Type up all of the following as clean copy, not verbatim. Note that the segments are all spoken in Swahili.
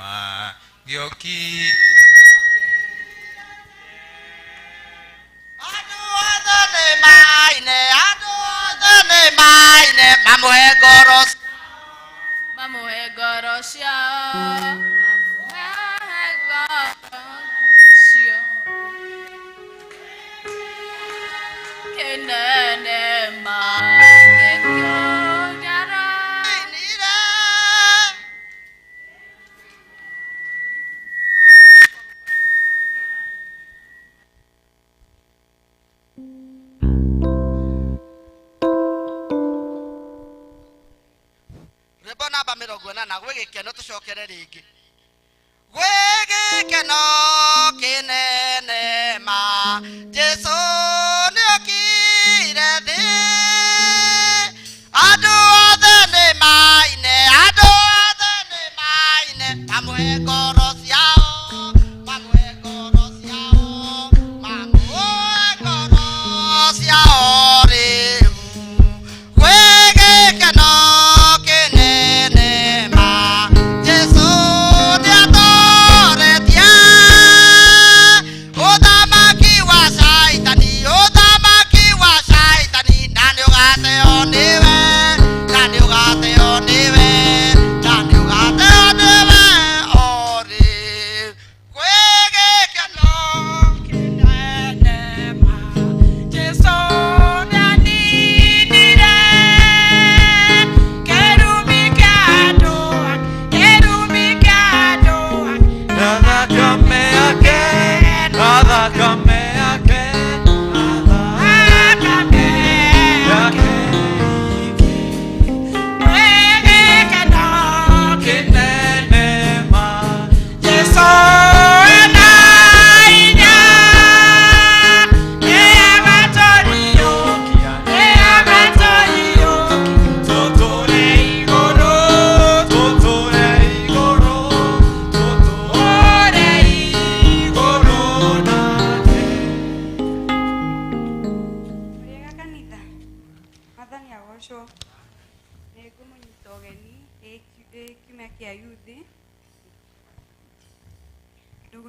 ma giochi na gwigikeno tucokere ringi gwigikeno kinene ma Jesu niokire thi andu othe ni maine pamwe ngoro ciao pamwe ngoro ciao riu gwigikeno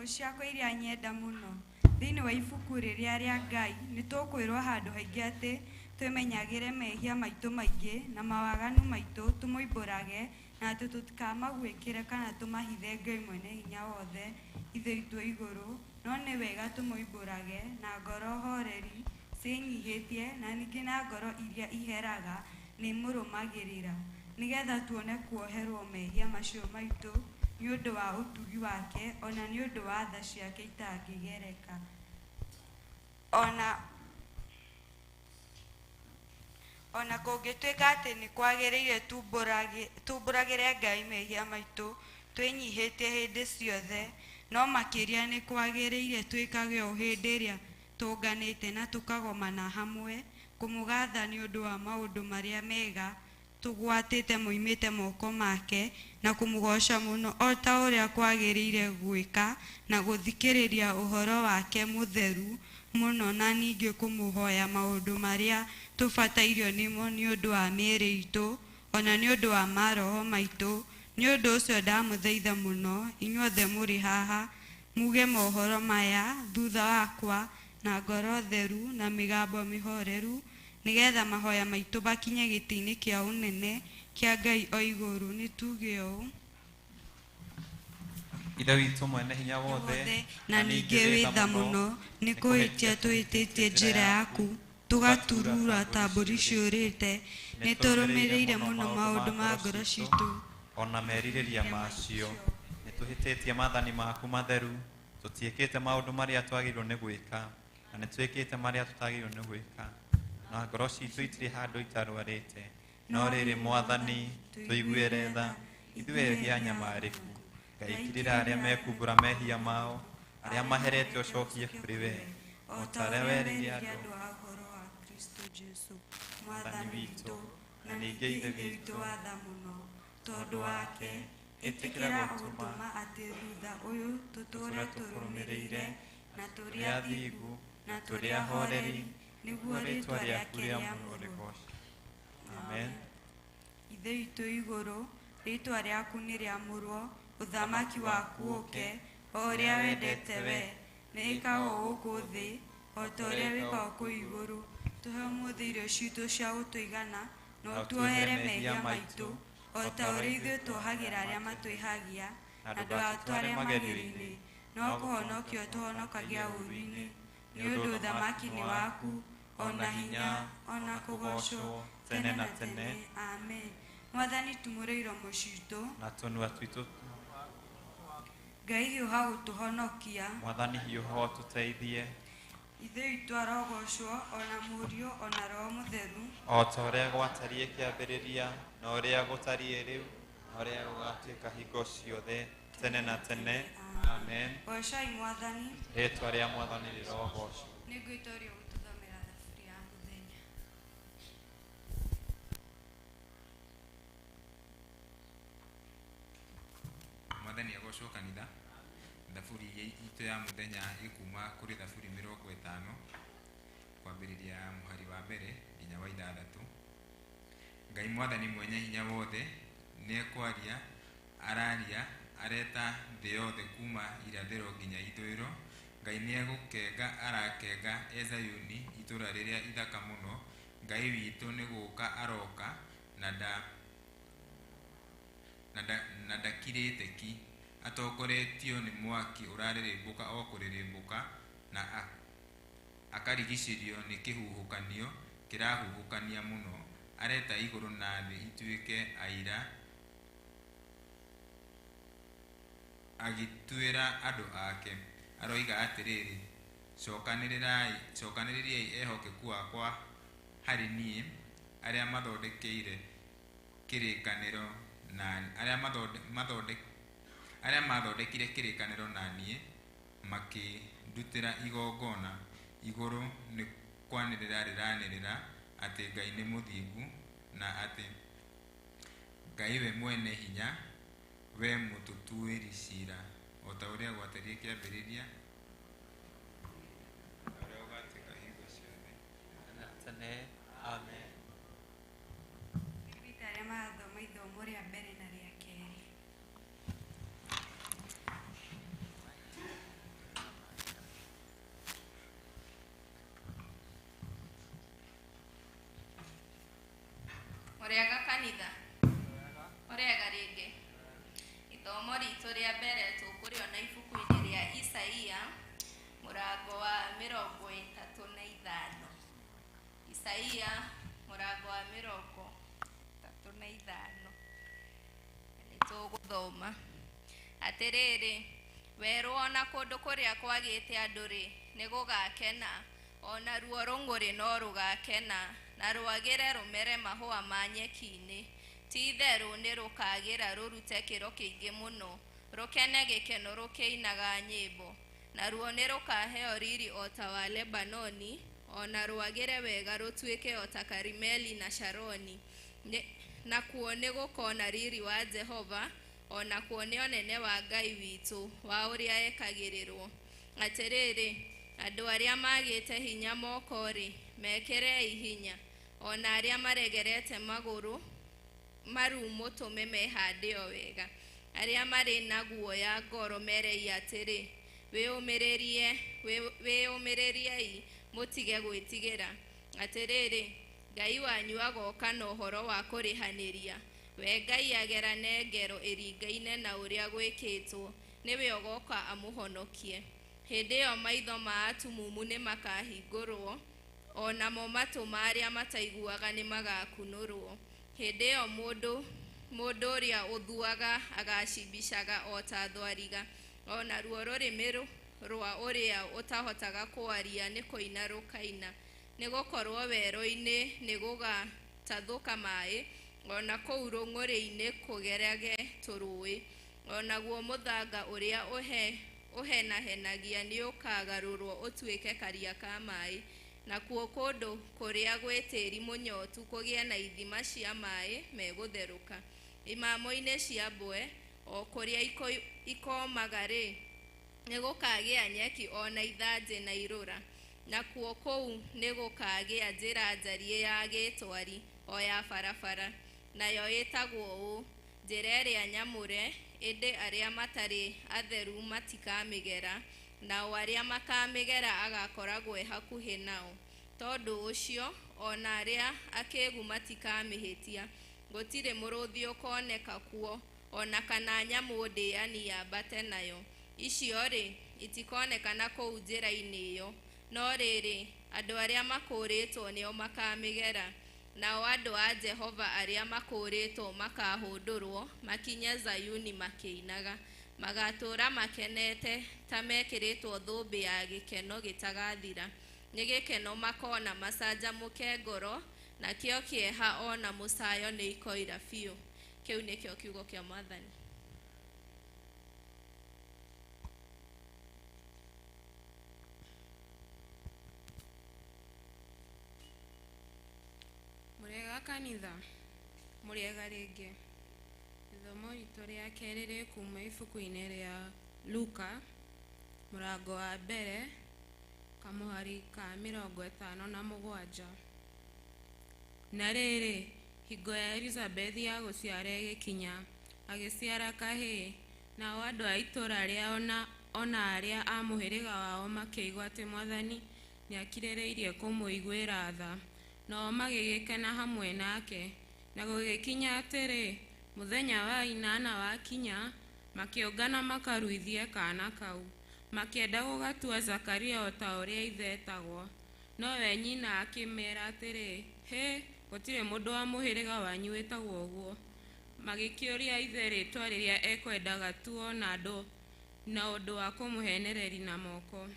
ciakwa iria nyenda muno thiini wa ibuku riria ria Ngai nitukwirwo handu haingi ati twimenyagire mehia maitu maingi na mawaganu maitu tumuimbũrage na ati tutikamagwikire kana tumahithe Ngai mwene hinya wothe ithe itu iguru no ni wega tumuimbũrage na ngoro horeri cinyihitie na ningi na ngoro iria iheraga ni murumagirira nigetha tuone kuoherwo mehia macio maitu ni undu wa utugi wake ona ni undu wa tha ciake itangigereka ona kungituika ati ni kwagiriire tumbũragire Ngai mehia maitu twinyihitie hindi ciothe no makiria ni kwagiriire twikage o hindi iria tunganite na tukagomana hamwe kumugatha ni undu wa maundu maria mega tugwatite muimite moko make na kumugoca muno o ta uria kwagiriire gwika na guthikiriria uhoro wake mutheru muno na ningi kumuhoya maundu maria tubatairio nimo ni undu wa miiri itu ona ni undu wa maroho maitu ni undu ucio ndamuthaitha muno inyuothe muri haha muge mohoro maya thutha wakwa na ngoro theru na migambo mihoreru nigetha mahoya maitu bakinye giti-ini kia unene kia Ngai o iguru ni tuge o Ithe witu mwene hinya wothe na ningi witha muno ni kuhitia tuhititie njira yaku tugaturura ta mburi ciurite ni turumiriire muno maundu ma ngoro citu ona meririria macio ni tuhititie mathani maku matheru tutiikite maundu maria twagirwo ni gwika na ni twikite maria tutagirwo ni gwika na ngoro citu itiri handu itarwarite no riri mwathani tuiguire tha ithuĩ hia nyamariku ngaikirira aria mekumbura mehia mao aria maherete ucokie kuri we o taria werire andu uhoro wa Kristo Jesu mwathani witu na ningi ithe witu watha muno tondu wake itikira gutuma ati thutha uyu tuture turumiriire na turia thigu na turia horeri niguo ritwa riaku ria muno rigoce. Amen. Ithe itu iguru ritwa riaku ni riamurwo ũthamaki waku ũke, o ũrĩa wendete we, nĩ ĩkagwo gũkũ thĩ, o ta ũrĩa wĩkagwo kũu igũrũ. Tũhe ũmũthĩ irio citũ cia gũtũigana, na ũtuohere mehia maitũ, o ta ũrĩa ithuĩ tuohagĩra arĩa matwĩhagia, na ndũgatware magerio-inĩ, no kũhonokia ũtũhonokagia ũũru-inĩ, nĩ ũndũ ũthamaki nĩ waku, ona hinya, ona kũgocwo tene na tene. Amen. Mwathani tumũre iromo citũ, na tũnua twitũ. Ngai hiũha gũtũhonokia, Mwathani hiũha ũtũteithie, ithuĩ itũ arogocwo, ona Mũriũ, ona Roho Mũtheru, o ta ũrĩa gwatariĩ kĩambĩrĩria, na ũrĩa gũtariĩ rĩu, na ũrĩa gũgatuĩka hingo ciothe tene na tene. Amen. gocai Mwathani. Rĩĩtwa rĩa Mwathani rĩrogocwo. Nĩ ngwĩta ũrĩa ũgũtũthomera thaburi ya mũthenya. Mwathani agocwo kanitha. Thaburi itũ ya mũthenya ĩkuma kũrĩ thaburi 50 kwambĩrĩria mũhari wa mbere nginya wa 6. Ngai Mwathani mwenye hinya wothe nĩekwaria, araria, areta thĩ yothe kuma irathĩro nginya ithũĩro. Ngai nĩegũkenga, arakenga Zayuni, itũũra rĩrĩa ithaka mũno. Ngai witũ nĩ gũka aroka, na ndakirĩte ki. Atongoretio nĩ mwaki ũrarĩrĩmbũka o kũrĩrĩmbũka, na akarigicĩrio nĩ kĩhuhũkanio kĩrahuhũkania mũno. Areta igũrũ na thĩ ituĩke aira, agĩtuĩra andũ ake. Aroiga atĩrĩrĩ, cokanĩrĩriai ehokeku wakwa harĩ niĩ, arĩa mathondekeire kĩrĩkanĩro na arĩa mathondekire kĩrĩkanĩro na niĩ, makĩndutĩra igongona. Igũrũ nĩ kwanĩrĩra rĩranĩrĩra atĩ Ngai nĩ mũthingu, na atĩ Ngai we mwene hinya, we mũtũtuĩri cira, o ta ũrĩa gwatariĩ kĩambĩrĩria, ũrĩa ũgatuĩka hingo ciothe tene. Amen. Rita arĩa marathoma ithomo rĩa mbere na rĩa kerĩ. Mũrĩega kanitha, mũrĩega rĩngĩ. Ithomo ritũ rĩa mbere tũkũrĩona ibuku-inĩ rĩa Isaia, mũrango wa 35. Isaia mũrango wa 35. Nĩtũgũthoma atĩrĩrĩ, werũ ona kũndũ kũrĩa kwagĩte andũ-rĩ, nĩgũgakena, ona ruo rũng'ũrĩ no rũgakena, na rwagĩre rũmere mahũa ma nyeki-inĩ. Ti-itherũ nĩ rũkagĩra rũrute kĩro kĩingĩ mũno, rũkene gĩkeno rũkĩinaga nyĩmbo. Na ruo nĩ rũkaheo riri o ta wa Lebanoni, ona rwagĩre wega rũtuĩke o ta Karimeli na Sharoni. Nakuo nĩ gũkona riri wa Jehova, ona kuo nĩ ũnene wa Ngai witũ, wa ũrĩa ekagĩrĩrwo. Atĩrĩrĩ, andũ arĩa magĩte hinya moko-rĩ, mekĩrei hinya, ona arĩa maregerete magũrũ maru mũtũme mehande o wega. Arĩa marĩ na guoya ngoro merei atĩrĩ, wĩyũmĩrĩriei, mũtige gwĩtigĩra. Atĩrĩrĩ, Ngai wanyu agoka na ũhoro wa kũrĩhanĩria. We Ngai agerane ngero ĩringaine na ũrĩa gwĩkĩtwo, nĩwe ũgoka amũhonokie. Hĩndĩ ĩyo maitho ma atumumu nĩ makahingũrwo, onamo matũ ma arĩa mataiguaga nĩ magakunũrwo. Hĩndĩ ĩyo mũndũ ũrĩa ũthuaga agacimbicaga o ta thwariga, ona ruo rũrĩmĩ rwa ũrĩa ũtahotaga kwaria nĩ kũina rũkaina. Nĩ gũkorwo werũ-inĩ nĩ gũgatathũka maĩ, ona kũu rũng'ũrĩ-inĩ kũgerage tũrũĩ. Onaguo mũthanga ũrĩa ũhenahenagia nĩ ũkagarũrwo ũtuĩke karia ka maĩ. Nakuo kũndũ kũrĩa gwĩ tĩri mũnyotu kũgĩe na ithima cia maĩ megũtherũka. Imamo-inĩ cia mbwe, o kũrĩa ikomaga-rĩ, nĩ gũkagĩa nyeki ona ithanjĩ na irũra. Nakuo kũu nĩ gũkagĩa njĩra njariĩ ya gĩtwari, o ya barabara, nayo ĩtagwo ũũ, njĩra ĩrĩa nyamũre ĩndĩ arĩa matarĩ atheru matikamĩgera, nao arĩa makamĩgera agakoragwo e hakuhĩ nao. Tondũ ũcio ona arĩa akĩĩgu matikamĩhĩtia. Gũtirĩ mũrũũthi ũkoneka kuo, ona kana nyamũ ndĩani yambate nayo. Icio-rĩ itikonekana kũu njĩra-inĩ ĩyo, no rĩrĩ andũ arĩa makũũrĩtwo nĩo makamĩgera. Nao andũ a Jehova arĩa makũũrĩtwo makahũndũrwo, makinye Zayuni makĩinaga. Magatũũra makenete ta mekĩrĩtwo thũmbĩ ya gĩkeno gĩtagathira. Nĩ gĩkeno makona macanjamũke ngoro, na kĩo kĩeha ona mũcayo nĩ ikoira biũ. Kĩu nĩkĩo kiugo kĩa Mwathani. Mũrĩega kanitha, mũrĩega rĩngĩ. Ithomo ritũ rĩa kerĩ rĩ kuma ibuku-inĩ rĩa Luka, mũrango wa mbere, kamũhari ka 57. Na rĩrĩ, hingo ya Elizabeth ya gũciara ĩgĩkinya, agĩciara kahĩĩ, nao andũ a itũũra rĩao ona arĩa a mũhĩrĩga wao makĩigua atĩ Mwathani nĩakirĩrĩirie kũmũiguĩra tha, nao magĩgĩkena hamwe nake. Na gũgĩkinya atĩrĩ, mũthenya wa 8 wakinya, makĩũngana makaruithie kaana kau, makĩenda gũgatua Zakaria o ta ũrĩa ithe etagwo. No we nyina akĩmeera atĩrĩ, hĩ, gũtirĩ mũndũ wa mũhĩrĩga wanyu wĩtagwo ũguo. Magĩkĩũria ithe rĩĩtwa rĩrĩa ekwenda gatuo na ũndũ wa kũmũhenereri na moko.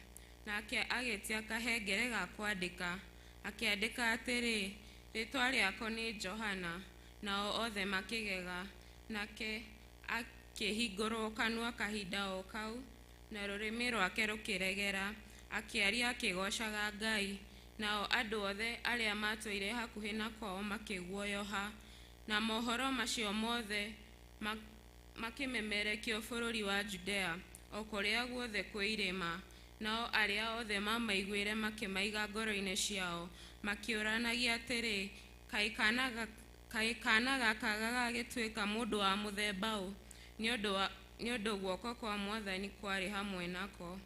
Nake agĩtia kahengere ga kwandĩka, akĩandĩka atĩrĩ, rĩĩtwa rĩako nĩ Johana. Nao othe makĩgega. Nake akĩhingũrwo kanua kahinda o kau, na rũrĩmĩ rwake rũkĩregera, akĩaria akĩgoocaga Ngai. Nao andũ othe arĩa matũire hakuhĩ na kwao makĩguoyoha. Na mohoro macio mothe makĩmemerekio bũrũri wa Judea, o kũrĩa guothe kwĩ irĩma. Nao arĩa othe mamaiguire makĩmaiga ngoro-inĩ ciao, makĩũranagia atĩrĩ, kaĩ kaana gaka gagagĩtuĩka mũndũ wa mũthemba ũ, nĩ ũndũ guoko kwa Mwathani kwarĩ hamwe nako.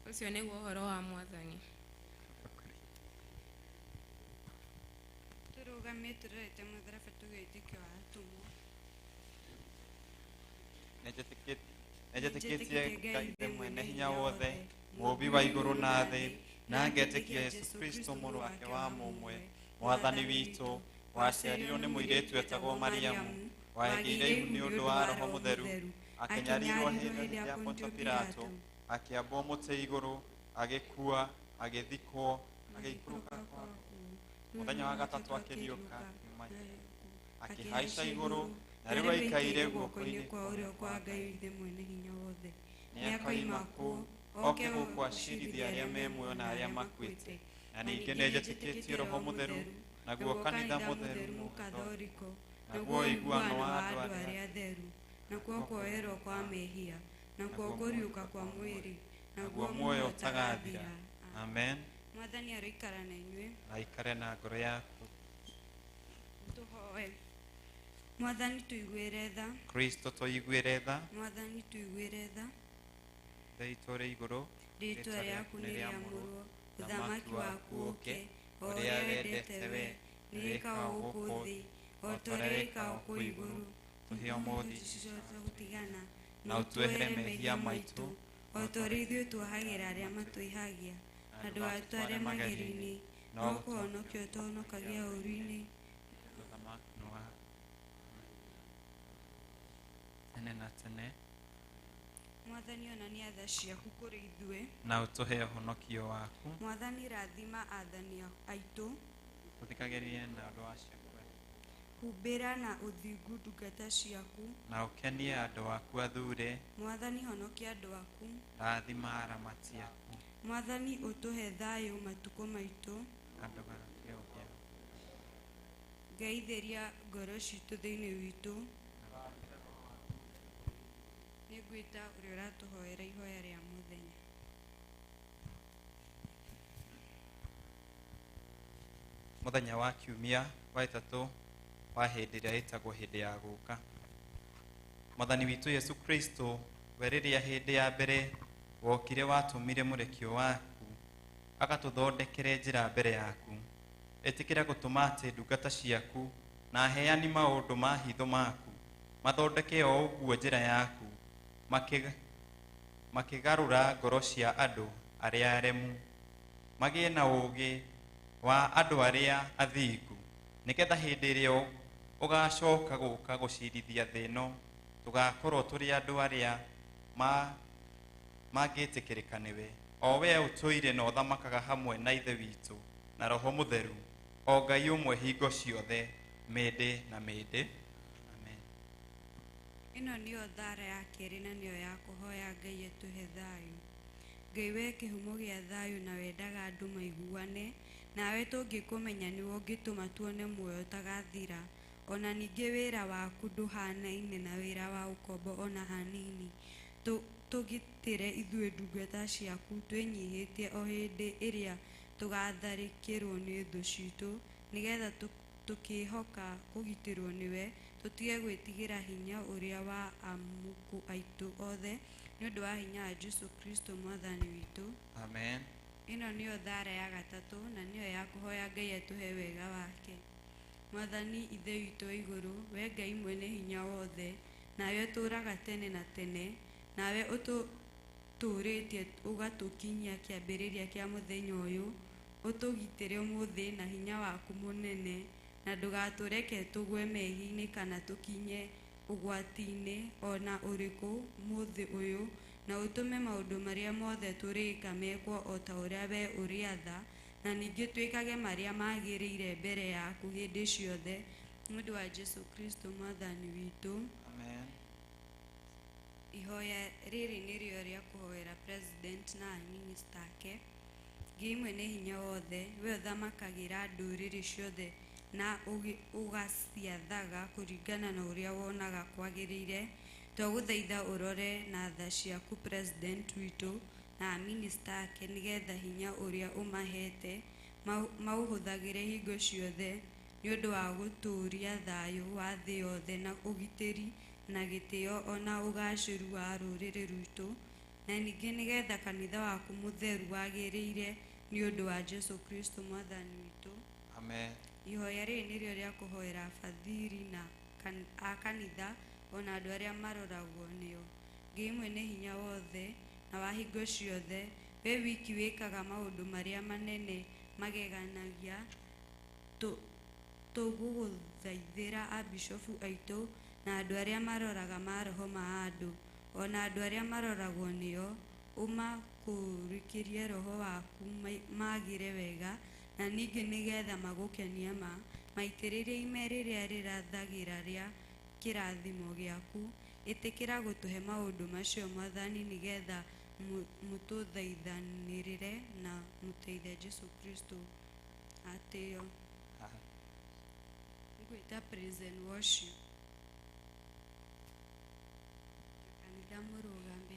Ũcio nĩguo ũhoro wa Mwathani. Tũrũgamie tũrorete mũtharaba tũgĩĩtĩkio wa atũmwo. Nĩnjĩtĩkĩtie Ngai ithe mwene hinya wothe, mũũmbi wa igũrũ na thĩ, na ngetĩkia Yesu Kristo mũrũ wake wa mũmwe, Mwathani witũ, waciarirwo nĩ mũirĩtu etagwo Mariamu, wahĩngĩire ihu nĩ ũndũ wa Roho Mũtheru, akĩnyarirwo hĩndĩ ya Ponto Pilato, akĩambwo mũtĩ igũrũ, agĩkua, agĩthikwo, agĩikũrũka kwa mũthenya wa gatatũ akĩriũka, akĩhaica igũrũ, na rĩu aikaire guoko-inĩ kwa ũrĩo kwa Ngai ithe mwene hinya wothe. Nĩakoima kuo, oke gũkũ acirithie arĩa me muoyo na arĩa makuĩte. Na ningĩ nĩnjĩtĩkĩtie Roho Mũtheru, naguo kanitha mũtheru mũkathoriko, naguo ũiguano wa andũ arĩa atheru, nakuo kuoerwo kwa mehia, nakuo kũriũka kwa mwĩrĩ, naguo muoyo ũtagathira. Amen. Mwathani aroikara na inyuĩ. Aikare na ngoro yaku. Tũhoe. Mwathani tũiguĩre tha. Kristo tũiguĩre tha. Mwathani tũiguĩre tha. Ithe itũ ũrĩ igũrũ, Rĩĩtwa rĩaku nĩ rĩamũrwo, ũthamaki waku ũũke, o ũrĩa wendete we, nĩ wĩkagwo gũkũ thĩ, o ta ũrĩa wĩkagwo kũu igũrũ. Tũhe ũmũthĩ ciothe gũtigana, na ũtwehere mehia maitũ, o ta ũrĩa ithuĩ tuohagĩra arĩa matũihagia, na ndũgatware magerio-inĩ, no kũhonokia ũtũhonokagia ũũru-inĩ. tene na tene. Mwathani onania tha ciaku kũrĩ ithuĩ, na ũtũhe ũhonokio waku. Mwathani rathima athani aitũ, ũthikagĩrĩrie na ũndũ wa ciakwe, humbĩra na ũthingu ndungata ciaku, na ũkenie andũ aku athure. Mwathani honokia andũ aku, rathima aramati aku. Mwathani ũtũhe thayũ matukũ maitũ, andũ gakĩũgĩa. Ngai theria ngoro citũ thĩinĩ witũ. Nĩ ngwĩta ũrĩa ũratũhoera ihoya rĩa mũthenya. Mũthenya wa kiumia wa ĩtatũ wa hĩndĩ ĩrĩa ĩtagwo hĩndĩ ya gũka, Mwathani witũ Yesu Kristo we rĩrĩa hĩndĩ ya mbere wokire watũmire mũrekio waku agatũthondekere njĩra mbere yaku. Ĩtĩkĩra gũtũma atĩ ndungata ciaku na aheani maũndũ ma hitho maku mathondeke o ũguo njĩra yaku makĩgarũra ngoro cia andũ arĩa aremu magĩe na ũũgĩ wa andũ arĩa athingu, nĩgetha hĩndĩ ĩrĩa ũgacoka gũka gũcirithia thĩ ĩno tũgakorwo tũrĩ andũ arĩa mangĩtĩkĩrĩka nĩwe, o we ũtũire na ũthamakaga hamwe na Ithe witũ na Roho Mũtheru, o Ngai ũmwe hingo ciothe mĩndĩ na mĩndĩ. Amen. Ĩno nĩyo thara ya kerĩ na nĩyo ya kũhoya Ngai atũhe thayũ. Ngai we kĩhumo gĩa thayũ na wendaga andũ maiguane, nawe tũngĩkũmenya nĩwe ũngĩtũma tuone muoyo ũtagathira. Ona ningĩ wĩra waku ndũhanaine na wĩra wa ũkombo ona hanini. Tũgitĩre ithuĩ ndungata ciaku twĩnyihĩtie o hĩndĩ ĩrĩa tũgatharĩkĩrwo nĩ thũ citũ, nĩgetha tũkĩhoka kũgitĩrwo nĩwe tũtige gwĩtigĩra hinya ũrĩa wa amuku aitũ othe, nĩ ũndũ wa hinya wa Jesu Kristo mwathani witũ. Amen. Ĩno nĩyo thara ya gatatũ na nĩyo ya kũhoya Ngai atũhe wega wake. Mwathani Ithe witũ wa igũrũ, we Ngai mwene hinya wothe, nawe ũtũũraga tene na tene, nawe ũtũtũrĩtie ũgatũkinyia kĩambĩrĩria kĩa mũthenya ũyũ, ũtũgitĩre ũmũthĩ na hinya waku mũnene, na ndũgatũreke tũgwe mehia-inĩ kana tũkinye ũgwati-inĩ ona ũrĩkũ mũthĩ ũyũ, na ũtũme maũndũ marĩa mothe tũrĩka mekwo o ta ũrĩa we ũrĩatha, na ningĩ twĩkage marĩa magĩrĩire mbere yaku hĩndĩ ciothe, nĩ ũndũ wa Jesu Kristo mwathani witũ. Amen. Ihoya rĩrĩ nĩrĩo rĩa kũhoera president na minister ake. Ngai mwene hinya wothe, we ũthamakagĩra ndũrĩrĩ ciothe na ũgaciathaga kũringana na ũrĩa wonaga kwagĩrĩire, twagũthaitha ũrore na tha ciaku president witũ na minister ake, nĩgetha hinya ũrĩa ũmahete maũhũthagĩre hingo ciothe nĩ ũndũ wa gũtũũria thayũ wa thĩ yothe na ũgitĩri na gĩtĩo ona ũgacĩru wa rũrĩrĩ rwitũ, na ningĩ nĩgetha kanitha waku mũtheru wagĩrĩire nĩ ũndũ wa Jesu Kristo mwathani witũ. Amen. Ihoya rĩrĩ nĩrĩo rĩa kũhoera abathiri na a kanitha ona andũ arĩa maroragwo nĩo. Ngai mwene hinya wothe na wa hingo ciothe, we wiki wĩkaga maũndũ marĩa manene mageganagia, tũgũgũthaithĩra abishofu aitũ na andũ arĩa maroraga maroho ma andũ, ona andũ arĩa maroragwo nĩo, ũmakũrĩkĩrie roho waku magĩre wega, na ningĩ nĩgetha magũkenia maitĩrĩrie ime rĩrĩa rĩrathagĩra rĩa kĩrathimo gĩaku. Ĩtĩkĩra gũtũhe maũndũ macio mwathani, nĩgetha mũtũthaithanĩrĩre na mũteithia Jesu Kristo atĩo. Ngwĩta praise and worship. Kanitha mũrũgambe.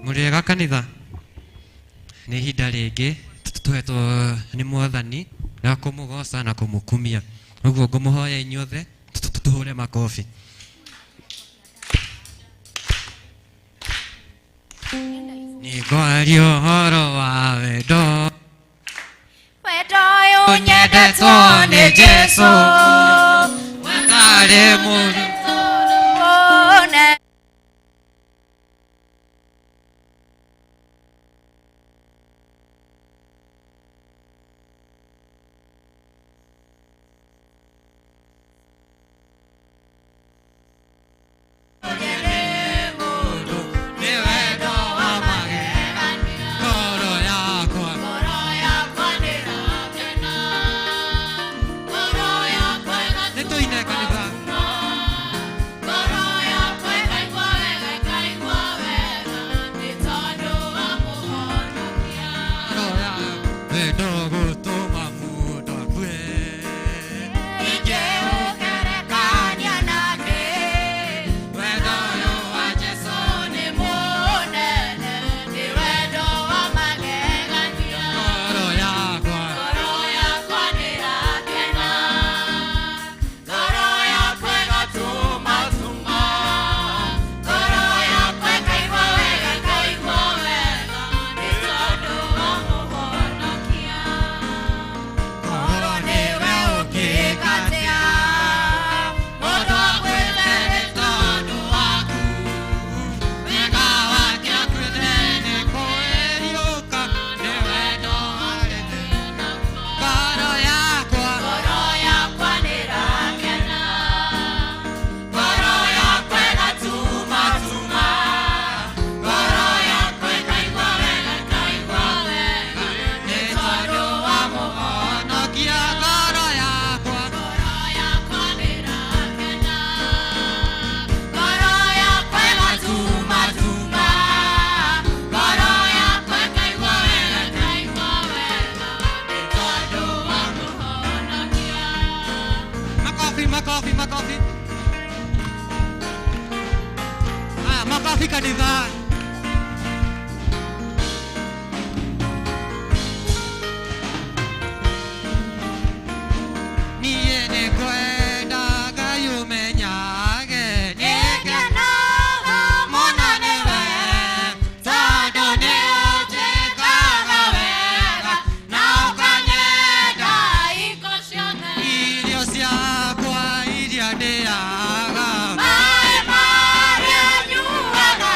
Mũrĩega kanitha, nĩ ihinda rĩngĩ tũhetwo nĩ mwathani na kũmũgoca na kũmũkumia, ũguo ngũmũhoya inyuothe tũhũre makobi. Nĩngwaria ũhoro wa wendo, wendo ũyũ nyendetwo nĩ Jesũ, watarĩ mũndũ nĩ wendo wa magegania. kanitha niĩ nĩ kwenda Ngai ũmenyage nĩngenaga mũno nĩwe tondũ nĩ ũnjĩkaga wega na ũkanyenda hingo ciothe irio ciakwa iria ndĩaga maĩ marĩa nyuaga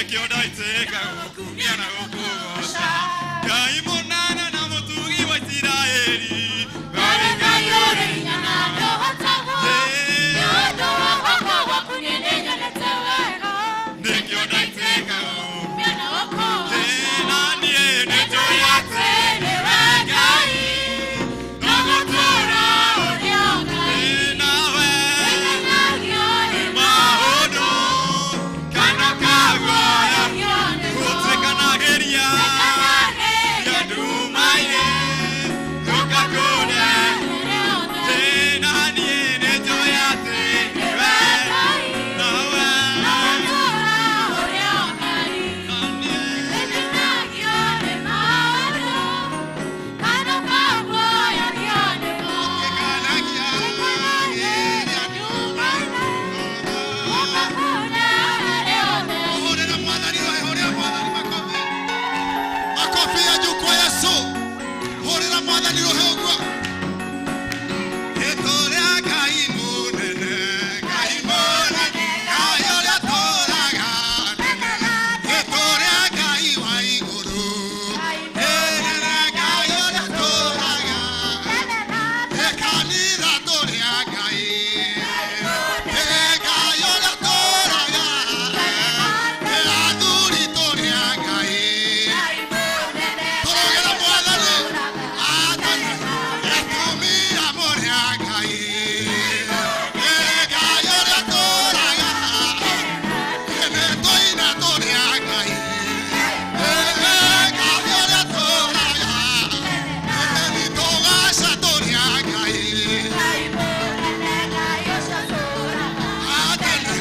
Nikio ndaiteka gukumia na gukugoca Ngai munene na mutugi wa Isiraeli Ngai Ngai uri hinya na ndohotago Nyondo wako wakunyenenyanete wega Nikio ndaiteka gukumia na gukugoca Nani nĩnjũĩ atĩ nĩwe Ngai Nagũtũũra ũrĩ o Ngai Nawe nĩnenagio nĩ maũndũ kana kaguoya gũtuĩkanagĩria ria nduma-inĩ ndũgakũũre na niĩ nĩnjũĩ atĩ nĩwe nawe Nagũtũũra ũrĩ o Ngai nĩnenagio nĩ maũndũ kana kaguoya ria nduma-inĩ Hurira mwathani roho hurira mwathani makofi Makofi ya juu kwa Yesu Hurira mwathani roho ogwa Etorea Ngai munene Ngai munene Ngai ũrĩa tũũraga nene Etorea Ngai wa igũrũ Nene Ngai ũrĩa tũũraga Ekanitha tũrĩa Ngai Ngai ũrĩa tũũraga Athuri tũrĩa Ngai Tũrogera mwathani Athani Etumia mũrĩa Ngai Ngai ũrĩa tũũraga Tũina tũrĩa Ngai Ngai ũrĩa tũũraga Tũgaca tũrĩa Ngai Athani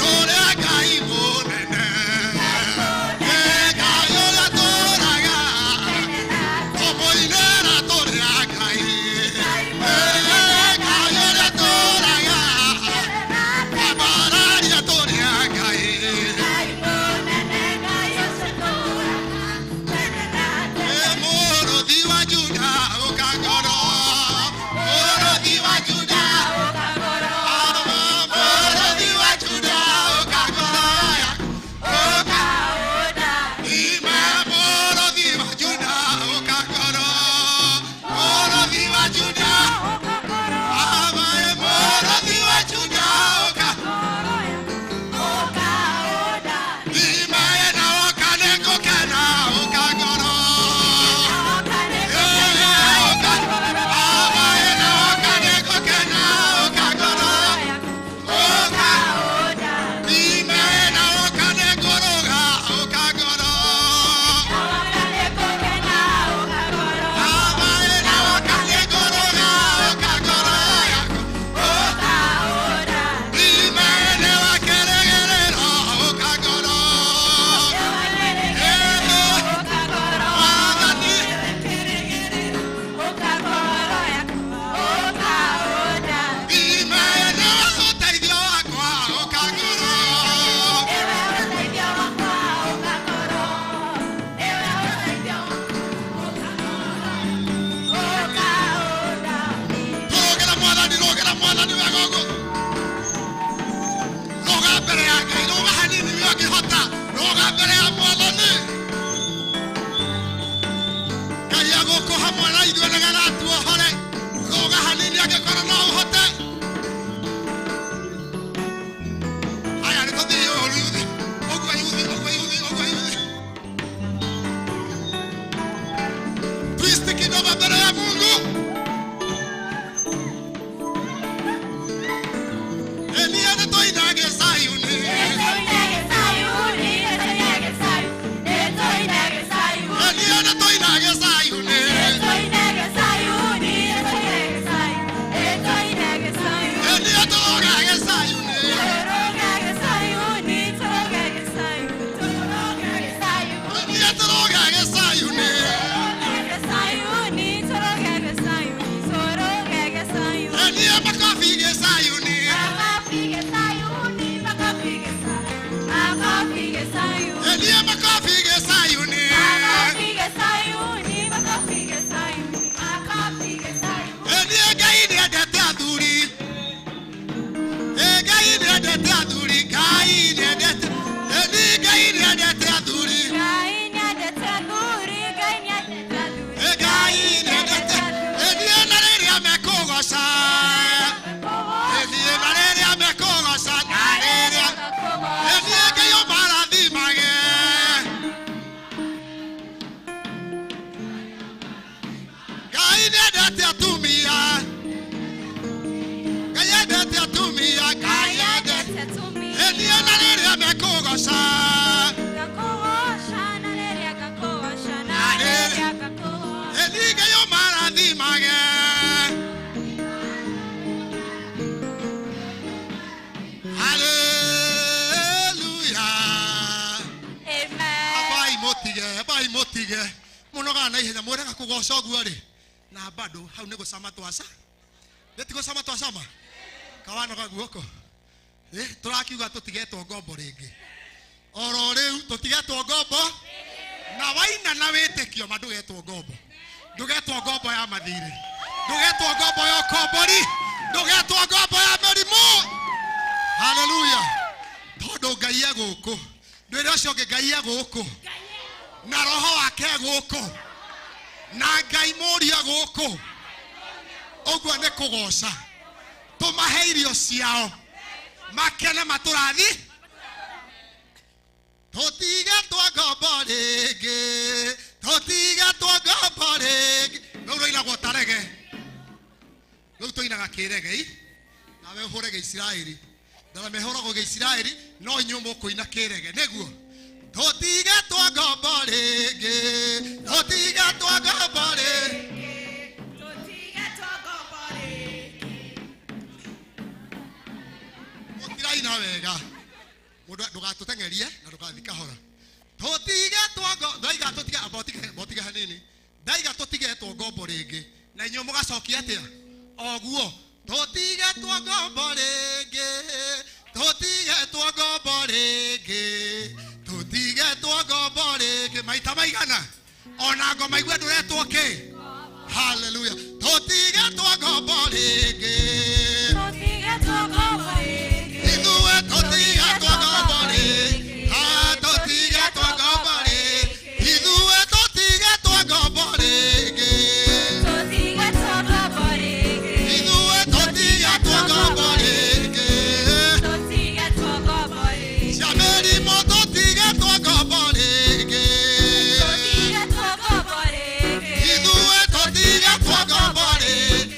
Tũrĩa Ngai mũnene Ngai ũrĩa tũũraga Tũmũinĩra tũrĩa Ngai Ngai ũrĩa tũũraga Twambararia tũrĩa Ngai Mũrũthi wa Juda ũkangoro Mũrũthi wa Juda Mũrũthi wa Juda ũkangoro Ime mũrũthi wa Juda ũkangoro Mũrũthi wa Juda Amae mũrũthi wa Juda Ime na okane kũkena ũkangoro Amae na okane kũkena ũkangoro Ime na okane kũrũga ũkangoro Amae na okane kũrũga ũkangoro Ime na wakeregerero ũkangoro Mwathani Ime na ũteithio wakwa ũkangoro Rogera mwathani wega ũguo Roga mbere ya Ngai roga hanini we ũngĩhota roga mbere ya mwathani Ngai agũkũ hamwe na ithuĩ nĩgetha tuohore roga hanini angĩkorwo no ũhote Haya nĩtũthiĩ ũhoro yuthi ũguo yuthi Twist kidogo mbere ya Mungu Eliana tũinage Sayuni Eliana tũinage Sayuni Elia tũrogage Sayuni Elia tũrogage Sayuni Elia makofi ge Sayuni Elia makofi ge Sayuni Elia Ngai nĩendete athuri Ngai nĩendete athuri Ngai nĩendete Elia Ngai na ihenya mwerega kugoca guo ri na bado hau nego sama twasa betigo sama twasama kawana ga guoko turakiuga tutigetwo ngombo ringi oro riu tutigetwo ngombo na waina na witikio mandugetwo ngombo ndugetwo ngombo ya mathiri ndugetwo ngombo ya kombori ndugetwo ngombo ya merimu haleluya tondu ngai e guku ndwire ucio ngi ngai e guku na roho wake guku na ngai muria guku uguo ni kugoca tumahe irio ciao makene maturathi tutigetwo ngombo ringi tutigetwo ngombo ringi riu roinagwo tarege riu tuinaga kirege nawe uhurege Israeli ndara mehoragwo ge Israeli no inyu mukuina kirege niguo tutigetwo ngombo ringi tutigetwo ngombo ringi tutigetwo ngombo ringi utiraina wega mundu ndugatutengerie na ndugathika hora tutigetwo ngombo ndaiga tutiga botiga hanini ndaiga tutigetwo ngombo ringi na inyu mugacokia atia oguo tutigetwo ngombo ringi tutigetwo ngombo ringi tutigetwo ngombo ringi maita maigana ona ngoma igwe nduretwo ki haleluya tutigetwo ngombo ringi tutigetwo ngombo ringi ithuwe tutigetwo ngombo ringi tutigetwo ngombo ringi ithuwe tutigetwo ngombo ringi tutigetwo ngombo ringi ithuwe tutigetwo ngombo ringi tutigetwo ngombo ringi Shameri moto tutigetwo ngombo ringi tutigetwo ngombo ringi ithuwe tutigetwo ngombo ringi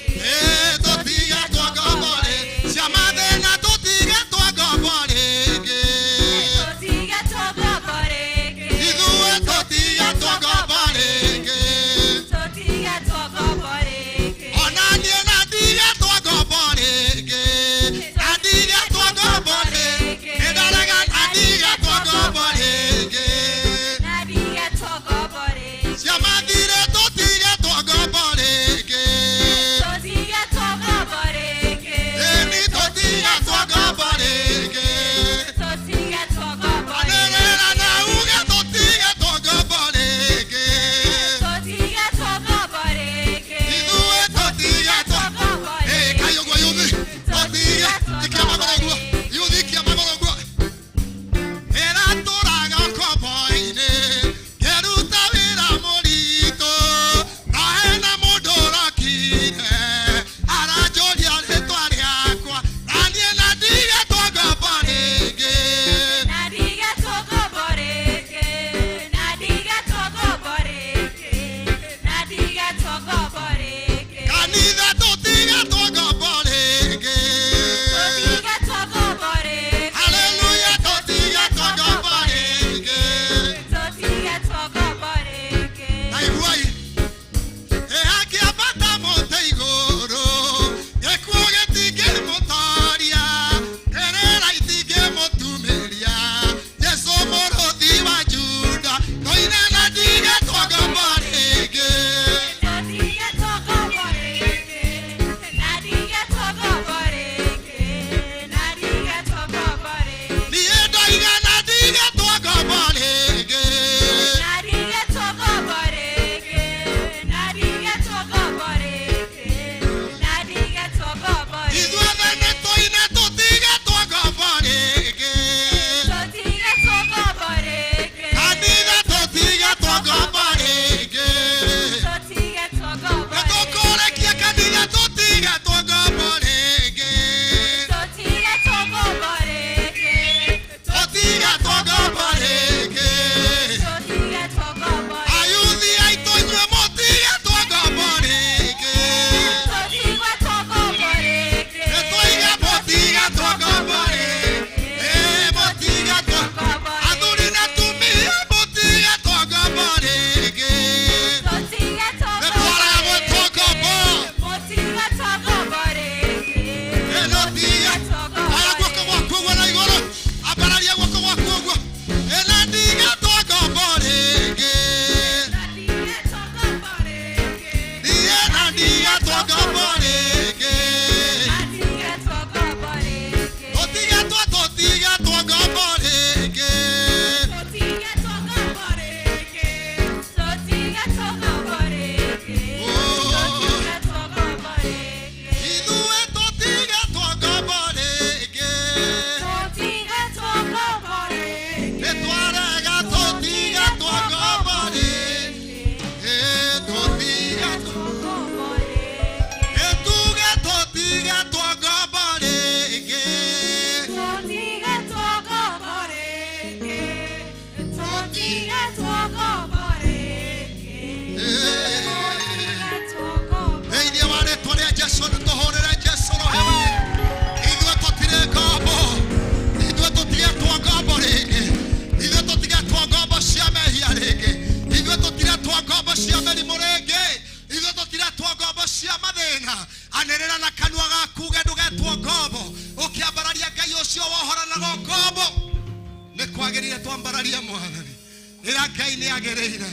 gaku ge ndugetwo ngombo ukiambararia ngai ucio wohoranago ngombo ni kwagirire twambararia mwathani ira ngai ni agereire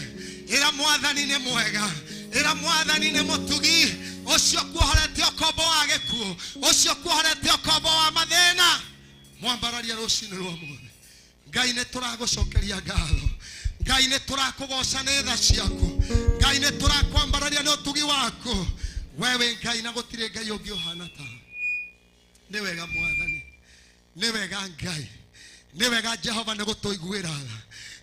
ira mwathani ni mwega ira mwathani ni mutugi ucio kuhorete okombo wa gikuo ucio kuhorete okombo wa mathina mwambararia rucini rwa muthi ngai ni turagucokeria ngatho ngai ni turakugoca ni tha ciaku ngai ni turakwambararia ni utugi waku wewe ngai na gutire ngai ungi uhana ta ni wega mwathani ni wega ngai ni wega Jehova ni gutuiguira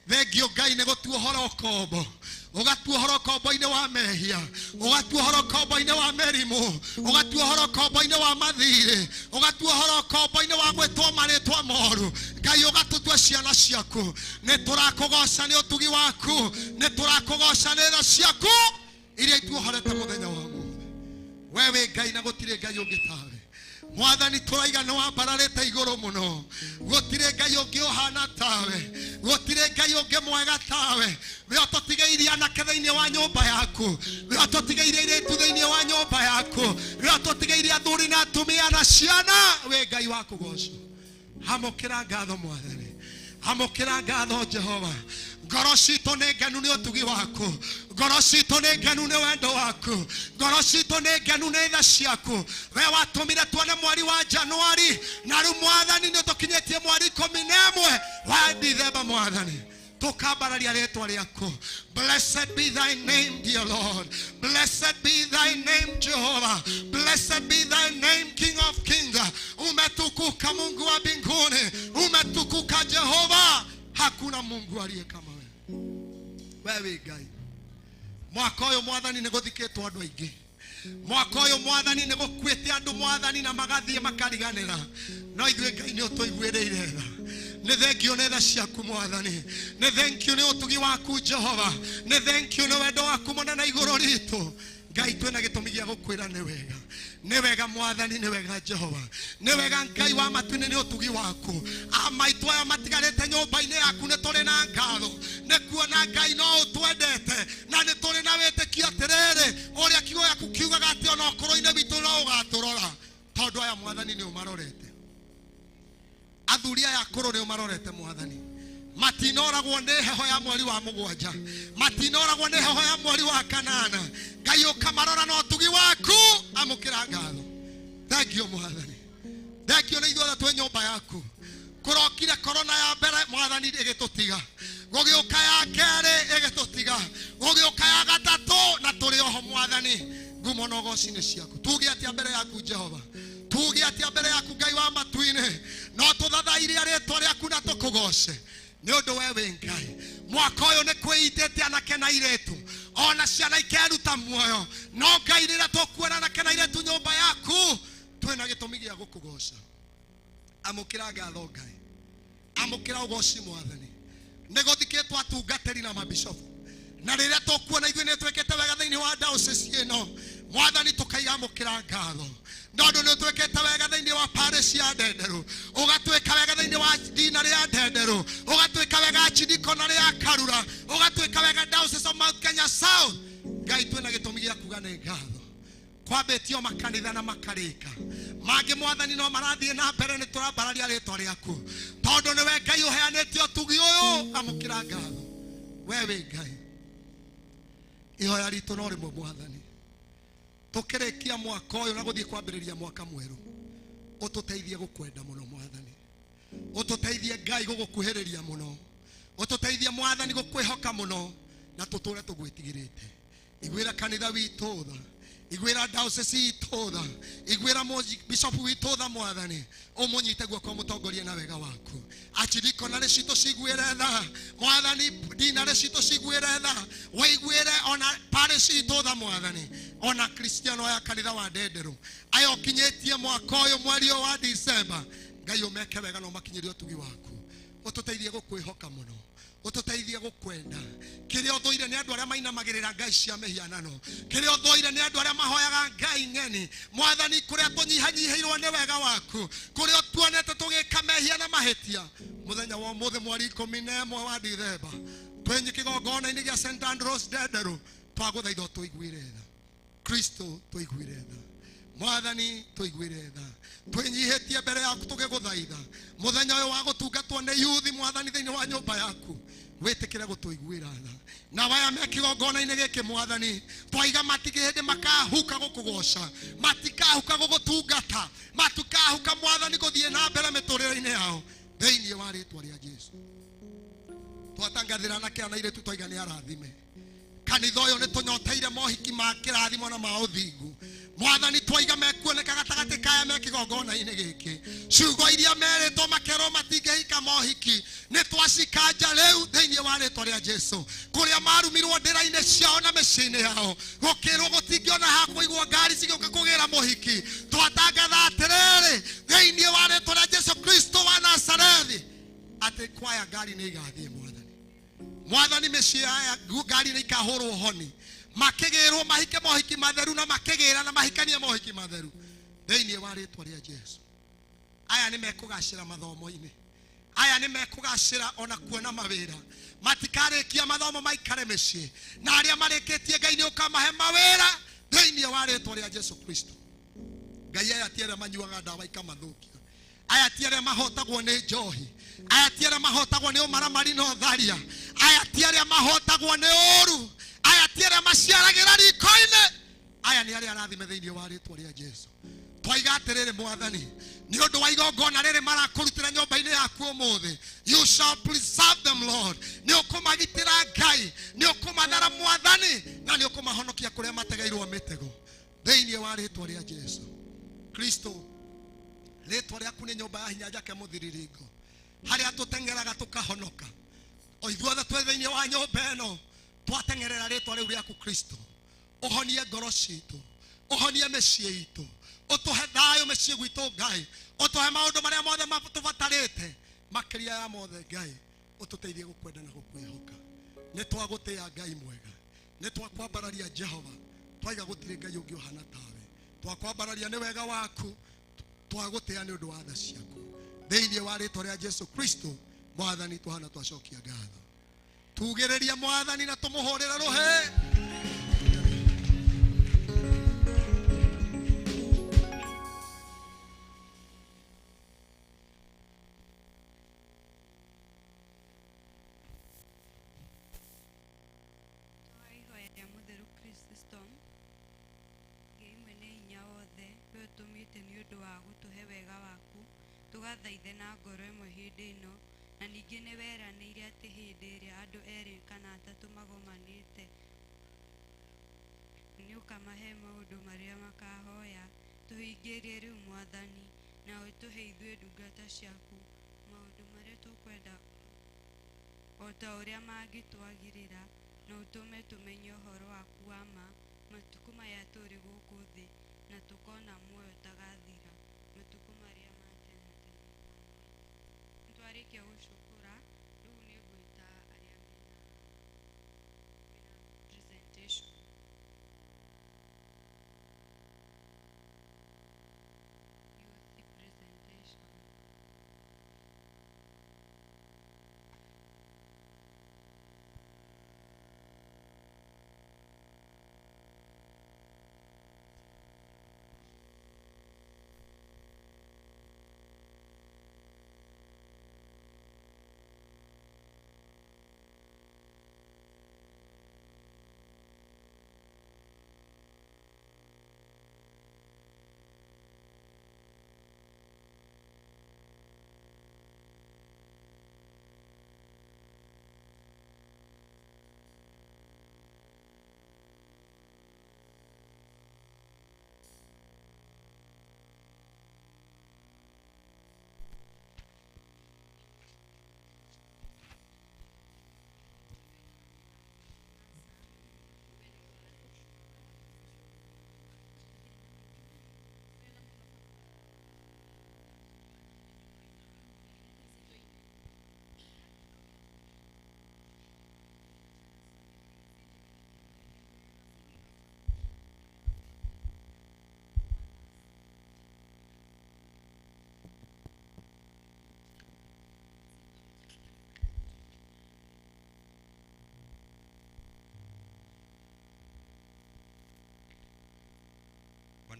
thengio ngai ni gutuohora okombo ugatuohora okombo-ini wa mehia ugatuohora okombo-ini wa merimu ugatuohora okombo-ini wa mathire ugatuohora okombo-ini wa gwitwo maritwa moru ngai ugatutua ciana ciaku ni turakugoca ni utugi waku ni turakugoca ni tha ciaku iria ituohorete muthenya wa muthi wewe ngai na gutire ngai ungi tawe mwathani turaiga no wambararite iguru muno gutire ngai ungi uhana tawe gutire ngai ungi mwega tawe we tutigeirie anake thiini wa nyumba yaku we tutigeirie iritu thiini wa nyumba yaku we tutigeirie athuri na atumia na ciana we ngai wa kugocwo hamukira ngatho mwathani hamukira ngatho Jehova ngoro citũ nĩ ngenu nĩ ũtugi waku ngoro citũ nĩ ngenu nĩ wendo waku ngoro citũ nĩ ngenu nĩ tha ciaku we watũmire tuone mweri wa Januari na rĩu mwathani nĩ tũkinyĩtie mweri 11 wa Dithemba mwathani tukambararia rĩtwa rĩaku blessed be thy name dear Lord blessed be thy name Jehovah blessed be thy name King of Kings umetukuka Mungu wa mbinguni umetukuka Jehova hakuna Mungu aliye kama wewe ngai mwaka uyu mwathani ni guthikitwo andu aingi mwaka uyu mwathani ni gukwite andu mwathani na magathie makariganira no ithuĩ ngai ni utuiguĩrĩire tha ni thengio nĩ tha ciaku mwathani ni thengio nĩ utugi waku Jehova ni thengio nĩ wendo waku mũnene igũrũ ritũ ngai twĩna gĩtũmi gĩa gũkwĩra nĩ wega mwathani ni wega Jehova ni wega ngai wa matu-inĩ nĩ utugi waku amaitũ aya matigarĩte nyũmba-inĩ yaku nĩ tũrĩ na ngatho nĩ kuona ngai no ũtwendete na nĩ tũrĩ na wĩtĩkio atĩrĩrĩ ũrĩa kiugo gĩaku kiugaga atĩ ona ũkũrũ-inĩ witũ no ũgatũrora tondũ aya mwathani nĩ ũmarorete athuri aya akũrũ nĩ ũmarorete mwathani matinoragwo nĩ heho ya mweri wa 7 matinoragwo nĩ heho ya mweri wa 8 ngai ũkamarora na ũtugi waku amũkĩra ngatho thengio mwathani thengio nĩ ithuothe twĩ nyũmba yaku kũrokire korona ya mbere mwathani ĩgĩtũtiga gũgĩũka ya kerĩ ĩgĩtũtiga gũgĩũka ya gatatũ na tũrĩ oho mwathani ngumo na ũgooci nĩ ciaku tuge atĩa mbere yaku Jehova tuge atĩa mbere yaku ngai wa matu-inĩ no tũthathairie rĩtwa rĩaku na tũkũgoce nĩ ũndũ wewe ngai mwaka ũyũ nĩ kwĩitĩte anake na airĩtu ona ciana ikeruta muoyo no ngai rĩrĩa tũkuona anake na airĩtu nyũmba yaku twĩna gĩtũmi gĩa gũkũgoca amũkĩra ngatho ngai amũkĩra ũgoci mwathani nĩ gũthikĩtwo atungatĩri na mabicobu na rĩrĩa tũkuona ithuĩ nĩ twĩkĩte wega thĩinĩ wa diocese ĩno mwathani tũkaiga amũkĩra ngatho nondũ nĩ twĩkĩte wega thĩinĩ wa parish ya Ndenderu ũgatwĩka wega thĩinĩ wa dinari ya Ndenderu ũgatwĩka wega chidikona ya Karura ũgatwĩka wega diocese of Mount Kenya South ngai twĩna gĩtũmi gĩa kuga nĩ ngatho kwambĩtio makanitha na makarĩka mangĩ mwathani no marathiĩ na mbere nĩ tũrambararia rĩtwa rĩaku tondũ nĩwe ngai ũheanĩte ũtugi ũyũ amũkĩra ngatho wewe ngai ihoya ritũ no rĩmwe mwathani tukirikia mwaka uyu na guthii kwambiriria mwaka mweru ututeithie gukwenda muno mwathani ututeithie ngai gugukuhiriria muno ututeithie mwathani gukwihoka muno na tuture tugwitigirite igwira kanitha witũ tha igwira diocese itũ tha igwira bishop witũ tha mwathani umunyite guoko mutongorie na wega waku achidikona citũ cigwire tha mwathani dinari citũ cigwire tha waigwire ona parish itũ tha mwathani ona Kristiano ya kanitha wa Ndenderu ayo kinyĩtie mwaka ũyũ mweri wa December ngai umeke wega no makinyĩrie ũtugi waku ututeithie gũkwĩhoka muno ututeithie gukwenda kiria uthoire ni andu aria mainamagirira ngai cia mehianano kiria uthoire ni andu aria mahoyaga ngai ng'eni mwathani kuria tunyihanyiheirwo ni wega waku kuria tuonete tugika mehia na mahetia muthenya wa muthe mweri 11 wa Dithemba twenye kigongona-inĩ gĩa St Andrews Ndenderu twaguthaitha tuiguire tha Kristo tuiguire tha mwathani tuiguire tha twinyihitie mbere yaku tugiguthaitha muthenya uyu wa gutungatwo ni yuthi mwathani thiini wa nyumba yaku witikire gutuiguira tha na waya mekigongona-ini giki mwathani twaiga matigihindi makahuka gukugoca matikahuka gugutungata matikahuka mwathani guthie na mbere miturire-ini yao thiini wa ritwa ria Jesu twatangathira na kiana ire tutwaiga ni arathime kanitha uyu ni tunyoteire mohiki ma kirathimo na ma uthingu mwathani twaiga mekuoneka gatagati kaya mekigongona-ini giki ciugo iria meritwo makerwo matingihika mohiki ni twacikanja riu thiini wa ritwa ria Jesu kuria marumirwo ndira-ini ciao na micii-ini yao gukirwo gutingiona ha kuigwo ngari cigioka kugira muhiki twatangatha atiriri thiini wa ritwa ria Jesu Kristo wa Nazarethi ati kwaya ngari ni igathie mwathani micii aya ngari ni ikahurwo honi makigirwo mahike mohiki matheru na makigira na mahikanie mohiki matheru thiini wa ritwa ria Jesu aya ni mekugacira mathomo-ini aya ni mekugacira ona kuona mawira matikarikia mathomo maikare micii na aria marikitie Ngai ni ukamahe mawira thiini wa ritwa ria Jesu Kristo Ngai aya tiere manyuaga ndawa ikamathukia aya tiere mahotagwo ni njohi aya tiere mahotagwo ni umaramari no tharia aya tiere mahotagwo ni uru aya tiere maciaragira riko-ini aya ni aria arathime thiini wa ritwa ria Jesu twaiga atiriri mwathani ni undu wa igongona riri marakurutira nyumba-ini yaku umuthi you shall preserve them Lord ni ukumagitira Ngai ni ukumathara mwathani na ni ukumahonokia kuria mategeirwo mitego thiini wa ritwa ria Jesu Kristo ritwa riaku ni nyumba ya hinya njake muthiriringo haria tutengeraga tukahonoka o ithuothe twe thiini wa nyumba ino twatengerera ritwa riu riaku Kristo uhonie ngoro citu uhonie micii itu utuhe thayo micii gwitu Ngai utuhe maundu maria mothe matubatarite makiria ya mothe Ngai ututeithie gukwenda na gukwihoka ni twagutia Ngai mwega ni twakwambararia Jehova twaiga gutire Ngai ungi uhana tawe twakwambararia ni wega waku twagutia ni undu wa tha ciaku thiini wa ritwa ria Jesu Kristo mwathani tuhana twacokia ngatho tugiriria mwathani na tumuhurira ruhe tugathaithe na ngoro imwe hindi ino na ningi ni weranĩire ati hindi iria andu eri kana atatu magomanite ni ukamahe maundu maria makahoya tuhingirie riu mwathani na utuhe ithue ndungata ciaku maundu maria tukwenda o ta uria mangitwagirira na utume tumenye uhoro waku wa ma matuku maya turi guku thi na tukona muoyo tagathira matuku maria twarikia gucukura riu ni ngwita aria mena presentation youth presentation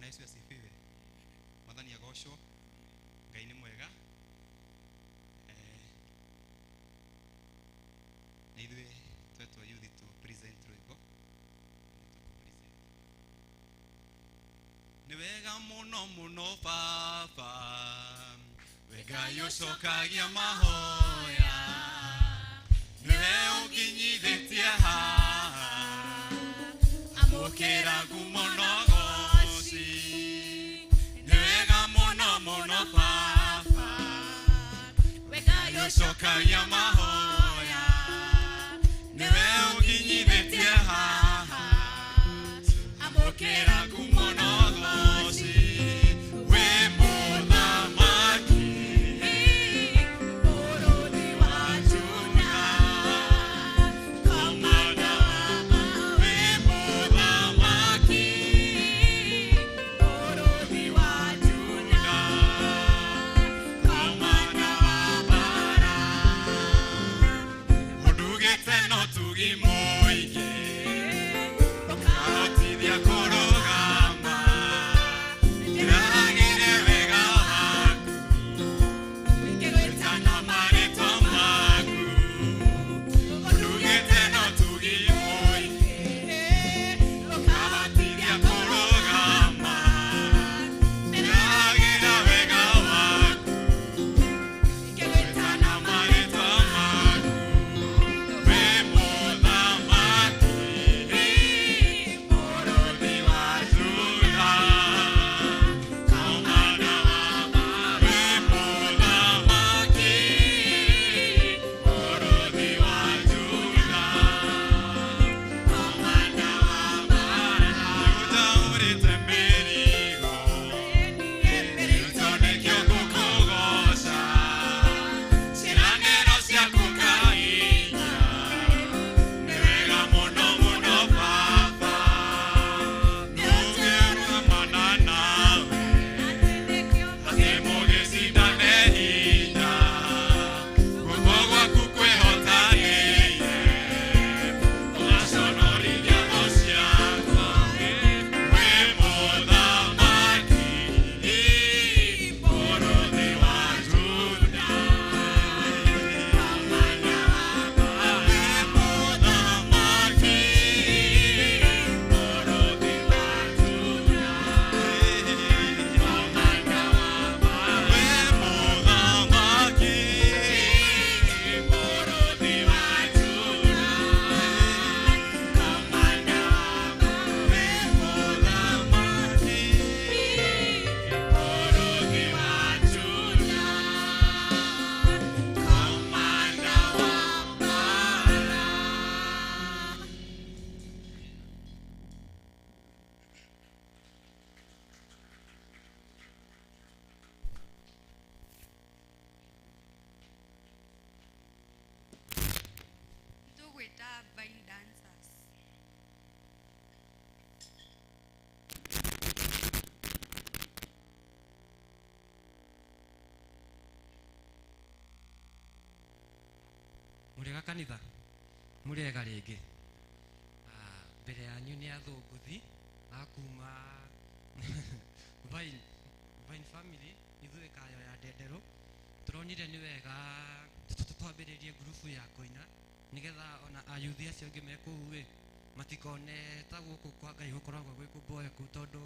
Bwana Yesu asifiwe. Mwathani agocwo. Ngai nĩ mwega. Na ithuĩ twetwo youth to present rwĩmbo. Nĩ wega mũno mũno Baba, we Ngai ũcokagia mahoya, nĩwe ũnginyithĩtie haha, amũkĩra ngumo na goci. Nĩ wega mũno mũno Baba, we Ngai ũcokagia mahoya, nĩwe ũnginyithĩtie haha, amũkĩra ngumo na goci. We mũthamaki, bũrũri wa Juda, komanda wa we mũthamaki, bũrũri wa Juda, komanda wa bara, ũndugĩte no tugi mũingĩ, ũkahotithia kũrũgama, ndĩragĩre wega waku, ngĩgwĩtana marĩtwa maku, ũndugĩte no tugi mũingĩ, ũkahotithia kũrũgama, ndĩragĩre wega waku, ngĩgwĩtana marĩtwa maku. We mũthamaki, bũrũri wa Juda, komanda wa bara. We mũthamaki, bũrũri wa Juda, komanda wa bara. Ũnjaũrĩte mĩrigo, gĩtũ nĩkĩo ngũkũgoca, ciĩranĩro ciaku ngahinya. Nĩ wega mũno mũno Baba, nĩũngĩrũgamana nawe, atĩ mũgĩcindane hinya, guoko gwaku kwĩhotanĩire, ũgaconorithia thũ ciakwa. We mũthamaki, bũrũri wa Juda, komanda wa bara. We mũthamaki, bũrũri wa Juda, komanda wa bara. We mũthamaki, bũrũri wa Juda, komanda wa bara. We mũthamaki, bũrũri wa Juda, komanda wa bara. tũgwĩta Vine Dancers. Mũrĩega kanitha, mũrĩega rĩngĩ. Mbere yanyu nĩ athũngũthi a kuma Vine family, ithuĩ kayo ya Ndenderũ, tũronire nĩ wega twambĩrĩrie ngurubu ya kũina, nĩgetha ona ayuthi acio angĩ me kũu matikone ta gũkũ kwa Ngai gũkoragwo gwĩ kũmboeku, tondũ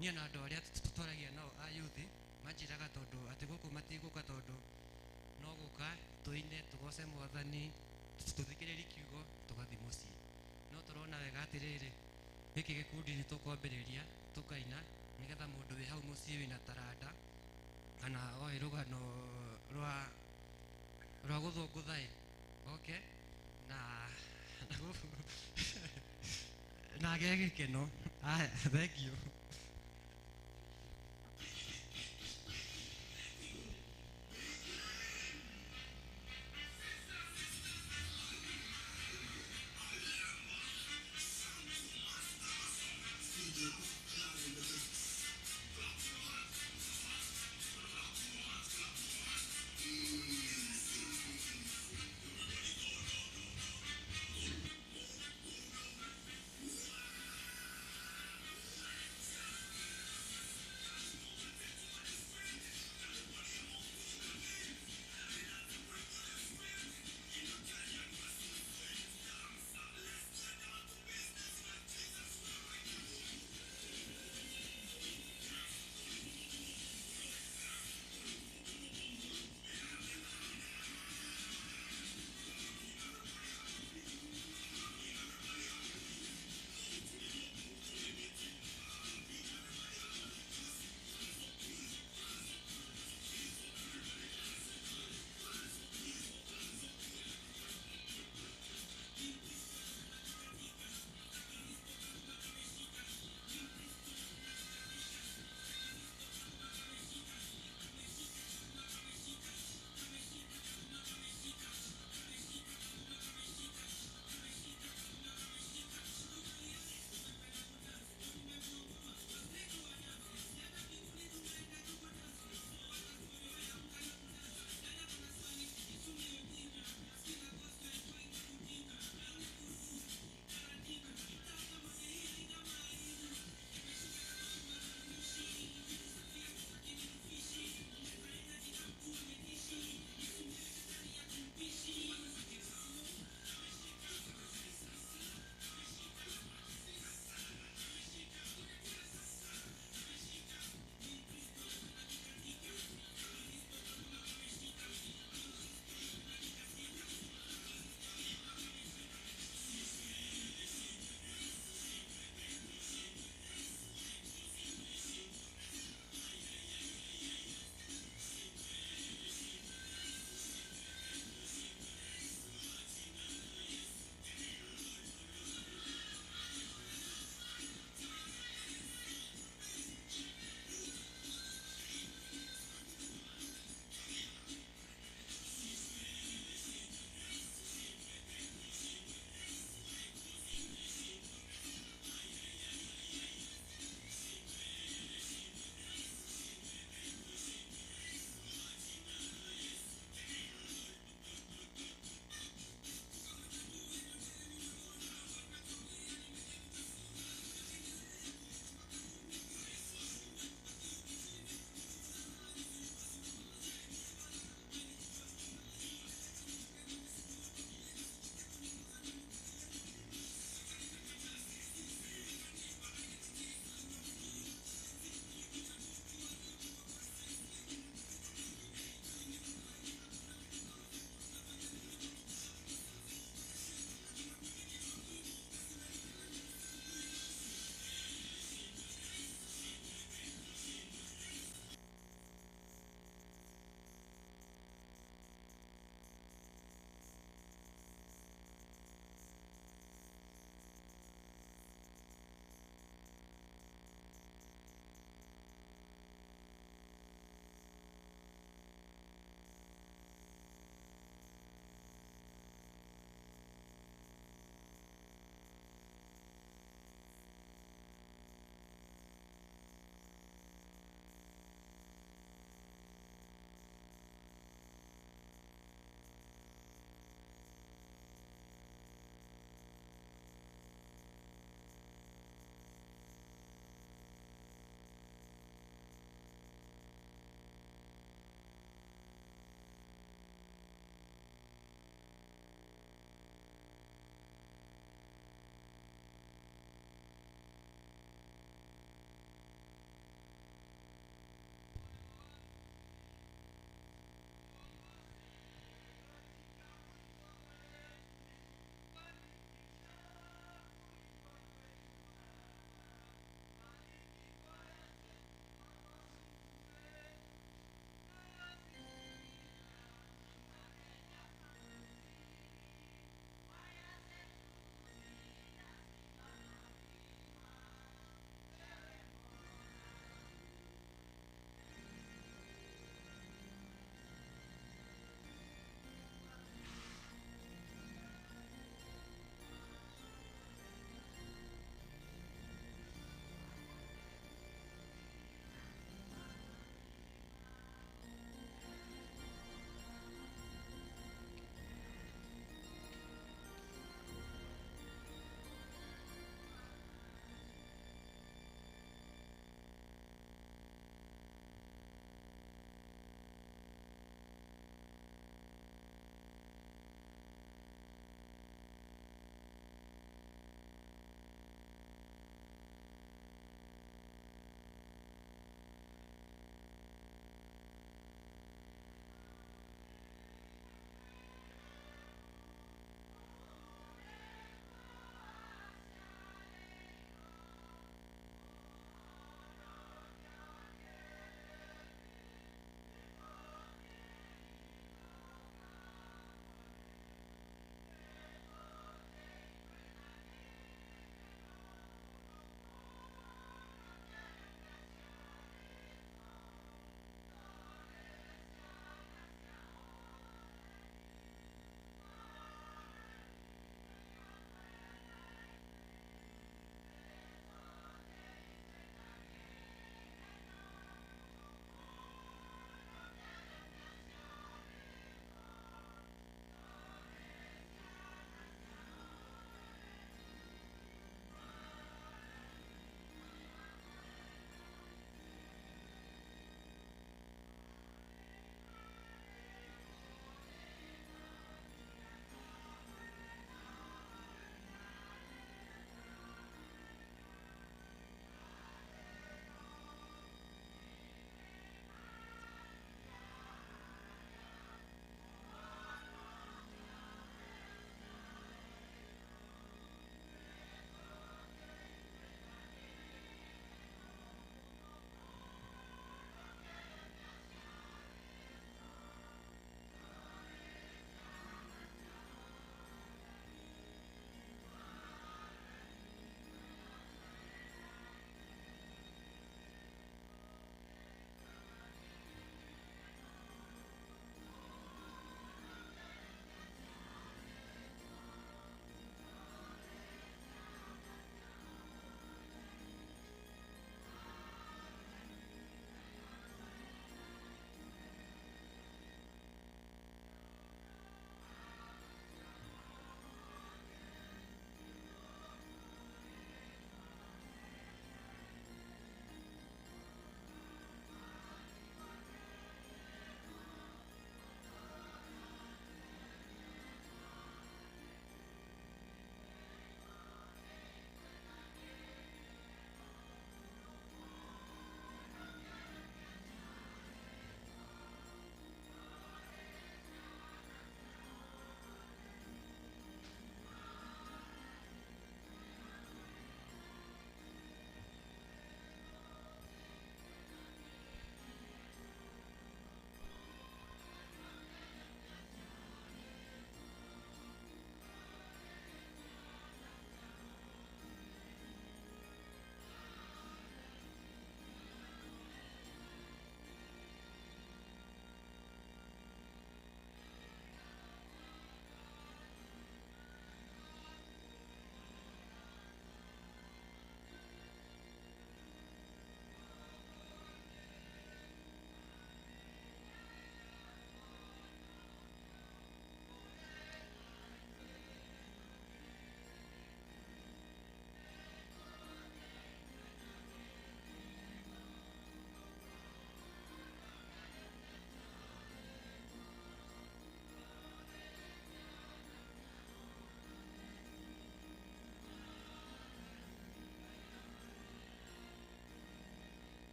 niĩ na andũ arĩa tũtwaragia nao ayuthi manjĩraga tondũ atĩ gũkũ matigũka, tondũ no gũka tũine tũgoce Mwathani, tũthikĩrĩrie kiugo tũgathiĩ mũciĩ. No tũrona wega atĩrĩrĩ, gĩkĩ gĩkundi nĩ tũkwambĩrĩria tũkaina, nĩgetha mũndũ wĩ hau mũciĩ wĩna taranda kana oĩ rũgano rwa gũthũngũtha oke na agĩe gĩkeno. Aya, thengiũ.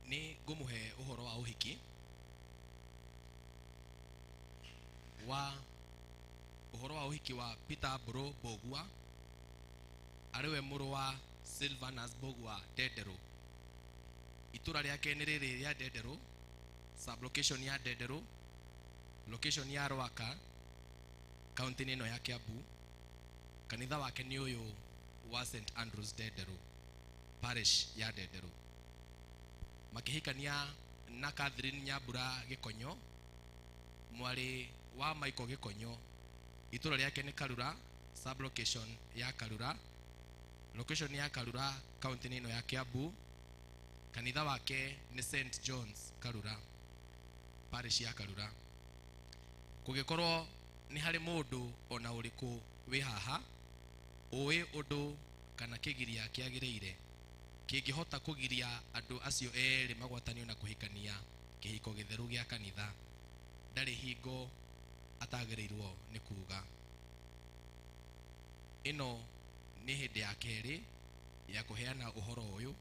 nĩ ngũmũhe ũhoro wa ũhiki wa Peter Mbũrũ Mbũgua, arĩwe mũrũ wa Silvanus Mbũgua Ndenderũ. Itũra rĩake nĩ rĩrĩ rĩa Ndenderũ, sublocation ya Ndenderũ, location ya Rwaka, county ĩno ya Kiambu. Kanitha wake nĩ ũyũ wa St Andrews Ndenderũ, parish ya Ndenderũ. Makĩhikania na Catherine Nyambura Gĩkonyo, mwarĩ wa Michael Gĩkonyo. Itũra rĩake nĩ Karura, sublocation ya Karura, location ya Karura, county ĩno ya Kiambu. Kanitha wake nĩ St John's Karura, parish ya Karura. Kũgĩkorwo nĩ harĩ mũndũ ona ũrĩkũ wĩ haha ũĩ ũndũ kana kĩgiria kĩagĩrĩire kĩngĩhota kũgiria andũ acio erĩ magwatanio na kũhikania kĩhiko gĩtheru gĩa kanitha, ndarĩ hingo atagĩrĩirwo nĩ kuga. Ĩno nĩ hĩndĩ ya kerĩ ya kũheana ũhoro ũyũ.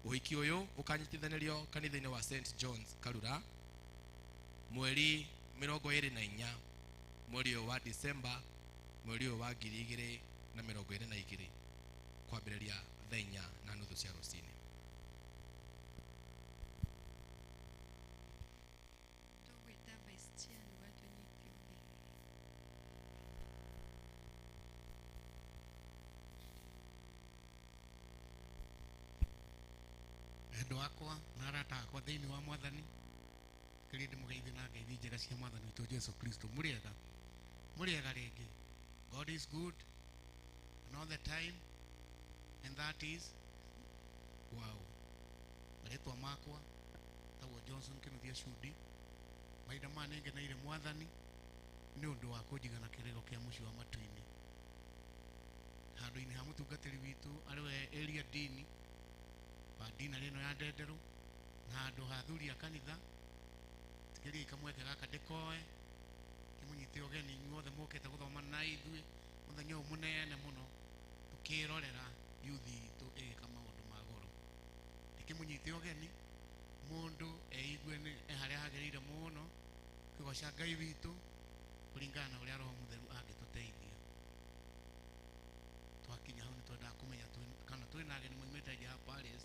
Ũhiki ũyũ ũkanyitithanĩrio kanitha-inĩ wa St John's Karura mweri 24 mweri wa December mweri wa 2022 kwambĩrĩria thaa 4:30 cia rũcinĩ. Endwa wakwa na arata akwa thĩinĩ wa Mwathani, kĩrĩ ndĩmũgeithie na ngeithi njega cia Mwathani witũ Jesu Kristo. Mũrĩega rĩngĩ. God is good and all the time, and that is wow. Marĩtwa makwa tagwo Johnson Kĩnuthia Cudi. Mahinda maya nĩngeneire Mwathani nĩ ũndũ wa kũnjigana kĩrĩro kĩa mũciĩ wa matu-inĩ, handũ-inĩ ha mũtungatĩri witũ arĩwe Elia Dini wa dina rĩno ya Ndenderũ, na handũ ha athuri a kanitha. Tikĩriai kamweke gaka ndĩkoe kĩmũnyite ũgeni inyuothe mũkĩte gũthoma na ithuĩ mũthenya ũyũ mũnene mũno tũkĩrorera yuthi itũ ĩgĩka maũndũ ma goro. Tikĩmũnyite ũgeni mũndũ eigue nĩ harĩa hagĩrĩire mũno kũgoca Ngai witũ kũringana na ũrĩa Roho Mũtheru angĩtũteithia. Twakinya hau nĩtwendaga kũmenya kana twĩna ageni moimĩte nja ya Paris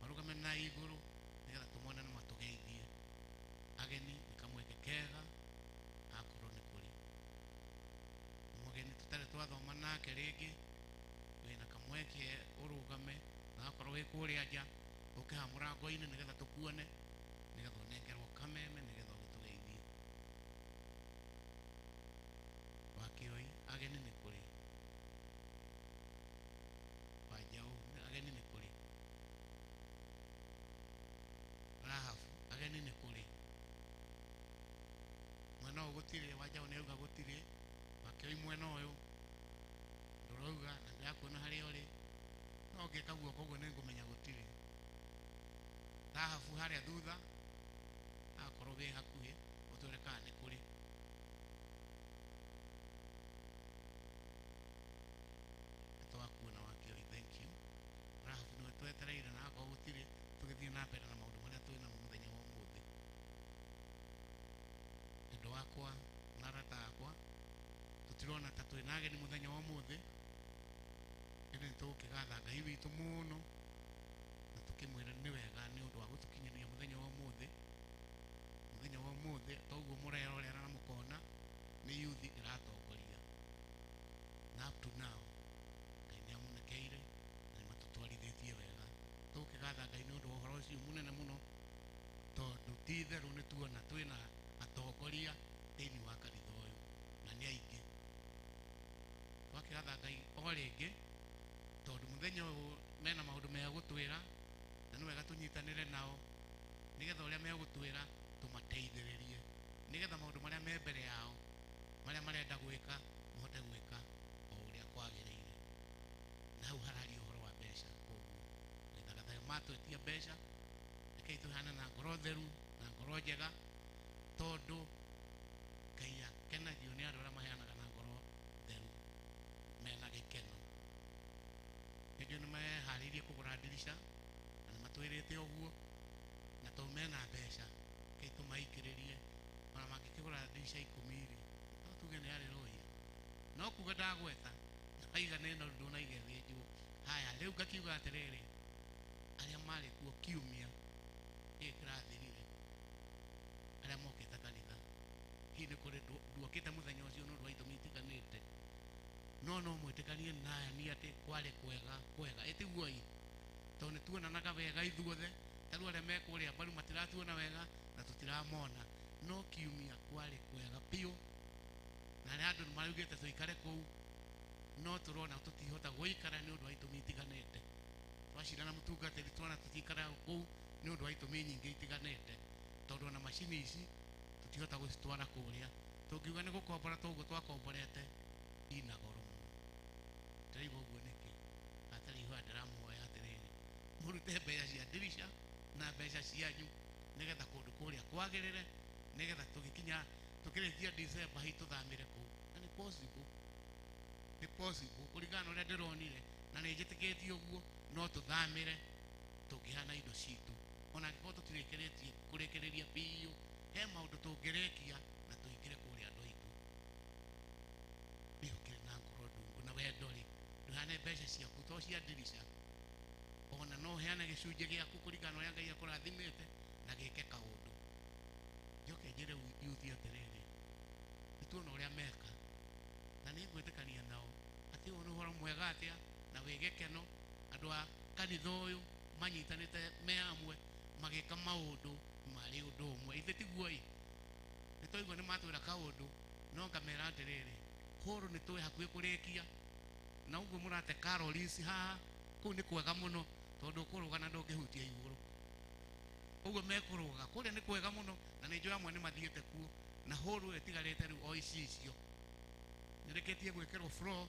marũgame na igũrũ nĩgetha tũmone na matũgeithie. Ageni nĩ kamweke kega akorwo nĩ kũrĩ mũgeni tũtarĩ twathoma nake rĩngĩ, wĩna kamweke ũrũgame na akorwo wĩ kũrĩa nja ũke ha mũrango-inĩ nĩgetha tũkuone, nĩgetha ũnengerwo kameme nĩgetha ũgĩtũgeithie. Wakĩoi ageni nĩ kũrĩ, Wanjaũ ageni nĩ kũrĩ, Rahabu ageni nĩ kũrĩ. Mwena ũyũ gũtirĩ, Wanjaũ nĩauga gũtirĩ. Wakĩoi mwena ũyũ ndũrauga na ndĩrakuona harĩa ũrĩ, no ngĩka guoko ũguo nĩngũmenya gũtirĩ. Rahabu harĩa thutha akorwo wĩ hakuhĩ ũtwĩre kana nĩ kũrĩ. Nĩtwakuona Wakĩoi, thank you. Rahabu nĩwe twetereire na akorwo gũtirĩ tũgĩthiĩ na mbere na maũndũ marĩa twĩ namo mũthenya wa ũmũthĩ. Endwa wakwa na arata akwa, tũtirona ta twĩna ageni mũthenya wa ũmũthĩ, ĩndĩ nĩtũgũkĩgatha Ngai witũ mũno na tũkĩmwĩra nĩ wega nĩ ũndũ wa gũtũkinyĩria mũthenya wa ũmũthĩ. Mũthenya wa ũmũthĩ toguo mũrerorera na mũkona nĩ yuthi ĩratongoria, na up to now Ngai nĩamũnekeire na nĩmatũtwarithĩtie wega. Tũgũkĩgatha Ngai nĩ ũndũ wa ũhoro ũcio mũnene mũno, tondũ ti itherũ nĩtuona twĩna atongoria thĩinĩ wa kanitha ũyũ na nĩ aingĩ. Twakĩgatha Ngai o rĩngĩ tondũ mũthenya ũyũ mena maũndũ mega gũtwĩra, na nĩ wega tũnyitanĩre nao nĩgetha ũrĩa megũtwĩra tũmateithĩrĩrie, nĩgetha maũndũ marĩa me mbere yao marĩa marenda gwĩka mahote gwĩka o ũrĩa kwagĩrĩire. Na hau hararia ũhoro wa mbeca, koguo nĩthagathaga matwĩtia mbeca, rekei tũhane na ngoro theru na ngoro njega, tondũ Ngai akenagio nĩ andũ arĩa maheanaga na ngoro theru mena gĩkeno. Nĩnjũĩ nĩmeharĩirie kũgũra ndirica na matwirite oguo na to mena mbeca ke tumaikiririe ona mangikigura ndirica 10 ri no tuge ni haleluya no kuga ndagweta aiga neno ndona igethinjwo haya riu ngakiuga atiriri aria mari kuo kiumia ikirathirire aria mokite kanitha hini kuri nduokite muthenya ucio no ndwa itumitikanite no mwitikanie naya ni ati kwari kwega etiguoi to ni tuonanaga wega ithuothe taru aria mekuria mbaru matiratuona wega na tutiramona no kiumia kwari kwega piu na aria andu marugite tuikare kuu no turona tutihota guikara ni undu wa itumi itiganite twacirana mutungatiri tuona tutikara kuu ni undu wa itumi nyingi itiganite tondu ona macini ici tutihota gucitwara kuria tungiuga ni gukombora toguo twakomborete ina goro ndaiva uguo niki atari ihu ndiramuoya atiriri murute mbeca cia ndirisha na mbeca cianyu nigetha kundu kuria kwagirire nigetha tugikinya tukirikia December hi tuthamire kuu na ni possible kuringana uria ndironire na ni njitikitie uguo no tuthamire tungihana indo citu ona angĩkorwo tũtirĩkĩrĩtie kũrĩkĩrĩria biũ he maũndũ tũngĩrĩkia na tũingĩre kũrĩa andũ aitũ nĩũkĩrĩ na ngoro ndungu na wendo rĩ ndũheane mbeca ciaku to cia ndirica ona no ũheane gĩcunjĩ gĩaku kũringana ũrĩa Ngai akũrathimĩte na gĩke kaũndũ njoke njĩre yuthi atĩrĩrĩ nĩtuona ũrĩa meka na nĩngwĩtĩkania nao atĩ ũyũ nĩ ũhoro mwega atĩa na wĩ gĩkeno andũ a kanitha ũyũ manyitanĩte me hamwe magĩka maũndũ marĩ ũndũ ũmwe ithe tiguo-ĩ nĩtwaigua nĩ matwĩra kaũndũ no ngamera atĩrĩrĩ hũrũ nĩ tũĩ hakuhĩ kũrĩkia na ũguo mũrate Carolins haha kũu nĩ kwega mũno tondũ ũkũrũga na ndũngĩhutia igũrũ ũguo mekũrũga kũrĩa nĩ kwega mũno na nĩ njũĩ amwe nĩ mathiĩte kuo na hũrũ ĩtigarĩte rĩu o ici icio nĩrĩkĩtie gwĩkĩrwo floor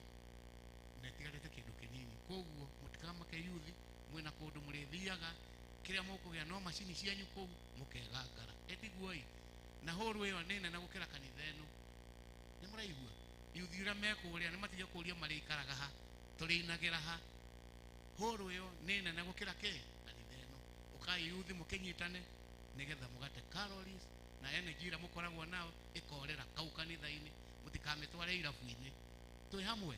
na ĩtigarĩte kĩndũ kĩnini koguo mũtikamake yuthi mwĩna kũndũ mũrĩthiaga kĩrĩa mũkũgĩa no macini cianyu kũu mũkegangara ĩtiguo-ĩ na hũrũ ĩyo nĩ nene gũkĩra kanitha ĩno nĩ mũraigua yuthi ũrĩa mekũrĩa nĩ matige kũria marĩikaraga ha tũrĩinagĩra ha hũrũ ĩyo nĩ nene gũkĩra kĩ kanitha ĩno ũkai yuthi mũkĩnyitane nĩgetha mũgate Carolins na energy ĩrĩa mũkoragwo nao ĩkorera kau kanitha-inĩ mũtikamĩtware irabu-inĩ twĩ hamwe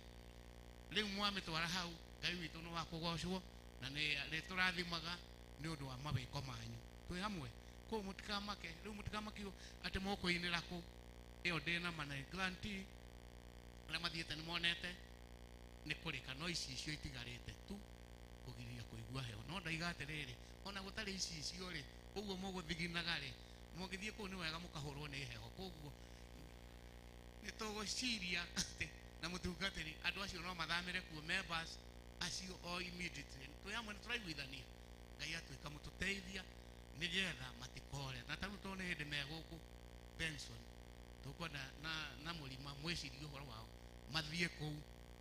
rĩu mwamĩtwara hau Ngai witũ nĩ wa kũgocwo na nĩ tũrathimaga nĩ ũndũ wa mawĩko manyu twĩ hamwe kũu mũtikamake rĩu mũtikamakio atĩ mũkũinĩra kũ ĩyo ndĩna mana grantee arĩa mathiĩte nĩ monete nĩ kũrĩka no ici icio itigarĩte tu kũgiria kũigua heho no ndaiga atĩrĩrĩ ona gũtarĩ ici icio rĩ ũguo mũgũthiginaga rĩ mũngĩthiĩ kũu nĩ wega mũkahũrwo nĩ heho koguo nĩ tũgũciria atĩ na mũtungatĩri andũ acio no mathamĩre kuo members acio o immediately twĩ hamwe nĩ tũraiguithania Ngai atuĩka mũtũteithia nĩgetha matikore na tarĩu to nĩ hĩndĩ me gũkũ pension tũkwenda na mũrima mwĩcirie ũhoro wao mathiĩ kũu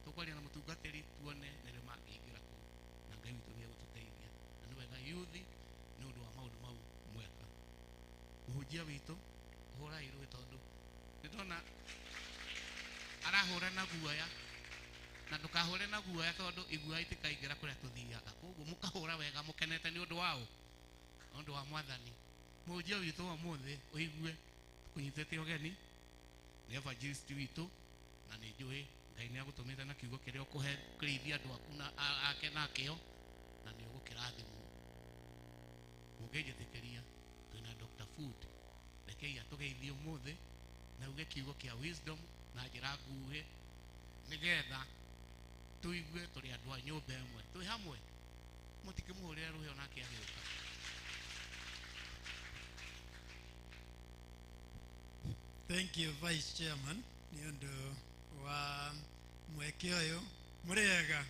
tũkwaria na mũtungatĩri tuone nĩrĩ mangĩingĩra kũu na Ngai witũ nĩ egũtũteithia na nĩ wega yuthi nĩ ũndũ wa maũndũ mau mweka mũhunjia witũ hũrai rũĩ tondũ nĩndona arahũra na guoya na ndũkahũre na guoya tondũ iguoya itikaingĩra kũrĩa tũthiaga koguo mũkahũra wega mũkenete nĩ ũndũ wao nĩ ũndũ wa mwathani mũhunjia witũ ũmũthĩ ũigue kũnyitĩte ũgeni nĩ evangelist witũ na nĩ njũĩ Ngai nĩ agũtũmĩte na kiugo kĩrĩa ũkũhe kũrĩithia andũ aku ake na kĩo na nĩ ũgũkĩrathimwo mũngĩnjĩtĩkĩria twĩna Dr. Food rekei atũgeithie ũmũthĩ na uge kiugo kĩa wisdom na njĩra nguhĩ nĩgetha tũigue tũrĩ andũ a nyũmba ĩmwe twĩ hamwe mũtikĩmũhũrĩre rũhĩ onake agĩũka Thank you, Vice Chairman. Nĩ ũndũ wa mweke ũyũ mũrĩega.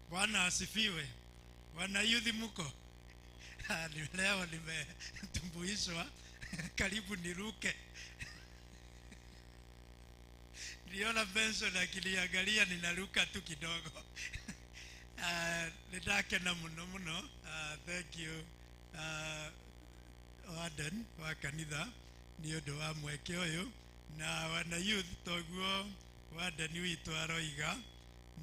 Bwana asifiwe. Wana youth mko. Leo nimetumbuishwa karibu niruke. Niliona pension akiliangalia ninaruka tu kidogo. Nidakena muno muno. Thank you Warden wa kanitha nĩ ũndũ wa mweke ũyũ na wana youth toguo Warden witũ aroiga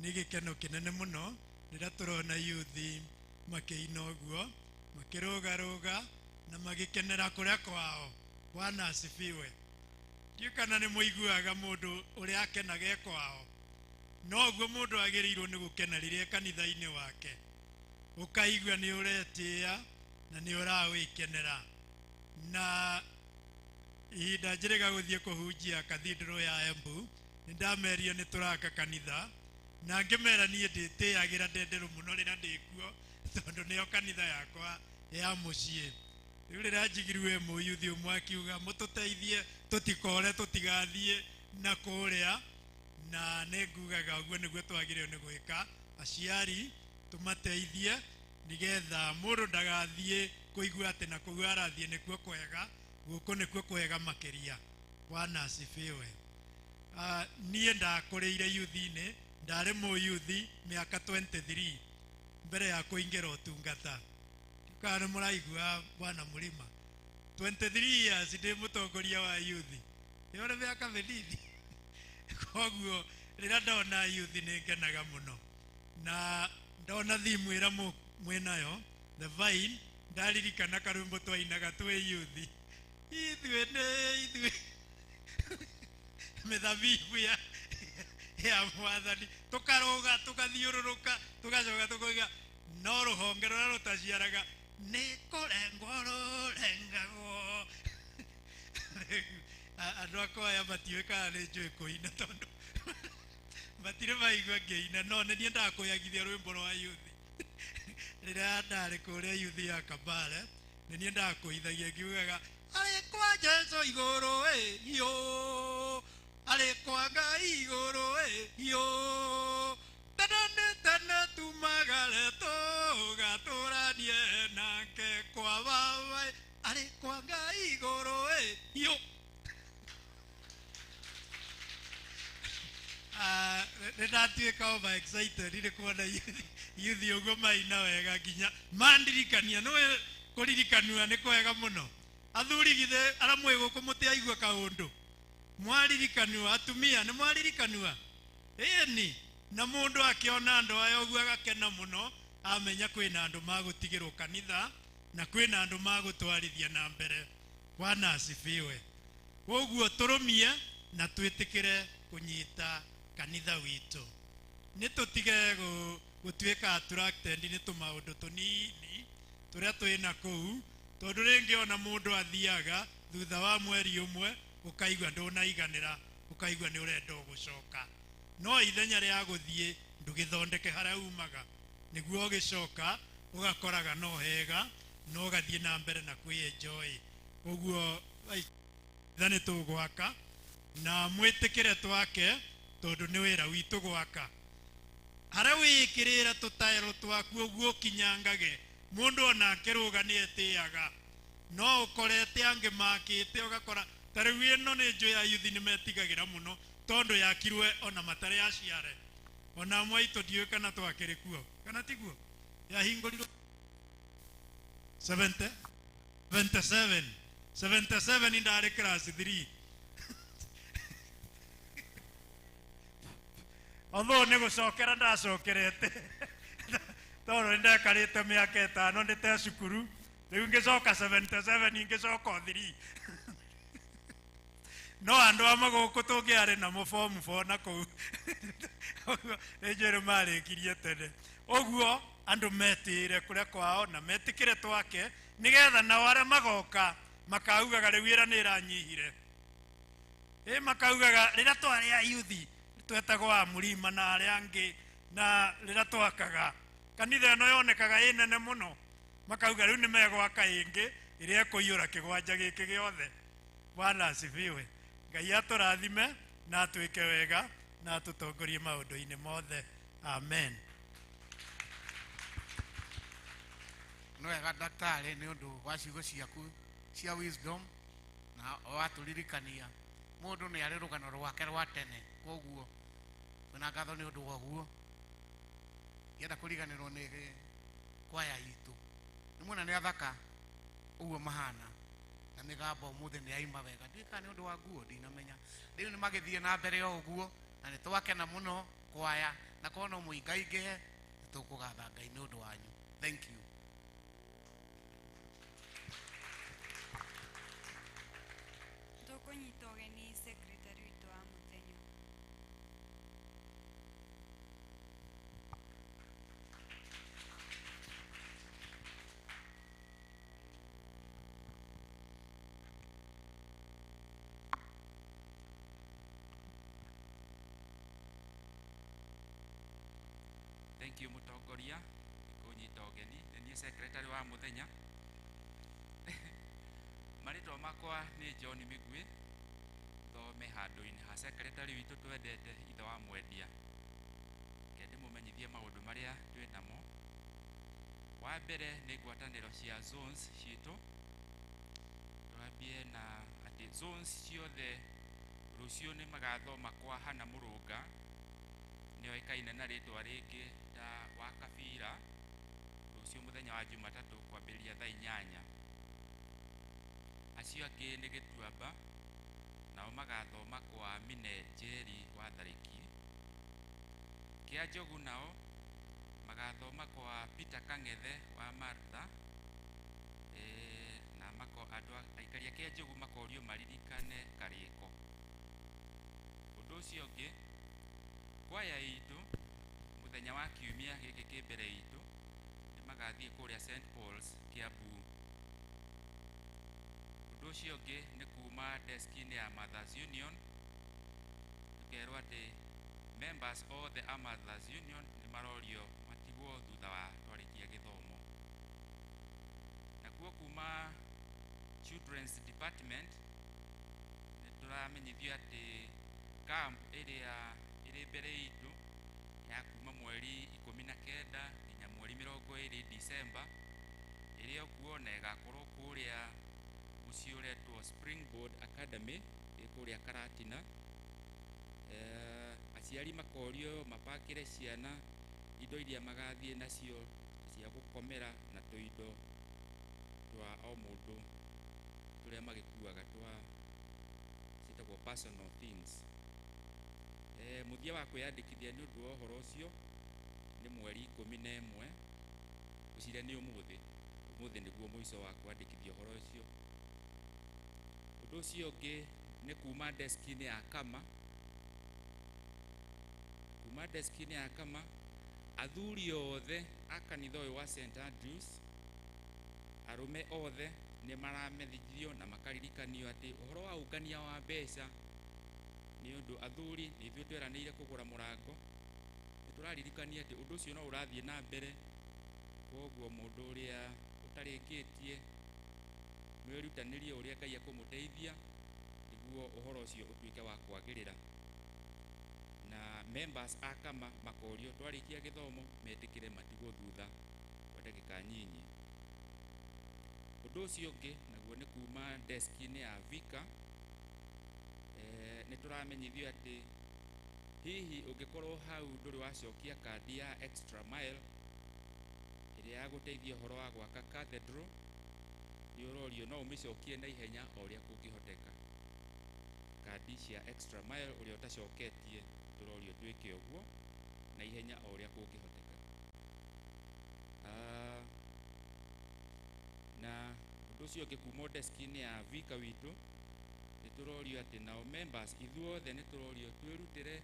nĩ gĩkeno kĩnene mũno rĩrĩa tũrona youth makĩina ũguo makirugaruga na magikenera kuria kwao. Bwana asifiwe. Ndiũ kana nĩ mũiguaga mũndũ ũrĩa akenaga kwao. Noguo mũndũ agĩrĩirwo nĩ gũkena rĩrĩa kanitha-inĩ wake. Ũkaigua nĩ ũretĩĩa na nĩ ũrawĩkenera. Na ihinda njĩrĩga gũthiĩ kũhunjia cathedral ya Embu, nĩ ndamerio nĩ tũraka kanitha, na ngĩmera niĩ ndĩtĩagĩra Ndenderu mũno rĩrĩa ndĩkuo, tondũ nĩyo kanitha yakwa ya mũciĩ. Rĩu rĩrĩa njigirwe mũyuthi ũmwe akiuga mũtũteithie tũtikore tũtigathiĩ na kũrĩa, na nĩ ngugaga ũguo nĩguo twagĩrĩirwo nĩ gwĩka. Aciari tũmateithie nĩgetha mũndũ ndagathiĩ kũigua atĩ na kũu arathiĩ nĩkuo kwega, gũkũ nĩkuo kwega makĩria. Bwana asifiwe. Niĩ ndakũrĩire yuthi-inĩ, ndarĩ mũyuthi mĩaka 23 mbere ya kũingĩra ũtungata. Kana mũraigua Bwana Mũrima, 23 years ndĩ mũtongoria wa yuthi. Yore mĩaka mĩnini. Koguo rĩrĩa ndona yuthi nĩ ngenaga mũno. Na ndona thimũ ĩrĩa mwĩnayo, The Vine, ndaririkana karwĩmbo twainaga twĩ yuthi. Ithuĩ mĩthabibũ ya Mwathani, tũkarũga tũgathiũrũrũka tũgacoka tũkoiga no rũhonge rũrĩa rũtaciaraga nĩ kũrengwo rũrengagwo. Andũ akwa aya matiũĩkaga nĩ njũĩ kũina tondũ matirĩ maigua ngĩina, no nĩ niĩ ndakũyagithia rwĩmbo rwa yuthi. Rĩrĩa ndarĩ kũrĩa yuthi ya Kabale, nĩ niĩ ndakũithagia ngiugaga arĩ kwa Jesu igũrũ yo, arĩ kwa Ngai igũrũ yo, tene tumagare tũgatũranie nake kwa Baba, arĩ kwa Ngai igũrũ yo. Nĩndatuĩka over excited nĩ kuona yuthi ũguo maina wega nginya mandirikania. Nĩwe kũririkanua nĩ kwega mũno. Athuri githĩ arĩa mwĩ gũkũ mũtiaigua kaũndũ, mwaririkanua? Atumia nĩ mwaririkanua? Ĩni. Na mũndũ akĩona andũ aya ũguo agakena mũno, amenya kwĩna andũ magũtigĩrwo kanitha na kwĩna andũ magũtwarithia na mbere. Bwana asifiwe. Ũguo tũrũmie na twĩtĩkĩre kũnyita kanitha witũ. Nĩ tũtige gũtuĩka attracted nĩ tũmaũndũ tũnini tũrĩa twĩna kũu, tondũ rĩngĩ ona mũndũ athiaga thutha wa mweri ũmwe ũkaigua ndũnaiganĩra, ũkaigua nĩ ũrenda gũcoka. No ithenya rĩa gũthiĩ ndũgĩthondeke harĩa umaga, nĩguo ũgĩcoka ũgakoraga no hega no gathiĩ na mbere na kwĩ-enjoy. Ũguo nĩ tũgwaka na mwĩtĩkĩre twake, tondũ nĩ wĩra witũ gwaka. Harĩa wĩkĩrĩra tũtaĩro twaku ũguo ũkinyangage, mũndũ ona akĩrũga nĩ etĩaga. No ũkorete angĩ makĩte ũgakora ta rĩu ĩno nĩ njũĩ ya yuthi nĩ metigagĩra mũno, tondũ yakirwe ona matarĩ yaciare. Ona amwe aitũ ndiũĩ kana twakĩrĩ kuo, kana tiguo yahingũrirwo 77 ndarĩ class 3. Although nĩ gũcokera ndacokerete tondũ nĩndekarĩte mĩaka 5 ndĩte cukuru, rĩu ngĩcoka 77 ngĩcoka 3. No andũ a magũkũ tũngĩarĩ namo form 4 na kũu nĩnjũĩ marĩkirie tene. Ũguo andũ metĩĩre kũrĩa kwao na metĩkĩre twake, nĩgetha nao arĩa magoka makaugaga rĩu wĩra nĩ ĩranyihire. Makaugaga rĩrĩa twarĩ a yuthi twetagwo wa Mũrima na arĩa angĩ, na rĩrĩa twakaga kanitha ĩno yonekaga ĩ nene mũno, makauga rĩu nĩ megwaka ĩngĩ ĩrĩa ĩkũiyũra kĩgwanja gĩkĩ gĩothe. Bwana asifiwe. Ngai atũrathime na atwĩke wega na atũtongorie maũndũ-inĩ mothe. Amen. Nĩ wega daktari nĩ ũndũ wa ciugo ciaku cia wisdom na watũririkania mũndũ nĩ arĩ rũgano rwake rwa tene. Koguo twĩna ngatho nĩ ũndũ wa ũguo. Ngĩenda kũriganĩrwo nĩ kwaya itũ, nĩ muona nĩ athaka ũguo mahana na mĩgambo ũmũthĩ nĩ yaima wega. Ndiũĩ kana nĩ ũndũ wa nguo ndinamenya. Rĩu nĩ magĩthiĩ na mbere o ũguo na nĩ twakena mũno kwaya, na korwo no mũingaingĩhe nĩ tũkũgatha Ngai nĩ ũndũ wanyu. Thank you. thank you mutongoria kunyita ũgeni nĩ niĩ secretary wa mũthenya marĩtwa makwa nĩ John Migwi thome handũ-inĩ ha secretary witũ twendete ithe wa mwendia ke ndĩmũmenyithie maũndũ marĩa twĩ namo. Wa mbere nĩ ngwatanĩro cia zones citũ, twambie na atĩ zones ciothe rũciũ nĩ magathoma kwa Hana Mũrũnga nĩoĩkaine na rĩtwa rĩngĩ ta wa Kabira, rũciũ mũthenya wa Jumatatũ kwambĩrĩria thaa 8. Acio angĩ nĩ Gĩtuamba, nao magathoma kwa Mine Njeri wa Tharĩki. Kĩa Njogu nao magathoma kwa Peter Kang'ethe wa Martha, na andũ aikaria Kĩa Njogu makorio maririkane karĩko. Ũndũ ũcio ũngĩ, kwaya itũ mũthenya wa kiumia gĩkĩ kĩ mbere itũ nĩ magathiĩ kũrĩa St Paul's Kiambu. Ũndũ ũcio ũngĩ nĩ kuma desk-inĩ ya Mothers Union, tũkerwo atĩ members othe a Mothers Union nĩ marorio matigwo thutha wa twarĩkia gĩthomo. Nakuo kuma Children's Department nĩ tũramenyithio atĩ camp ĩrĩa ĩrĩ mbere itũ ya kuma mweri 19 nginya mweri 20 December ĩrĩa kuo na ĩgakorwo kũrĩa mũciĩ ũretwo Springboard Academy kũrĩa Karatina. Aciari makorio mapakĩre ciana indo iria magathiĩ nacio cia gũkomera na tũindo twa o mũndũ tũrĩa magĩkuaga twa ciĩtagwo personal things. Mũthia wa kwĩyandĩkithia nĩ ũndũ wa ũhoro ũcio nĩ mweri 11, ũcire nĩ ũmũthĩ nĩguo mũico wa kwandĩkithia ũhoro ũcio. Ũndũ ũcio ũngĩ nĩ kuma desk-inĩ ya Kama, athuri othe a kanitha ũyũ wa St Andrews, arũme othe nĩ maramenyithio na makaririkanio atĩ ũhoro wa ũngania wa mbeca nĩ ũndũ athuri nĩ ithuĩ tweranĩire kũgũra mũrango, nĩ tũraririkania atĩ ũndũ ũcio no ũrathiĩ na mbere. Koguo mũndũ ũrĩa ũtarĩkĩtie mwĩrutanĩrie ũrĩa Ngai ekũmũteithia nĩguo ũhoro ũcio ũtuĩke wa kwagĩrĩra. Na members a Kama makorio twarĩkia gĩthomo metĩkĩre matigwo thutha kwa ndagĩka nyinyi. Ũndũ ũcio ũngĩ naguo nĩ kuma desk-inĩ ya Vika, nĩ tũramenyithio atĩ hihi ũngĩkorwo hau ndũrĩ wacokia kandi ya extra mile ĩrĩa ya gũteithia ũhoro wa gwaka cathedral, nĩ ũrorio no ũmĩcokie na ihenya o ũrĩa kũngĩhoteka. Kandi cia extra mile ũrĩa ũtacoketie tũrorio twĩke ũguo na ihenya o ũrĩa kũngĩhoteka. Na ũndũ ũcio ũngĩ kuma desk-inĩ ya Vika witũ nĩ tũrorio atĩ nao members ithuothe nĩ tũrorio twĩrutĩre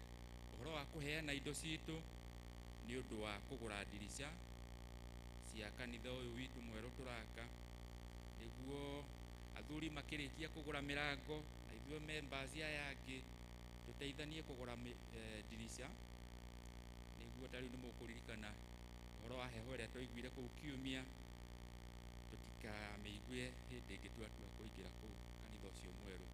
ũhoro wa kũheana indo citũ nĩ ũndũ wa kũgũra ndirica cia kanitha ũyũ witũ mwerũ tũraka, nĩguo athuri makĩrĩkia kũgũra mĩrango na ithuĩ members aya angĩ tũteithanie kũgũra ndirica, nĩguo ta rĩu nĩ mũkũririkana ũhoro wa heho ĩrĩa twaiguire kũu kiumia tũtikamĩigue hĩndĩ ĩngĩ twatua kũingĩra kũu kanitha ũcio mwerũ.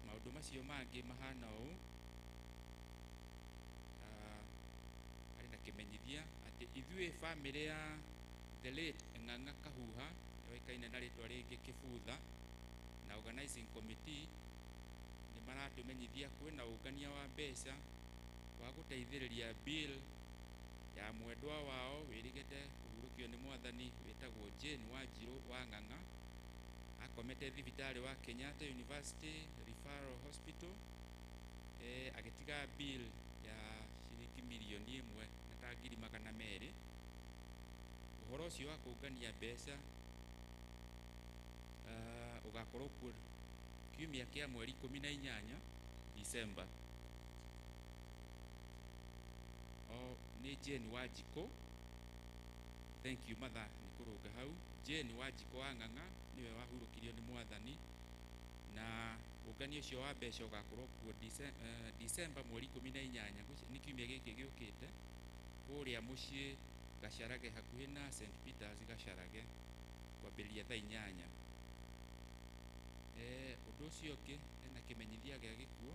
Maũndũ macio mangĩ mahana ũũ, harĩ na kĩmenyithia atĩ ithuĩ bamĩrĩ ya the late Ng'ang'a Kahuha yoĩkaine na rĩtwa rĩngĩ Kĩbutha na organizing committee nĩ maratũmenyithia kwĩna ũngania wa mbeca wa gũteithĩrĩria bill ya mwendwa wao wĩrĩgĩte kũhurũkio nĩ Mwathani wĩtagwo Jane Wanjirũ wa Ng'ang'a, akomete thibitarĩ wa Kenyatta University Referral Hospital, agĩtiga bill ya ciringi milioni 1,200,000. Ũhoro ũcio wa kũngania mbeca ũgakorwo kuo kiumia kĩa mweri 18 December. Nĩ Jane Wanjikũ, thank you mother nĩ kũrũnga hau. Jane Wanjikũ wa Ng'ang'a niwe wahurũkirio nĩ Mwathani na ũngania ũcio wa mbeca ũgakorwo kuo December mweri 18 nĩ kiumia gĩkĩ gĩũkĩte kũrĩa mũciĩ Gacarage hakuhĩ na St Peters Gacarage kwambĩrĩria thaa 8. Ũndũ ũcio ũngĩ hena kĩmenyithia gĩa gĩkuũ.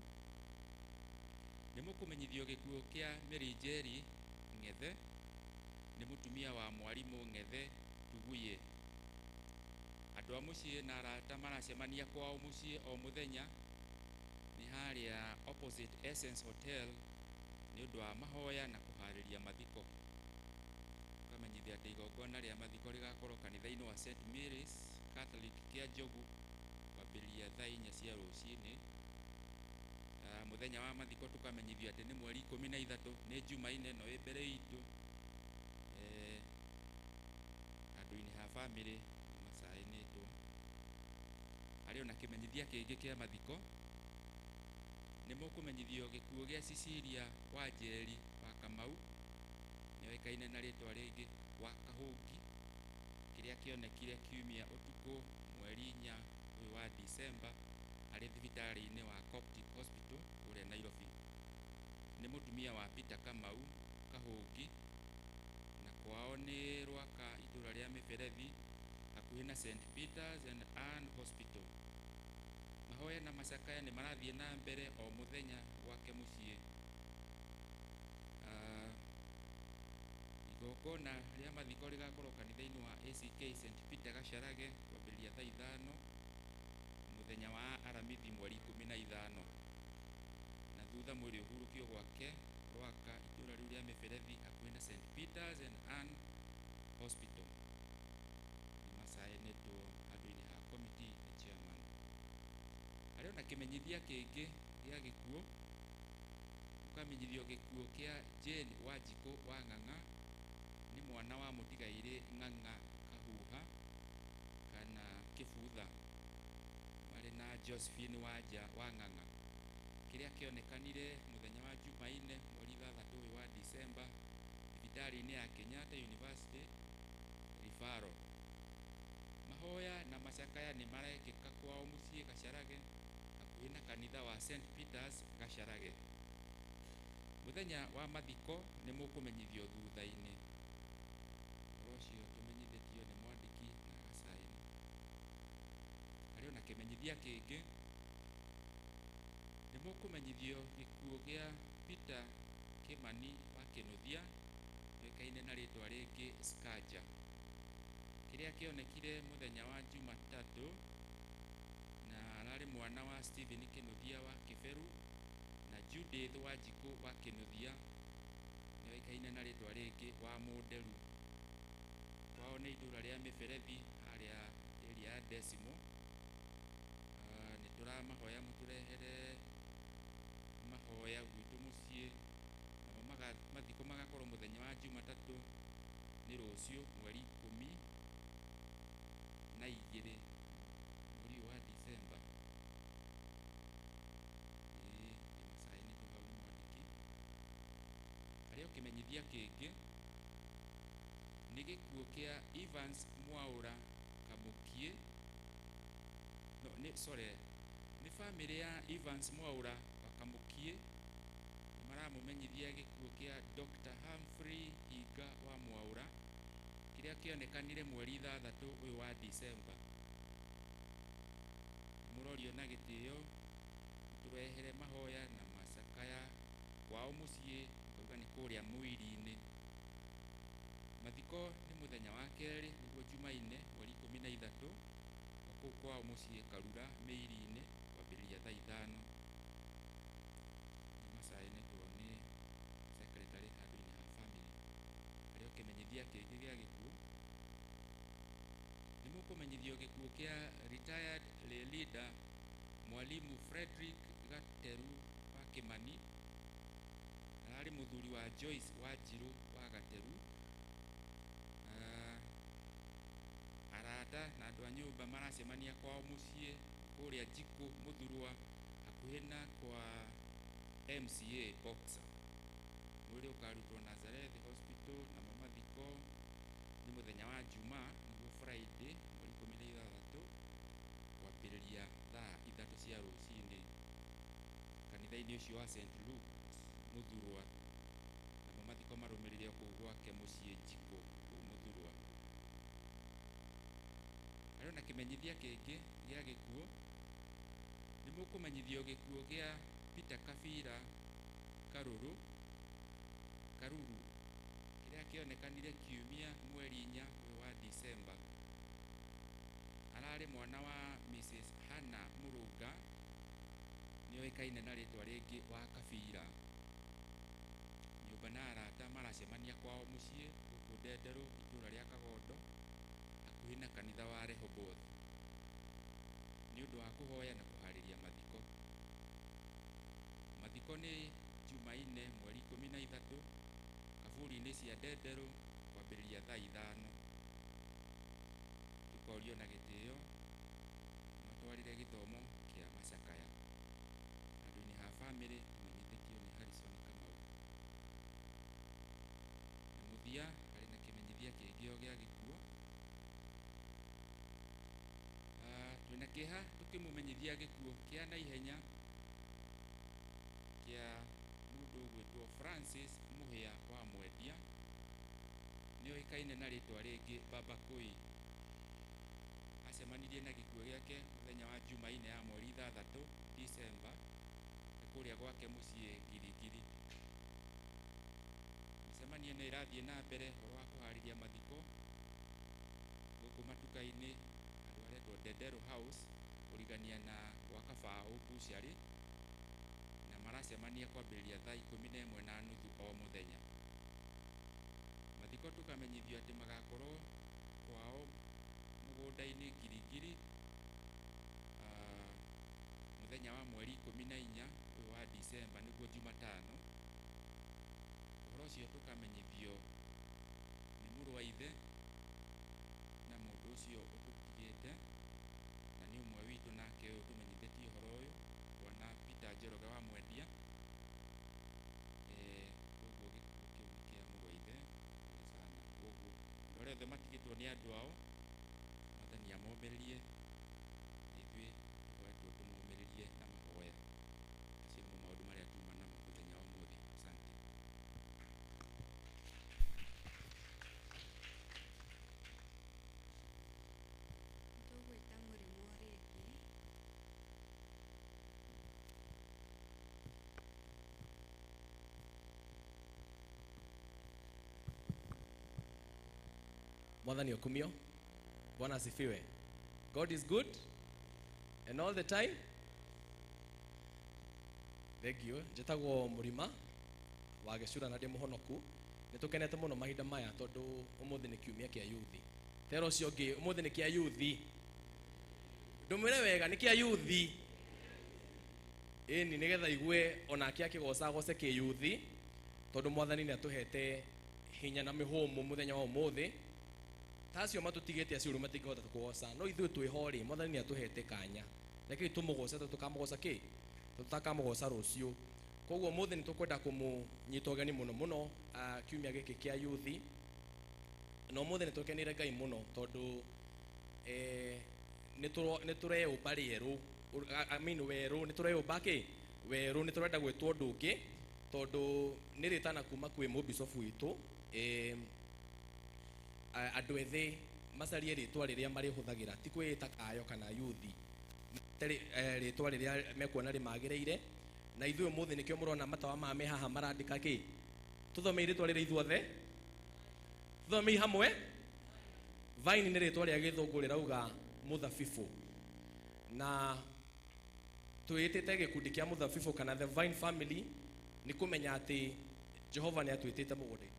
Nĩ mũkũmenyithio gĩkuũ kĩa Mary Njeri Ng'ethe, nĩ mũtumia wa mwarimũ Ng'ethe Tuguye. Andũ a mũciĩ na arata maracemania kwao mũciĩ o mũthenya nĩ harĩa opposite Essence Hotel nĩ ũndũ wa mahoya na kũharĩria mathiko. Kamenyithia atĩ igongona rĩa mathiko rĩgakorwo kanitha-inĩ wa St Mary's Catholic kĩa Njogu kwambĩrĩria thaa 4 cia rũciinĩ. Mũthenya wa mathiko tukamenyithio atĩ nĩ mweri 13 nĩ Jumaine no mbere itũ handũ-inĩ ha bamĩrĩ macaĩnĩtwo. Harĩ ona kĩmenyithia kĩngĩ kĩa mathiko. Nĩ mũkũmenyithio gĩkuũ gĩa Cecilia Wanjeri wa Kamau, nĩoĩkaine na rĩtwa rĩngĩ wa Kahũngi, kĩrĩa kĩonekire kiumia ũtukũ mweri 4 ũyũ wa December arĩ thibitarĩ-inĩ wa Coptic Hospital kũrĩa Nairobi. Nĩ mũtumia wa Peter Kamau Kahũngi na kwao nĩ Rwaka, itũra rĩa Mĩberethi hakuhĩ na St Peters and Ann Hospital. Mahoya na macakaya nĩ marathiĩ na mbere o mũthenya gwake mũciĩ. Igongona rĩa mathiko rĩgakorwo kanitha-inĩ wa ACK St Peter Gacarage kwambĩrĩria thaa 5 mũthenya wa aramithi mweri 15, na thutha mwĩrĩ ũhurũkio gwake Rwaka, itũra rĩu rĩa Mĩberethi hakuhĩ na St Peters and Ann Hospital. Nĩ macaĩnĩtwo handũ-inĩ ha committee nĩ chairman. Harĩ ona kĩmenyithia kĩngĩ gĩa gĩkuũ. Ũkamenyithio gĩkuũ kĩa Jane Wanjikũ wa Ng'ang'a, nĩ mwana wa mũtigairĩ Ng'ang'a Kahuha kana Kĩbutha marĩ na Josephine Wanja wa Ng'ang'a, kĩrĩa kĩonekanire mũthenya wa Jumaine mweri 3 ũyũ wa December thibitarĩ-inĩ ya Kenyatta University Referral. Mahoya na macakaya nĩ marekĩka kwao mũciĩ Gacarage hakuhĩ na kanitha wa St Peters Gacarage. Mũthenya wa mathiko nĩ mũkũmenyithio thutha-inĩ. Ũcio tũmenyithĩtio nĩ mwandĩki na gacaĩni. Harĩ ona kĩmenyithia kĩngĩ. Nĩ mũkũmenyithio gĩkuũ gĩa Peter Kĩmani wa Kĩnuthia, yoĩkaine na rĩtwa rĩngĩ Skaja, kĩrĩa kĩonekire mũthenya wa Jumatatũ na ararĩ mwana wa Stephen Kĩnuthia wa Kĩberu na Judith Wanjikũ wa Kĩnuthia, nĩoĩkaine na rĩtwa rĩngĩ wa Mũnderu. Kwao nĩ itũra rĩa Mĩberethi harĩa area ya Decimal. Nĩ tũramahoya mũtũrehere mahoya gwitũ mũciĩ. Namo mathiko magakorwo mũthenya wa Jumatatũ nĩ rũciũ mweri 12 mweri wa December. Macaĩnĩtwo hau nĩ mwandĩki. Harĩ kĩmenyithia kĩngĩ. Nĩ gĩkuũ kĩa Evans Mwaũra Kamukie. Nĩ bamĩrĩ ya Evans Mwaũra wa Kamukie nĩ maramũmenyithia gĩkuũ kĩa Dr. Humphrey Hinga wa Mwaũra, kĩrĩa kĩonekanire mweri 3 ũyũ wa December. Mũrorio na gĩtĩo tũrehere mahoya na macakaya kwao mũciĩ, ngauga nĩ kũrĩa Mũiri-inĩ. Mathiko nĩ mũthenya wa kerĩ nĩguo Jumaine mweri 13 kũu kwao mũciĩ Karura Mĩiri-inĩ kwambĩrĩria thaa 5. Macaĩnĩtwo nĩ secretary handũ-inĩ ha family. Harĩ kĩmenyithia kĩngĩ gĩa gĩkuũ. Nĩ mũkũmenyithio gĩkuũ kĩa retired lay leader Mwalimu Frederick Gateru wa Kĩmani, ararĩ mũthuri wa Joyce Wanjirũ wa Gateru. Arata na andũ a nyũmba maracemania kwao mũciĩ kũrĩa Njikũ Mũthurwa hakuhĩ na kwa MCA Boxer. Mwĩrĩ ũkarutwo Nazareth Hospital na mathiko nĩ mũthenya wa Jumaa nĩguo Friday mweri 16 kwambĩrĩria thaa 3 cia rũcinĩ. kanitha-inĩ ũcio wa St Luke Mũthurwa, namo mathiko marũmĩrĩire o kũu gwake mũciĩ Njikũ kũu Mũthurwa. Harĩ na kĩmenyithia kĩngĩ gĩa gĩkuũ. Nĩ mũkũmenyithio gĩkuũ gĩa Peter Kabira Karuru kĩrĩa kĩonekanire kiumia mweri 4 wa Disemba. Ararĩ mwana wa Mrs. Hannah Murunga, nĩoĩkaine na rĩtwa rĩngĩ wa Kabira. Nyũmba na arata maracemania kwao mũciĩ gũkũ Ndenderũ, itũũra rĩa Kagondo, hakuhĩ na kanitha wa Rehoboth, nĩ ũndũ wa kũhoya na kũharĩria mathiko. Mathiko nĩ Jumaine mweri 13 kaburi-inĩ cia Ndenderũ kwambĩrĩria thaa 5. Tũkorio na gĩtĩo matwarĩre gĩthomo kĩa macakaya. Handũ-inĩ ha bamĩrĩ tumenyithĩtio nĩ Harrison Kamau. Na mũthia harĩ na kĩmenyithia kĩngĩ o gĩa gĩkuũ. Twĩna kĩeha tũkĩmũmenyithia gĩkuũ kĩa naihenya kĩa mũndũ ũgwĩtwo Francis Mũhĩa wa Mwendia, nĩoĩkaine na rĩtwa rĩngĩ Baba Kũi. Acemanirie na gĩkuũ gĩake mũthenya wa Jumaine ya mweri 3 Disemba kũrĩa gwake mũciĩ Girigiri. Mĩcemanio ĩno ĩrathiĩ na mbere ũhoro wa kũharĩria mathiko gũkũ matuka-inĩ handũ haretwo Ndenderũ House kũrigania na gwa Kabaũ Buchari, na maracemania kwambĩrĩria thaa 11:30 o mũthenya. Mathiko tũkamenyithio atĩ magakorwo kwao mũgũnda-inĩ Girigiri mũthenya wa mweri 14 wa Disemba, nĩguo Jumatano. Ũhoro ũcio tũkamenyithio nĩ mũrũ wa ithe na mũndũ ũcio ũtũtigĩte, na nĩ ũmwe witũ nake ũyũ tũmenyithĩtie ũhoro ũyũ, Bwana Peter Njoroge wa Mwendia. Ũguo gĩkuũ kĩu nĩ kĩa mũrũ wa ithe sana. Ũguo andũ arĩa othe matigĩtwo nĩ andũ ao, Mwathani amomĩrĩrie, ithuĩ tũkoretwo tũmomĩrĩrie na mahoya. Acio nĩmo maũndũ marĩa tuma namo mũthenya wa ũmũthĩ. Asante. Tũgwĩta mũrĩmo rĩngĩ. Mwathani okumio. Bwana asifiwe. God is good and all the time. Thank you. Njĩtagwo Mũrima wa Gĩcura na ndĩ mũhonoku. Nĩtũkenete mũno mahinda maya tondũ ũmũthĩ nĩ kiumia kĩa yuthi. Tera ũcio ũngĩ ũmũthĩ nĩ kĩa yuthi. Ndũmwĩre wega nĩ kĩa yuthi. Ĩni nĩgetha igue onake akĩgocagoce kĩyuthi tondũ Mwathani nĩatũhete hinya na mĩhũmũ mũthenya wa ũmũthĩ. Tacio matutigĩte acio matingĩhota kũgoca, no ithuĩ twĩho-rĩ Mwathani nĩatũhete kanya. Reke tũmũgoce tũkamũgoca kĩ? Tũtakamũgoca rũciũ. Koguo ũmũthĩ nĩtũkwenda kũmũnyita ũgeni mũno mũno kiumia gĩkĩ kĩa yuthi. Na ũmũthĩ nĩtũkenire Ngai mũno tondũ nĩtũreũmba rĩerũ, werũ, nĩtũreũmba kĩ? Werũ, nĩtũrenda gwĩtwo ũndũ ũngĩ tondũ nĩ rĩtana kuma kwĩ mũbicobu witũ. Andũ ethĩ macarie rĩtwa rĩrĩa marĩhũthagĩra, ti kwĩĩta kayo kana yuthi, rĩtwa rĩrĩa mekuona rĩmagĩrĩire. Na ithuĩ ũmũthĩ nĩkĩo mũrona matawa ma me haha marandĩka kĩ? Tũthomei rĩtwa rĩrĩa ithuothe, tũthomei hamwe. Vine nĩ rĩtwa rĩa gĩthũngũ rĩrauga mũthabibũ, na twĩtĩte gĩkundi kĩa mũthabibũ kana the Vine family nĩ kũmenya atĩ Jehova nĩ atwĩtĩte mũgũnda-inĩ.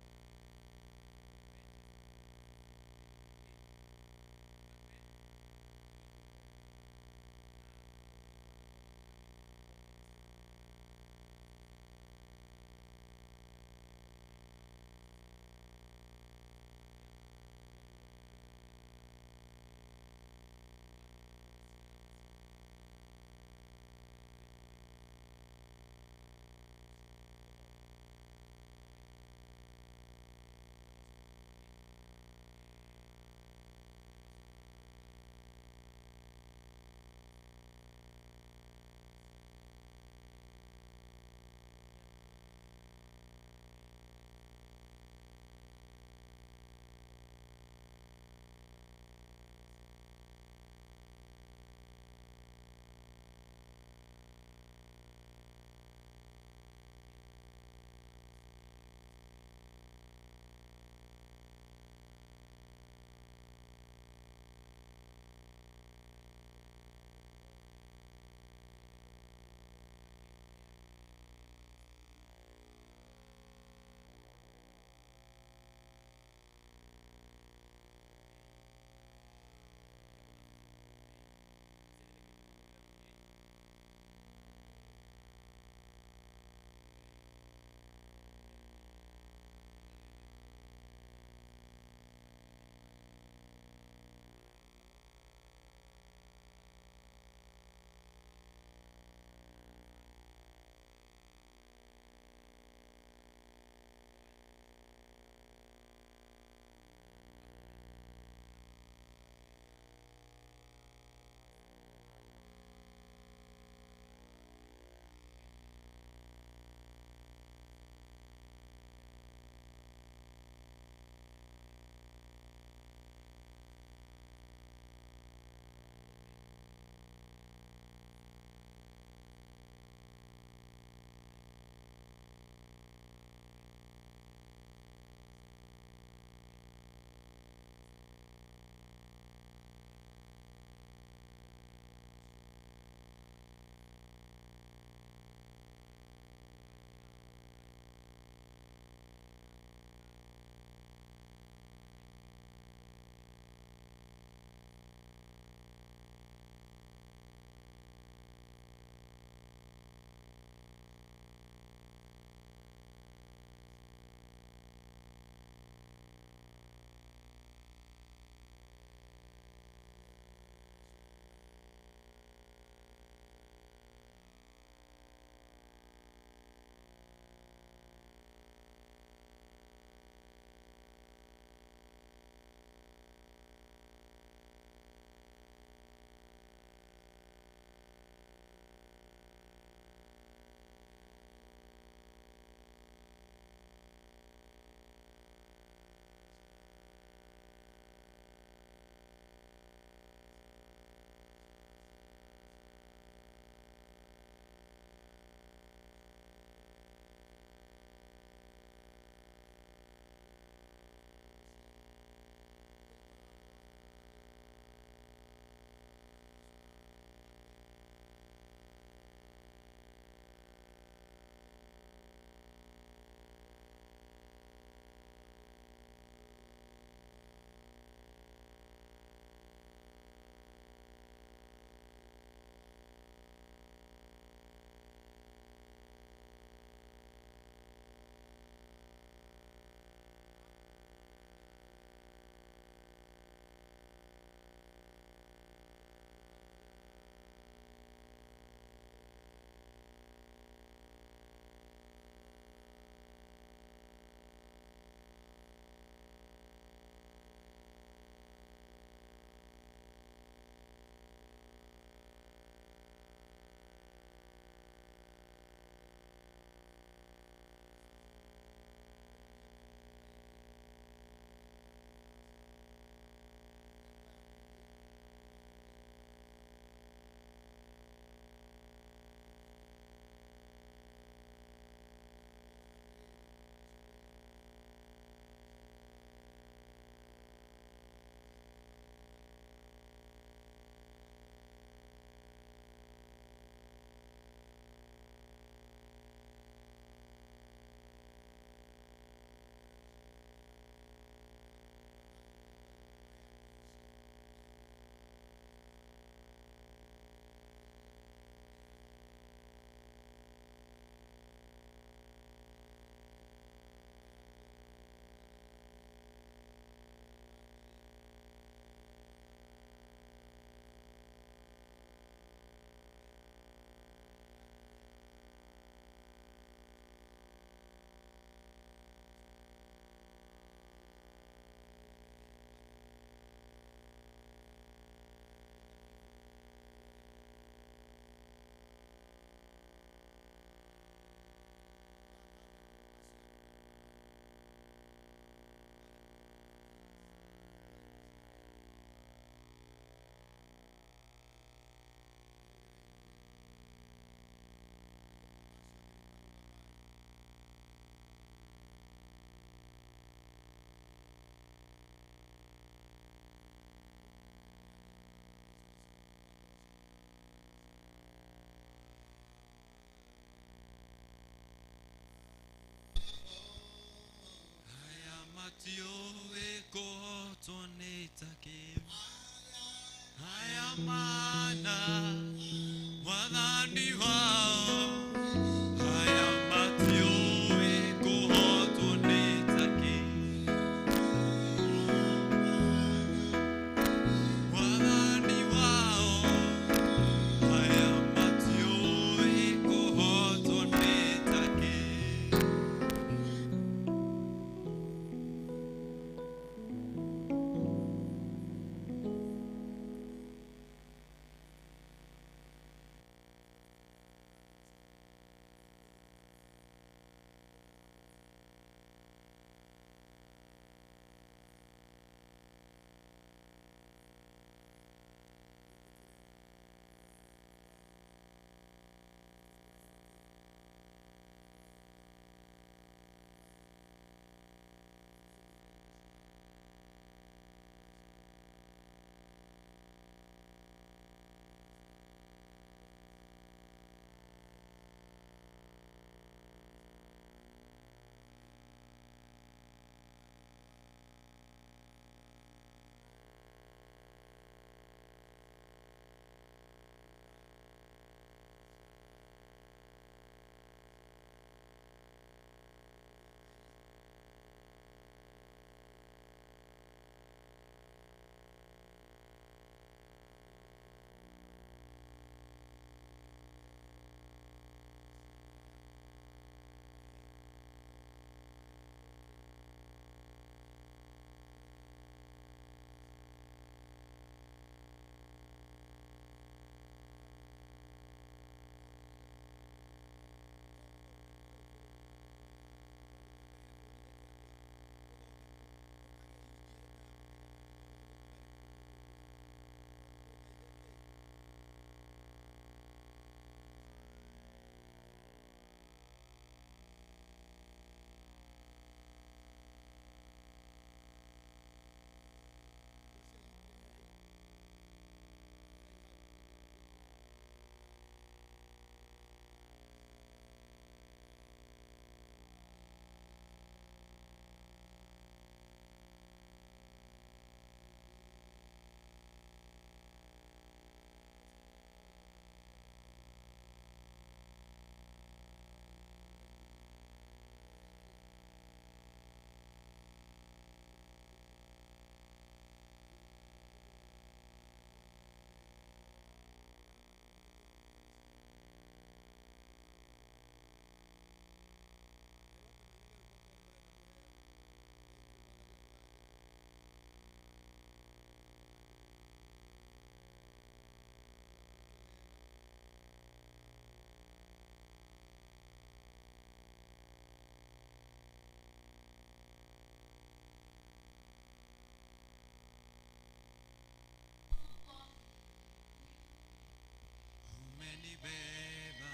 umenibeba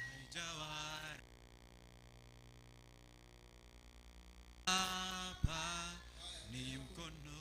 haijawahi hapa ni mkono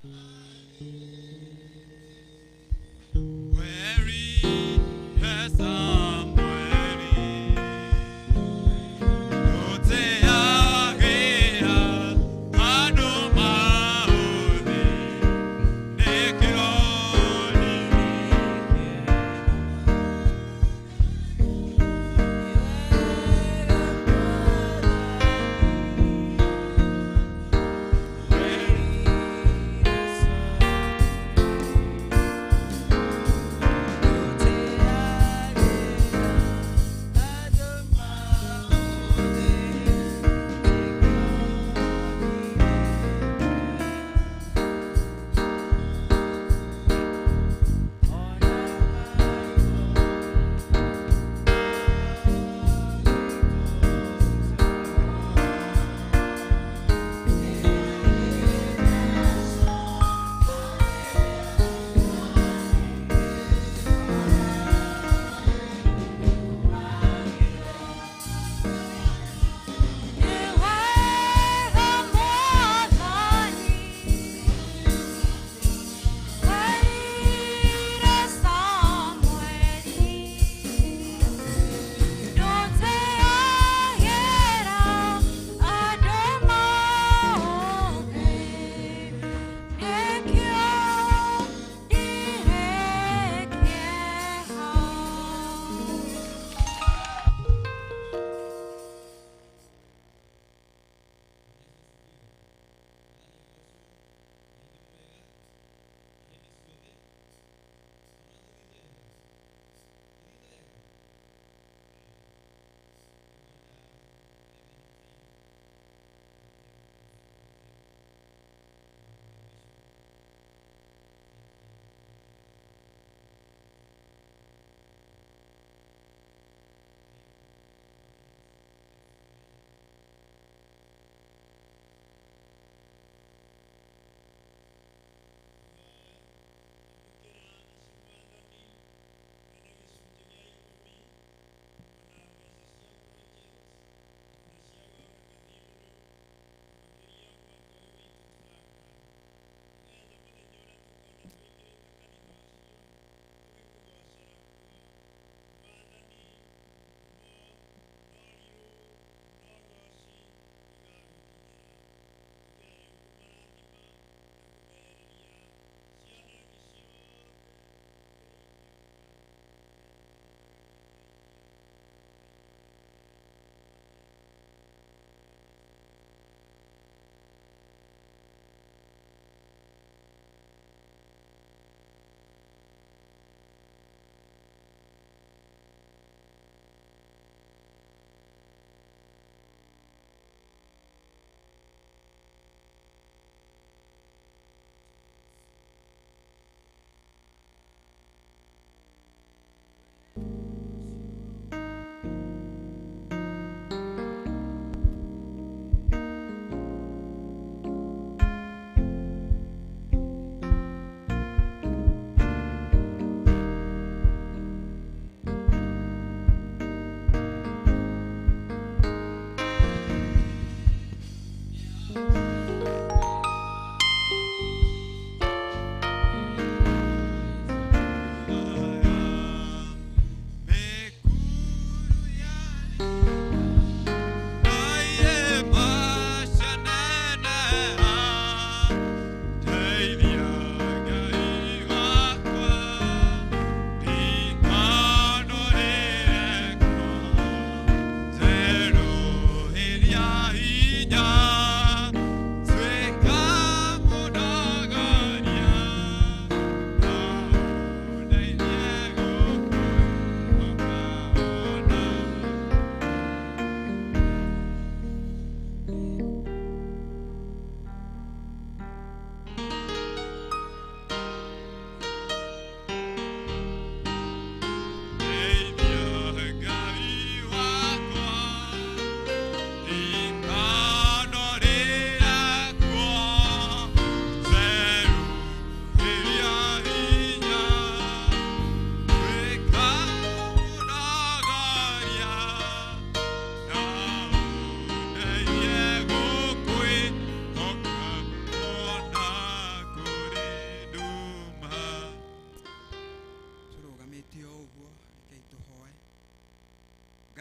Where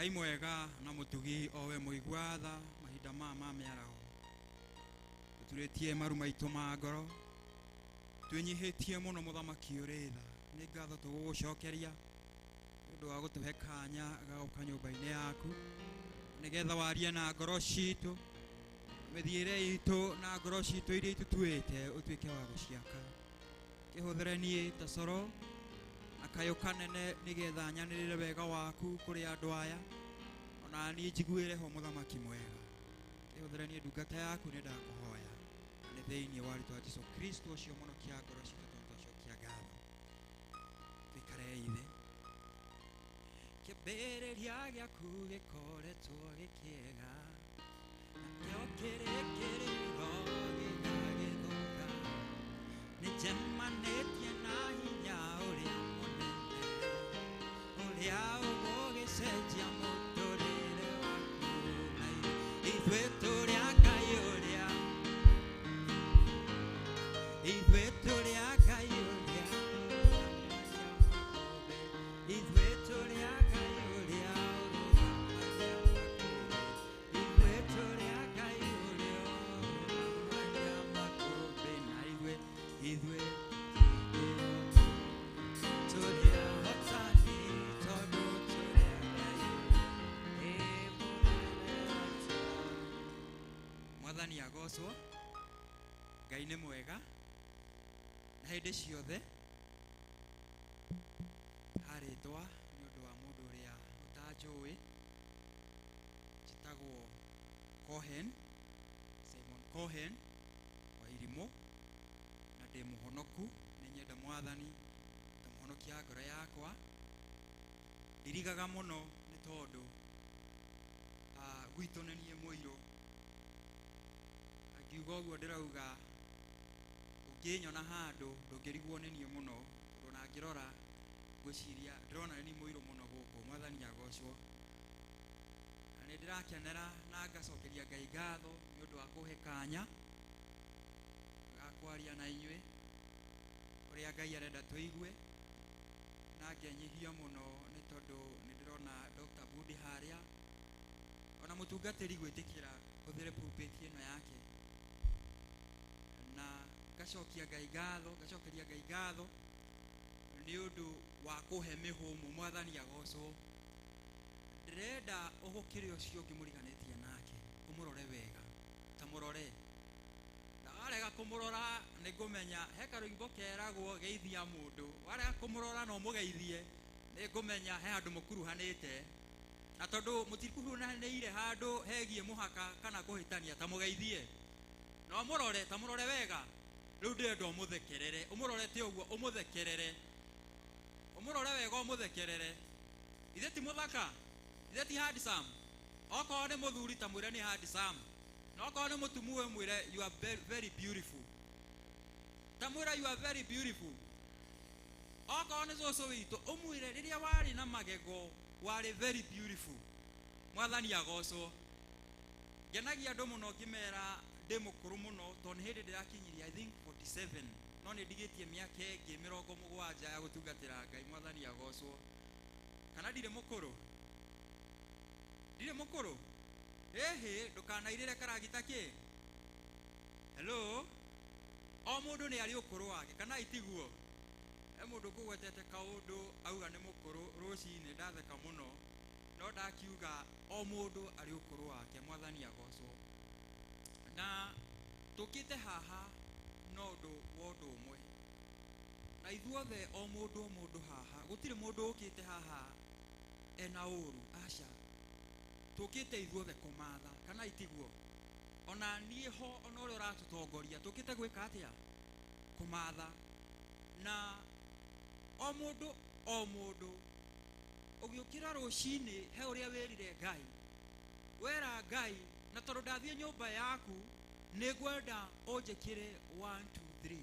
Ngai mwega na mutugi owe muigwatha mahinda ma miaraho turitie maru maitu ma ngoro twinyihitie muno muthamaki uritha ni ngatho tugugucokeria ndu wa gutuhe kanya gauka nyumba-ini yaku nigetha warie na ngoro citu mithiire itu na ngoro citu iria itutuite utuike wa guciaka kihuthere nie ta coro akayo kanene nigetha nyanirire wega waku kuri andu aya ona ni njiguire ho muthamaki mwega kihuthere nie ndungata yaku ni ndakuhoya ni thiini wa ritwa Jesu Kristo cio muno kia ngoro citu tucokia ngatho twikare ithe kibereria giaku gikoretwo gikiega nakio kirekerirwo gigagithuka nijemanĩtie na hinya ũrĩa mũnene ũrĩa ũgũgĩcenjia mũtũrĩre waku na ithuĩ tũrĩ a Ngai ũrĩa ithuĩ tũrĩ a Ngai ũrĩa ithuĩ tũrĩ a Ngai ũrĩa ũrũgamagia makũmbĩ ithuĩ tũrĩ a Ngai ũrĩa ũrũgamagia makũmbĩ na ithuĩ tũrĩ ahotani tondũ tũrĩ a Ngai Mwathani agocwo. Ngai nĩ mwega na hĩndĩ ciothe harĩtwa nĩ ũndũ wa mũndũ ũrĩa ũtanjũĩ njĩtagwo Cohen, Simon Cohen wa Irimũ na ndĩ mũhonoku nĩ nyenda Mwathani ta mũhonokia ngoro yakwa. Ndirigaga mũno nĩ tondũ gwitũ nĩ niĩ mũirũ ngiuga ũguo ndĩrauga ũngĩnyona handũ ndũngĩrigwo nĩ niĩ mũno tondũ na ngĩrora ngwĩciria ndĩrona nĩ niĩ mũirũ mũno gũkũ. Mwathani agocwo. Na nĩ ndĩrakenera na ngacokeria Ngai ngatho nĩ ũndũ wa kũhe kanya ga kwaria na inyuĩ ũrĩa Ngai arenda tũigue na ngenyihia mũno nĩ tondũ nĩ ndĩrona Dr. Budi harĩa ona mũtungatĩri gwĩtĩkĩra hũthĩre pulpit ĩno yake na ngacokeria Ngai ngatho nĩ ũndũ wa kũhe mĩhũmũ. Mwathani agocwo. Ndĩrenda ũgũkĩre ũcio ũngĩmũriganĩtie nake ũmũrore wega ta mũrore na warega kũmũrora nĩ ngũmenya he karũimbo keragwo geithia mũndũ warega kũmũrora no mũgeithie nĩ ngũmenya he handũ mũkuruhanĩte na tondũ mũtikuruhanĩire handũ hegie mũhaka kana kũhĩtania ta mũgeithie no mũrore ta mũrore wega. Rĩu ndĩrenda ũmũthekerere ũmũrorete ũguo ũmũthekerere ũmũrore wega ũmũthekerere. Ithe ti mũthaka ithe ti handsome okorwo nĩ mũthuri ta mwĩre nĩ handsome na okorwo nĩ mũtumue mwĩre you are very beautiful ta mwĩre you are very beautiful. Okorwo nĩ cũcũ witũ ũmwĩre rĩrĩa warĩ na magego warĩ very beautiful. Mwathani agocwo. Ngenagia andũ mũno ngĩmera ndĩ mũkũrũ mũno tondũ nĩ hĩndĩ ndĩrakinyirie I think 47 no nĩ ndigĩtie mĩaka ĩngĩ 70 ya gũtungatĩra Ngai. Mwathani agocwo. Kana ndirĩ mũkũrũ ĩhĩ ndũkanairĩre karagita kĩ. Hello o mũndũ nĩ arĩ ũkũrũ wake kana itiguo. He mũndũ kũgwetete kaũndũ auga nĩ mũkũrũ rũcinĩ ndatheka mũno no ndakiuga o mũndũ arĩ ũkũrũ wake. Mwathani agocwo. Na tũkĩte haha no ũndũ wa ũndũ ũmwe na ithuothe o mũndũ haha gũtirĩ mũndũ ũkĩte haha ena ũru aca tũkĩte ithuothe kũmatha kana itiguo. Ona niĩ ho ona ũrĩa ũratũtongoria tũkĩte gwĩka atĩa kũmatha na o mũndũ ũgĩũkĩra rũcinĩ he ũrĩa wĩrire Ngai wera Ngai na tondũ ndathiĩ nyũmba yaku nĩ ngwenda ũnjĩkĩre 1 2 3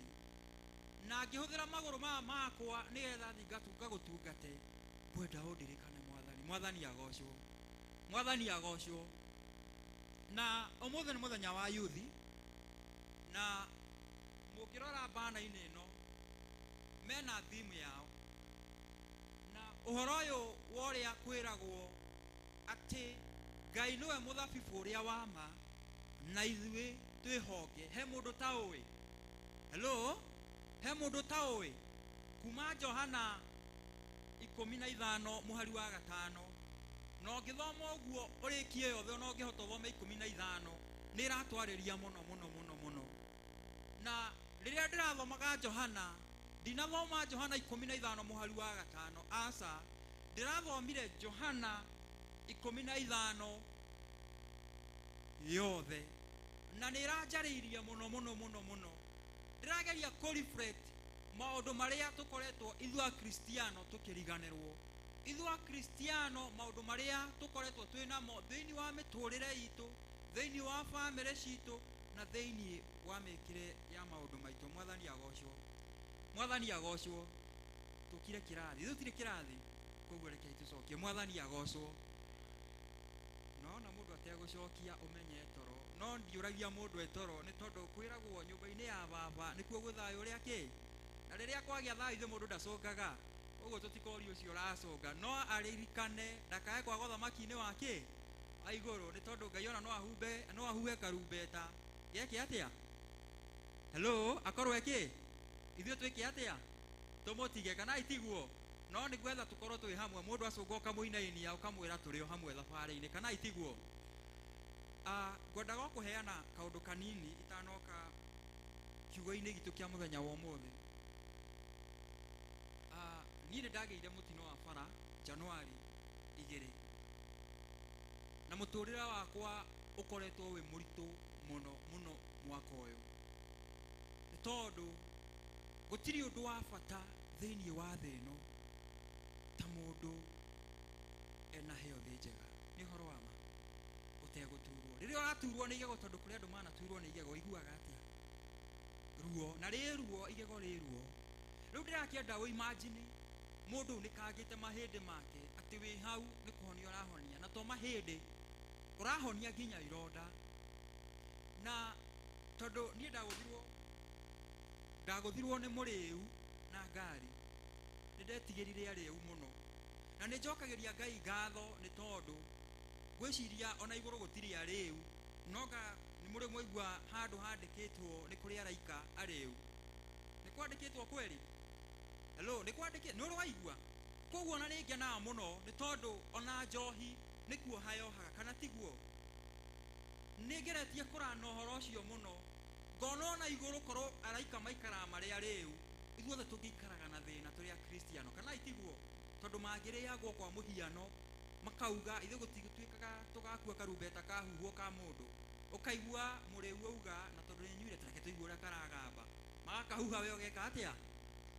na ngĩhũthĩra magũrũ maya makwa nĩgetha thiĩ ngagũtungate ngwenda ũndirikane Mwathani agocwo. Mwathani agocwo. Na ũmũthĩ nĩ mũthenya wa youth na mũkĩrora bana-inĩ ĩno mena theme yao na ũhoro ũyũ wa ũrĩa kwĩragwo ati Ngai niwe muthabibu uria wa ma na ithuĩ twĩ honge. He mũndũ ta ũĩ? Hello? He mũndũ ta ũĩ? Kuma Johana 15 mũhari wa 5 na ũngĩthoma ũguo ũrĩkie yothe na ũngĩhota ũthome 15 nĩ ĩratwarĩria mũno mũno mũno mũno. Na rĩrĩa ndĩrathomaga Johana ndinathoma Johana 15 mũhari wa 5 aca ndĩrathomire Johana 15 yothe na nĩ ĩranjarĩirie mũno mũno mũno mũno. Ndĩrageria kũ-reflect maũndũ marĩa tũkoretwo ithuĩ Akristiano tũkĩriganĩrwo. Ithuĩ Akristiano maũndũ marĩa tũkoretwo twĩ namo thĩinĩ wa mĩtũrĩre itũ, thĩinĩ wa bamĩrĩ citũ na thĩinĩ wa mĩkĩre ya maũndũ maitũ. Mwathani agocwo, Mwathani agocwo. Tũkire kĩrathi, tũtirĩ kĩrathi, koguo reke tũcokie. Mwathani agocwo. Naona mũndũ ategũcokia ũmenye toro, no ndiũragia mũndũ etoro nĩ tondũ kwĩragwo nyũmba-inĩ ya baba nĩkuo gwĩ thayũ ũrĩa kĩ, na rĩrĩa kwagĩa thayũ ithuĩ mũndũ ndacũngaga, ũguo tũtikorio ũcio ũracũnga, no aririkane ndakae kwaga ũthamaki-inĩ wa kĩ wa igũrũ, nĩ tondũ Ngai ona no ahuhe karumbeta geke atĩa. Hello, akorwo ekĩ ithuĩ twĩke atĩa tũmũtige kana itiguo, no nĩ gwetha tũkorwo twĩ hamwe, mũndũ acũnga ũkamũinainia ũkamwĩra tũrĩ o hamwe thabarĩ-inĩ kana itiguo. Ngwendaga kũheana kaũndũ kanini itanoka kiugo-inĩ gitũ kĩa mũthenya wa ũmũthĩ. Niĩ nĩ ndagĩire mũtino wa bara Januari 2 na mũtũrĩre wakwa ũkoretwo wĩ mũritũ mũno mũno mwaka ũyũ, nĩ tondũ gũtirĩ ũndũ wa bata thĩinĩ wa thĩ ĩno ta mũndũ ena health njega. Nĩ ũhoro wa ma ũtegũturwo. Rĩrĩa ũraturwo nĩ igego, tondũ kũrĩ andũ manaturwo nĩ igego iguaga atĩa ruo, na rĩ ruo igego rĩ ruo. Rĩu ndĩrakĩenda ũimagine mũndũ nĩ kagĩte mahĩndĩ make atĩ wĩ hau nĩ kũhonia ũrahonia, na to mahĩndĩ ũrahonia nginya ironda. Na tondũ niĩ ndagũthirwo nĩ mũrĩu na ngari, nĩ ndetigĩrire arĩu mũno na nĩ njokagĩria Ngai ngatho nĩ tondũ gwĩciria ona igũrũ gũtirĩ arĩu, noga nĩ mũrĩ mwaigua handũ handĩkĩtwo nĩ kũrĩ araika arĩu. Nĩ kwandĩkĩtwo kweri? Hello, nĩ kwandĩkĩtwo? Nĩ ũrĩ waigua? Koguo ona nĩ ngenaga mũno nĩ tondũ ona njohi nĩkuo hayohaga, kana tiguo? Nĩ ngeretie kũrana ũhoro ũcio mũno, ngona ona igũrũ korwo araika maikaraga marĩ arĩu, ithuothe tũngĩikaraga na thĩna tũrĩ Akristiano kana itiguo, tondũ mangĩrĩagwo kwa mũhiano makauga ithuĩ gũtigũtuĩkaga tũgakua karumbeta kahuhwo ka mũndũ, ũkaigua mũrĩu auga na tondũ nĩ nyuire tũreke tũigue ũrĩa karagamba, magakahuha we ũgeka atĩa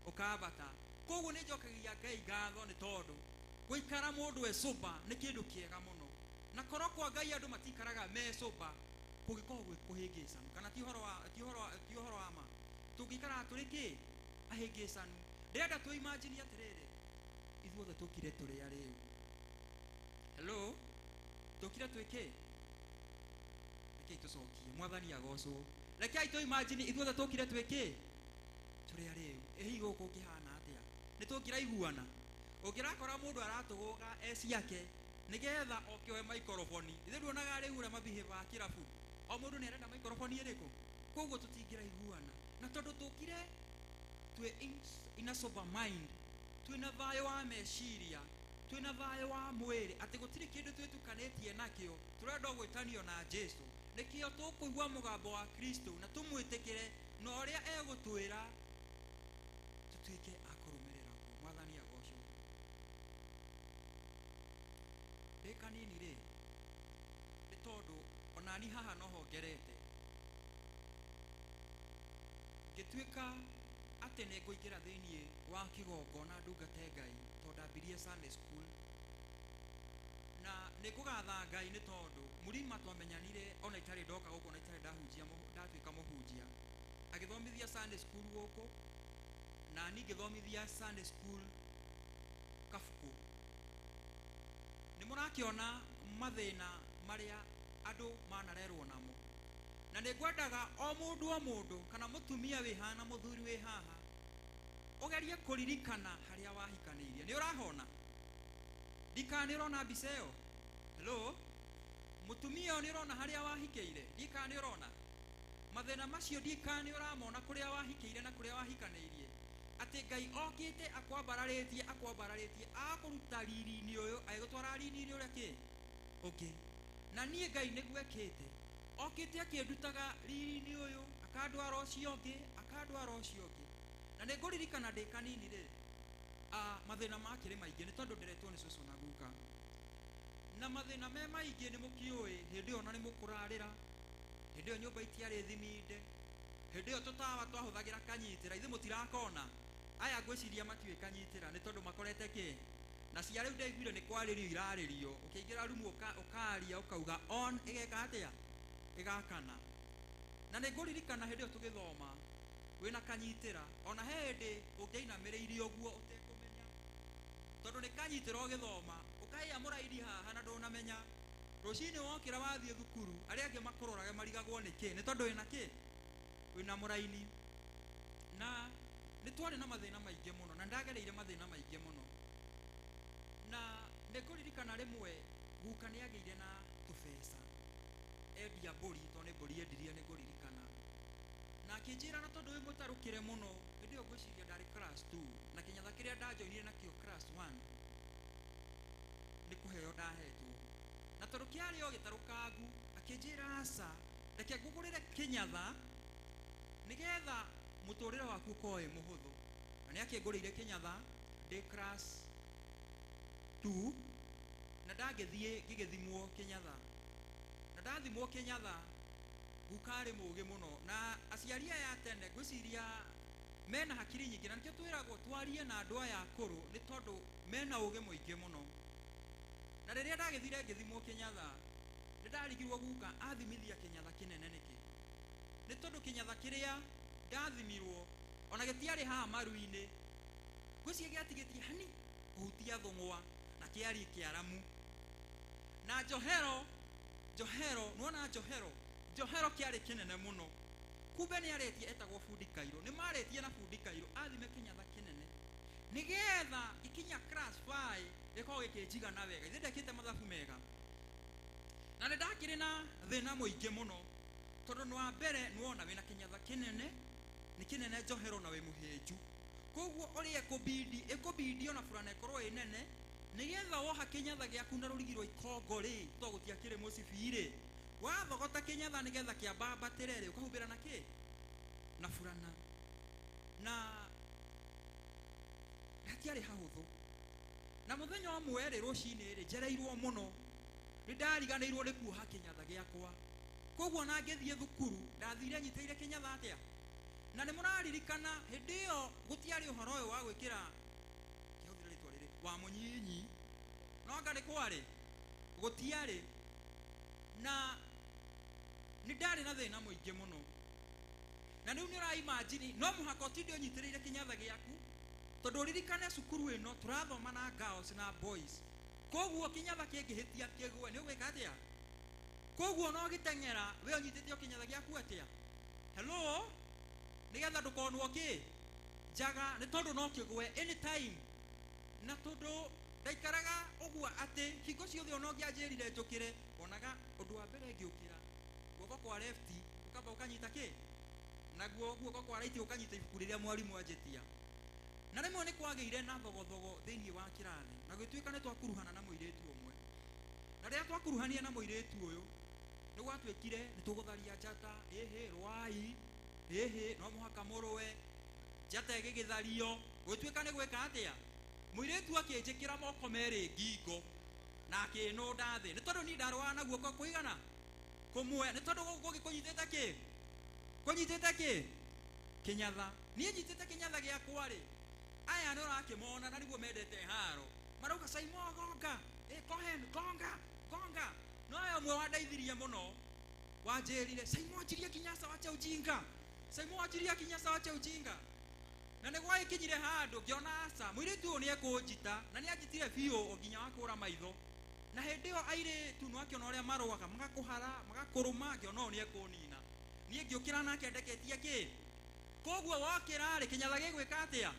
ũkambata. Koguo nĩ njokagia Ngai ngatho nĩ tondũ gũikara mũndũ e sober nĩ kĩndũ kĩega mũno, na korwo kwa Ngai andũ matikaraga me sober kũngĩkorwo gwĩ kũhĩngĩcanu, kana ti ũhoro wa ma, tũngĩikara tũrĩ kĩ ahĩngĩcanu. Ndĩrenda twĩimagine atĩrĩrĩ, ithuothe tũkire tũrĩ arĩu. Hello, tũkire twĩkĩ? Rekei tũcokie. Mwathani agocwo. Rekei twĩimagine ithuothe tũkire twĩkĩ tũrĩ arĩu. Hihi gũkũ kũhana atĩa? Nĩ tũngĩraiguana? Ũngĩrakora mũndũ aratũgũga ciake nĩgetha okĩoe maikoroboni, ithuĩ nduonaga arĩu ũrĩa mabihĩvaga kĩrabu, o mũndũ nĩ arenda maikoroboni ĩrĩkũ? Koguo tũtingĩraiguana, na tondũ tũkire twĩ in a sober mind, twĩna thayũ wa meciria, twĩna thayũ wa mwĩrĩ, atĩ gũtirĩ kĩndũ twĩtukanĩtie nakĩo, tũrenda gwĩtanio na Jesũ, nĩkĩo tũkũigua mũgambo wa Kristo na tũmwĩtĩkĩre, na ũrĩa egũtwĩra tũtuĩke a kũrũmĩrĩra. Mwathani agocwo. Ndĩ kanini rĩ, nĩ tondũ onani haha no hongerete, ngĩtuĩka atĩ nĩ ngũingĩra thĩinĩ wa kĩgongona ndungate Ngai, tondũ ndambirie Sunday school, na nĩ ngũgatha Ngai nĩ tondũ mũrima twamenyanire ona itarĩ ndoka gũkũ na itarĩ ndatuĩka mũhunjia, agĩthomithia Sunday school gũkũ na niĩ ngĩthomithia Sunday school Kabuku. Nĩ mũrakĩona mathĩna marĩa andũ manarerwo namo, na nĩ ngwendaga o mũndũ kana mũtumia wĩ haha na mũthuri wĩ haha ũgerie kũririkana harĩa wahikanĩirie. Nĩ ũrahona? Ndikanĩrwo na mbica ĩyo. hello mutumia ũyũ nĩ ũrona harĩa wahikĩire ndika nĩ ũrona mathĩna macio ndika nĩ ũramona kũrĩa wahikĩire na kũrĩa wahikanĩirie atĩ Ngai okĩte akwambararĩtie akũruta riri-inĩ ũyũ agĩgũtwara riri-inĩ ũrĩa kĩ ũngĩ na niĩ Ngai nĩguo ekĩte okĩte akĩndutaga riri-inĩ ũyũ akandwara ũcio ũngĩ na nĩ ngũririkana ndĩ kanini rĩ mathĩna makĩrĩ maingĩ nĩ tondũ ndĩretwo nĩ cũcũ na guka na mathĩna me maingĩ nĩ mũkĩũĩ hĩndĩ ĩyo na nĩ mũkũrarĩra hĩndĩ ĩyo nyũmba itiarĩ thiminde hĩndĩ ĩyo tũtawa twahũthagĩra kanyitĩra ithe mũtirakona aya ngwĩciria matiũĩ kanyitĩra nĩ tondũ makorete kĩ na cia rĩu ndaiguire nĩ kwarĩrio irarĩrio ũkĩingĩra rumu ũkaria ũkauga on ĩgeka atĩa ĩgakana na nĩ ngũririkana hĩndĩ ĩyo tũgĩthoma wĩna kanyitĩra ona he hĩndĩ ũngĩinamĩrĩire ũguo ũtekũmenya tondũ nĩ kanyitĩra ũgĩthoma ũkahĩa mũraidi haha na ndũnamenya rũcinĩ wokĩra wathiĩ thukuru arĩa angĩ makũrorage marigagwo nĩkĩ nĩ tondũ wĩna kĩ wĩna mũraini na nĩ twarĩ na mathĩna maingĩ mũno na ndagereire mathĩna maingĩ mũno na nĩ ngũririkana rĩmwe guka nĩ agĩire na tũbeca endia mbũri tondũ nĩ mbũri endirie nĩ ngũririkana na akĩnjĩra na tondũ wĩ mũtarũkĩre mũno hĩndĩ ĩyo ngwĩciria ndarĩ class 2 na kĩnyatha kĩrĩa ndanjoinire nakĩo class 1 nĩ kũheo ndahetwo na tondũ kĩarĩ o gĩtarũkangu akĩnjĩra aca reke ngũgũrĩre kĩnyatha nĩgetha mũtũrĩre waku ũkorwo wĩ mũhũthũ na nĩ akĩngũrĩire kĩnyatha ndĩ class 2 na ndagĩthiĩ ngĩgĩthimwo kĩnyatha na ndathimwo kĩnyatha gukarĩ mũgĩ mũno na aciari aya tene ngwĩciria mena hakiri nyingĩ na nĩkĩo twĩragwo twarie na andũ aya akũrũ nĩ tondũ mena ũgĩ mũingĩ mũno na rĩrĩa ndagĩthire ngĩthimwo kĩnyatha nĩ ndarigirwo guka athimithia kĩnyatha kĩnene nĩkĩ nĩ tondũ kĩnyatha kĩrĩa ndathimirwo ona gĩtiarĩ haha maru-inĩ ngwĩciria gĩatigĩtie hani kũhutia thũng'wa na kĩarĩ kĩaramu na njohero nuona njohero kĩarĩ kĩnene mũno kumbe nĩ arĩtie etagwo bundi Kairũ nĩ marĩtie na bundi Kairũ athime kĩnyatha kĩnene nĩgetha ikinya class 5 gĩkorwo gĩkĩnjiga na wega ithe ndekĩte mathabu mega na nĩ ndakĩrĩ na thĩna mũingĩ mũno tondũ nĩ wa mbere nĩwona wĩna kĩnyatha kĩnene nĩ kĩnene njohero na wĩ mũhĩnju koguo ũrĩa ĩkũbindi ona burana ĩkorwo ĩ nene nĩgetha woha kĩnyatha gĩaku na rũrigi rwa ikongo rĩ to gũtiakĩrĩ mũcibi rĩ wathogota kĩnyatha nĩgetha kĩambambatĩre rĩ ũkahumbĩra na kĩ na burana na hatiarĩ hahũthũ na mũthenya ũmwe rĩ rũcinĩ rĩ njereirwo mũno nĩ ndariganĩirwo nĩ kuoha kĩnyatha gĩakwa koguo na ngĩthiĩ thukuru ndathire nyitĩire kĩnyatha atĩa na nĩ mũraririkana hĩndĩ ĩyo gũtiarĩ ũhoro ũyũ wa gwĩkĩra kĩhũthĩra rĩtwa rĩrĩ wa mũnyinyi no anga nĩ kwarĩ gũtiarĩ na nĩ ndarĩ na thĩna mũingĩ mũno na rĩu nĩ ũraimagine no mũhaka ũtinde ũnyitĩrĩire kĩnyatha gĩaku tondũ ũririkane cukuru ĩno tũrathoma na girls na boys koguo kĩnyatha kĩngĩhĩtia kĩgwe nĩ ũgwĩka atĩa koguo no gĩteng'era we ũnyitĩte kĩnyatha gĩaku atĩa hello nĩgetha ndũkonwo kĩ njaga nĩ tondũ no kĩgwe anytime na tondũ ndaikaraga ũguo atĩ hingo ciothe ona ũngĩanjĩrire njũkĩre onaga ũndũ wa mbere ngĩũkĩra guoko kwa left ũkamba ũkanyita kĩ naguo guoko kwa right ũkanyita ibuku rĩrĩa mwarimũ anjĩtia na rĩmwe nĩ kwagĩire na thogothogo thĩinĩ wa kĩrathi na gwĩtuĩka nĩ twakuruhana na mũirĩtu ũmwe na rĩrĩa twakuruhania na mũirĩtu ũyũ nĩ gwatuĩkire nĩ tũgũtharia njata rwai no mũhaka mũrũwe njata ĩgĩgĩthario gwĩtuĩka nĩ gwĩka atĩa mũirĩtu akĩnjĩkĩra moko merĩ ngingo na akĩnũnda thĩ nĩ tondũ niĩ ndarũaga na guoko kũigana kũmwe nĩ tondũ gũkũ kũnyitĩte kĩ kĩnyatha niĩ nyitĩte kĩnyatha gĩakwa rĩ aya nĩ ũrakĩmona na nĩguo mendete haro marauga Saimo gonga Cohen gonga no aya ũmwe wandeithirie mũno wanjĩrire Saimo achiria kinyasa wacha ujinga na nĩ gwagĩkinyire handũ ngĩona aca mũirĩtu ũyũ nĩ ekũnjita na nĩ anjitire biũ o nginya wakũra maitho na hĩndĩ ĩyo airĩtu nĩ akĩona ũrĩa marũaga magakũhara magakũrũma ngĩona ũyũ nĩ ekũnina niĩ ngĩũkĩra nake ndeketie kĩ koguo wokĩra rĩ kĩnyatha gĩgwĩka atĩa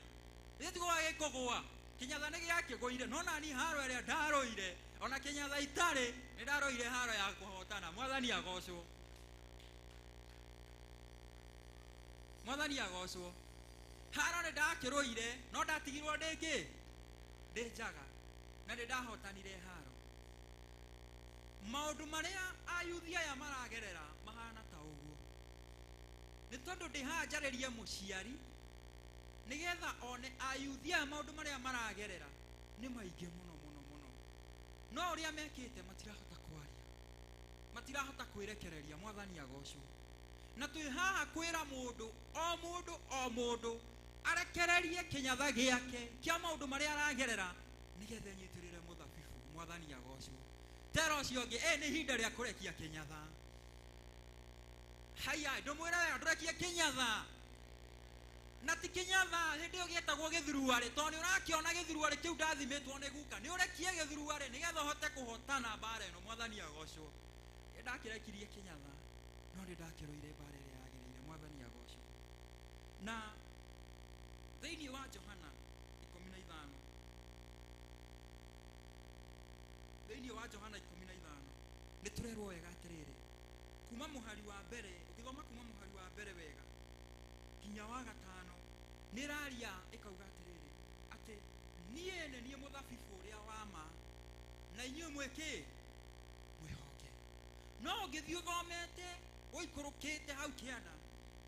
rĩtigwo gĩkũgũa Kinyatha nĩ gĩakĩgũire no nani haro ĩrĩa ndarũire ona Kinyatha itarĩ nĩ ndarũire haro ya kũhotana. Mwathani agocwo. Mwathani agocwo. Haro nĩ ndakĩrũire no ndatigirwo ndĩ njaga na nĩ ndahotanire haro. Maũndũ marĩa ayuthi aya maragerera mahana ta ũguo. Nĩ tondũ ndĩ haha njarĩrie mũciari nigetha one ayuthi aya maũndũ marĩa maragerera nĩ maingĩ mũno mũno mũno, no ũrĩa mekĩte matirahota kwaria, matirahota kwĩrekereria. Mwathani agocwo. Na twĩ haha kwĩra mũndũ o mũndũ arekererie kĩnyatha gĩake kĩa maũndũ marĩa aragerera nigetha nyitĩrĩre mũthabibũ. Mwathani agocwo. Tera ũcio ũngĩ nĩ ihinda rĩa kũrekia kĩnyatha. Haya ndũmwĩre wega ndũrekie kĩnyatha. Na ti kĩnyatha hĩndĩ ĩyo gĩetagwo gĩthuruarĩ, tondũ nĩ ũrakĩona gĩthuruarĩ kĩu ndathimĩtwo nĩ guka, nĩ ũrekie gĩthuruarĩ nĩgetha ũhote kũhotana mbara ĩno. Mwathani agocwo. Nĩ ndakĩrekirie kĩnyatha no nĩ ndakĩrũire mbara ĩrĩa yagĩrĩire. Mwathani agocwo. Na thĩinĩ wa Johana 15, thĩinĩ wa Johana 15 nĩ tũrerwo wega atĩrĩrĩ, kuma mũhari wa mbere, ũgĩthoma kuma mũhari wa mbere wega kinya wa gatano nĩ raria ĩkauga atĩrĩrĩ atĩ niĩ nĩ niĩ mũthabibũ ũrĩa wa ma na inyuĩ mwĩkĩ mwĩhoke. No ũngĩthiĩ ũthomete ũikũrũkĩte hau kĩanda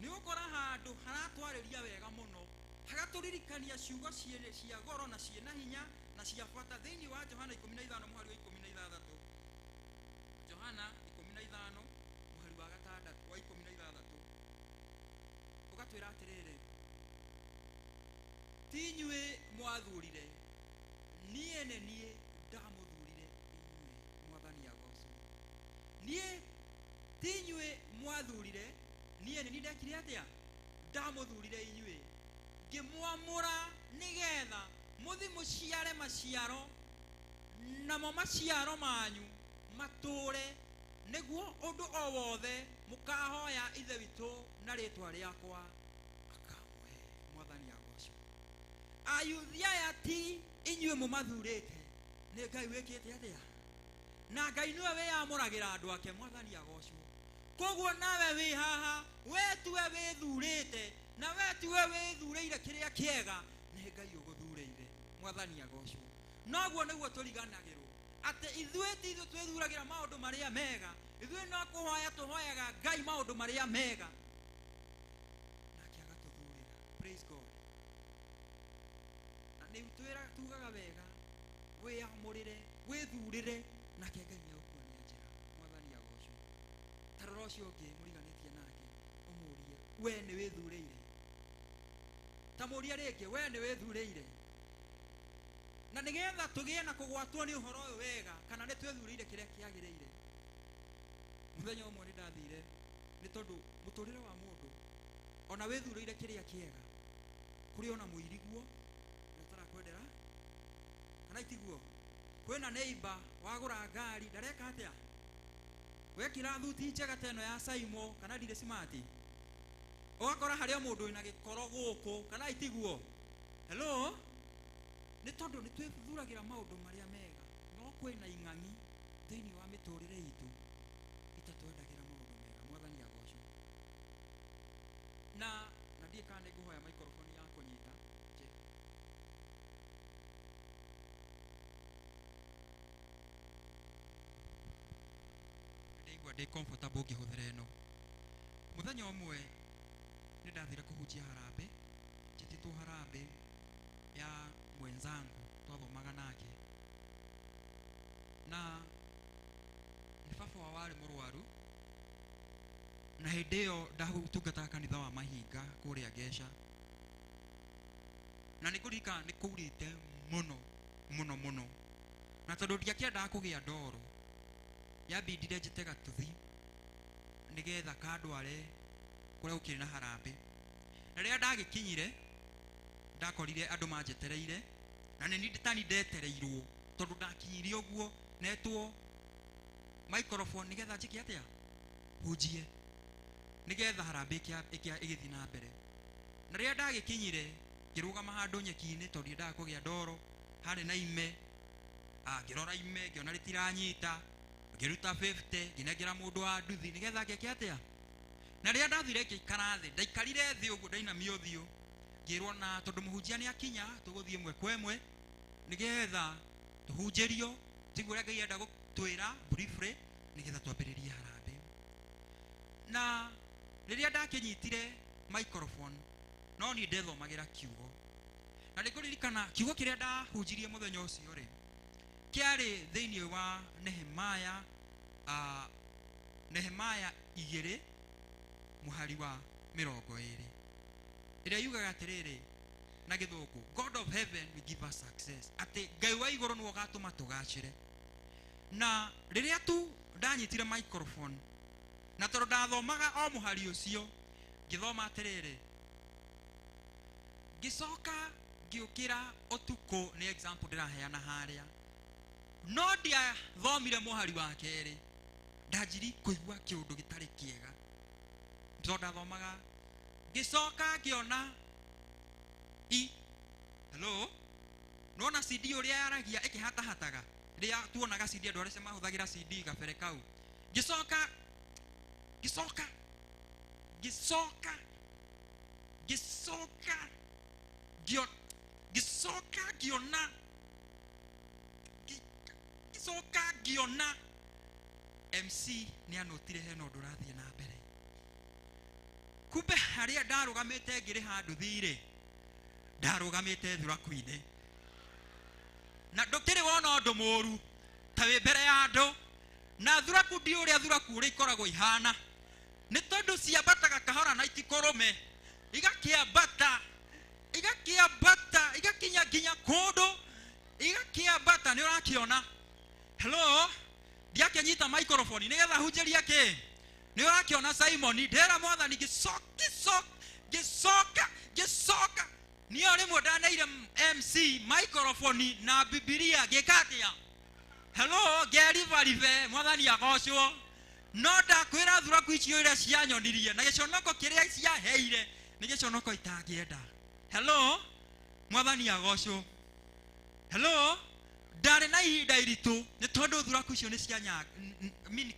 nĩ ũgũkora handũ haratwarĩria wega mũno, hagatũririkania ciugo cia goro na ciĩna hinya na cia bata thĩinĩ wa Johana 15 mũhari wa 16. Johana 15 mũhari wa 16 ũgatwĩra atĩrĩrĩ, ti inyuĩ mwathurire, niĩ nĩ niĩ ndamũthurire inyuĩ. Mwathani agocwo. Niĩ ti inyuĩ mwathurire, niĩ nĩ niĩ ndekire atĩa ndamũthurire inyuĩ, ngĩmwamũra nigetha mũthi mũciare maciaro, namo maciaro manyu matũre, nĩguo ũndũ o wothe mũkahoya ithe witũ na rĩtwa rĩakwa akamũhe. Mwathani agocwo. Ayuthi aya ti inyuĩ mũmathurĩte, nĩ Ngai wĩkĩte atĩa, na Ngai nĩwe wĩyamũragĩra andũ ake. Mwathani agocwo. Koguo nawe wĩ haha we tiwe wĩthurĩte, na we tiwe wĩthurĩire kĩrĩa kĩega, nĩ Ngai ũgũthurĩire. Mwathani agocwo. Noguo nĩguo tũriganagĩrwo atĩ ithuĩ ti ithuĩ twĩthuragĩra maũndũ marĩa mega, ithuĩ no kũhoya tũhoyaga Ngai maũndũ marĩa mega nake agatũthurĩra. Praise God. Na nĩ twĩra tugaga wega wĩyamũrĩre, wĩthurĩre, nake Ngai nĩ agũkuonia njĩra. Mwathani agocwo. Tarora ũcio ũngĩ mũriganĩtie nake ũmũrie, we nĩ wĩthurĩire? Ta mũria rĩngĩ, we nĩ wĩthurĩire? Na nigetha tũgĩe na kũgwatwo nĩ ũhoro ũyũ wega, kana nĩ twĩthurĩire kĩrĩa kĩagĩrĩire. Mũthenya ũmwe nĩ ndathire, nĩ tondũ mũtũrĩre wa mũndũ ona wĩthurĩire kĩrĩa kĩega, kũrĩ ona mũiriguo na ũtarakwendera kana itiguo. Kwĩna neighbor wagũra ngari, ndareka atĩa, wekĩra thuti njega ta ĩno ya Saimo kana ndirĩ smart, ũgakora harĩa mũndũ wĩna gĩkoro gũkũ kana itiguo. Hello, nĩ tondũ nĩ twĩthuragĩra maũndũ marĩa mega, no kwĩna ing'ang'i thĩinĩ wa mĩtũrĩre itũ itatwendagĩra maũndũ mega. Mwathani agocwo. Na ndiĩ kana nĩ ngũhoya maikrofoni ya kũnyita. Ndĩigua ndĩ comfortable ngĩhũthĩra ĩno. Mũthenya ũmwe nĩ ndathire kũhunjia harambĩ, njĩtĩtwo harambĩ ya mwenzangu twathomaga nake, na nĩ baba wa warĩ mũrwaru, na hĩndĩ ĩyo ndagũtungataga kanitha wa Mahinga kũrĩa Ngeca, na nĩ kũririkana nĩ kũurĩte mũno mũno mũno, na tondũ ndiakĩendaga kũgĩa ndoro yambindire njĩte gatũthi nĩgetha kandware kũrĩa gũkĩrĩ na harambĩ. Na rĩrĩa ndagĩkinyire ndakorire andũ manjetereire, na nĩ niĩ tani ndetereirwo tondũ ndakinyire ũguo netwo microphone nĩgetha njĩke atĩa hunjie, nĩgetha harambĩ ĩgĩthiĩ na mbere. Na rĩrĩa ndagĩkinyire ngĩrũgama handũ nyeki-inĩ tondũ ndiendaga kũgĩa ndoro, harĩ na ime ngĩrora ime ngĩona rĩtiranyita ngĩruta 50 ngĩnengera mũndũ wa nduthi nĩgetha ngĩke atĩa na rĩrĩa ndathire ngĩikara thĩ ndaikarire thĩ ũguo ndainamia ũthiũ ngĩrwo na tondũ mũhunjia nĩ akinya tũgũthiĩ ĩmwe kwa ĩmwe nĩgetha tũhunjĩrio tigu ũrĩa Ngai enda gũtwĩra briefly nĩgetha twambĩrĩrie harambĩ na rĩrĩa ndakĩnyitire microphone no niĩ ndethomagĩra kiugo na nĩngũririkana kiugo kĩrĩa ndahunjirie mũthenya ũcio rĩ kĩarĩ thĩinĩ wa Nehemaya 2 mũhari wa 20 ĩrĩa yugaga atĩrĩrĩ na gĩthũngũ God of heaven will give us success atĩ Ngai wa igũrũ nĩwe ũgatũma tũgacĩre na rĩrĩa tu ndanyitire microphone na tondũ ndathomaga o mũhari ũcio ngĩthoma atĩrĩrĩ ngĩcoka ngĩũkĩra ũtukũ nĩ example ndĩraheana harĩa no ndiathomire mũhari wa kerĩ ndanjiri kũigua kĩũndũ gĩtarĩ kĩega tondũ ndathomaga ngĩcoka ngĩona hello nona CD ũrĩa yaragia ĩkĩhatahataga rĩrĩa tuonaga CD andũ arĩa mahũthagĩra CD gabere kau ngĩcoka ngĩona MC nĩ anotire hena ũndũ ũrathiĩ na mbere kumbe harĩa ndarũgamĩte ngĩrĩ handũ thirĩ ndarũgamĩte thuraku-inĩ na ndũkĩrĩ wona ũndũ mũru ta wĩ mbere ya andũ na thuraku ndi ũrĩa thuraku ũrĩa ikoragwo ihana nĩ tondũ ciambataga kahora na itikũrũme igakĩambata igakinya nginya kũndũ igakĩambata nĩ ũrakĩona hello ndiakĩnyita microphone nĩgetha hunjĩria kĩ nĩ ũrakĩona Simon ndera mwathani gĩcoka niyo rĩmwe ndaneire MC microphone na Biblia gĩkatĩa hello ngeribaribe mwathani agocwo no ndakwĩra thuraku icio iria cianyonirie na gĩconoko kĩrĩa ciaheire nĩ gĩconoko itangĩenda hello mwathani agocwo hello ndarĩ na ihinda iritũ nĩ tondũ thuraku icio nĩ cianyaga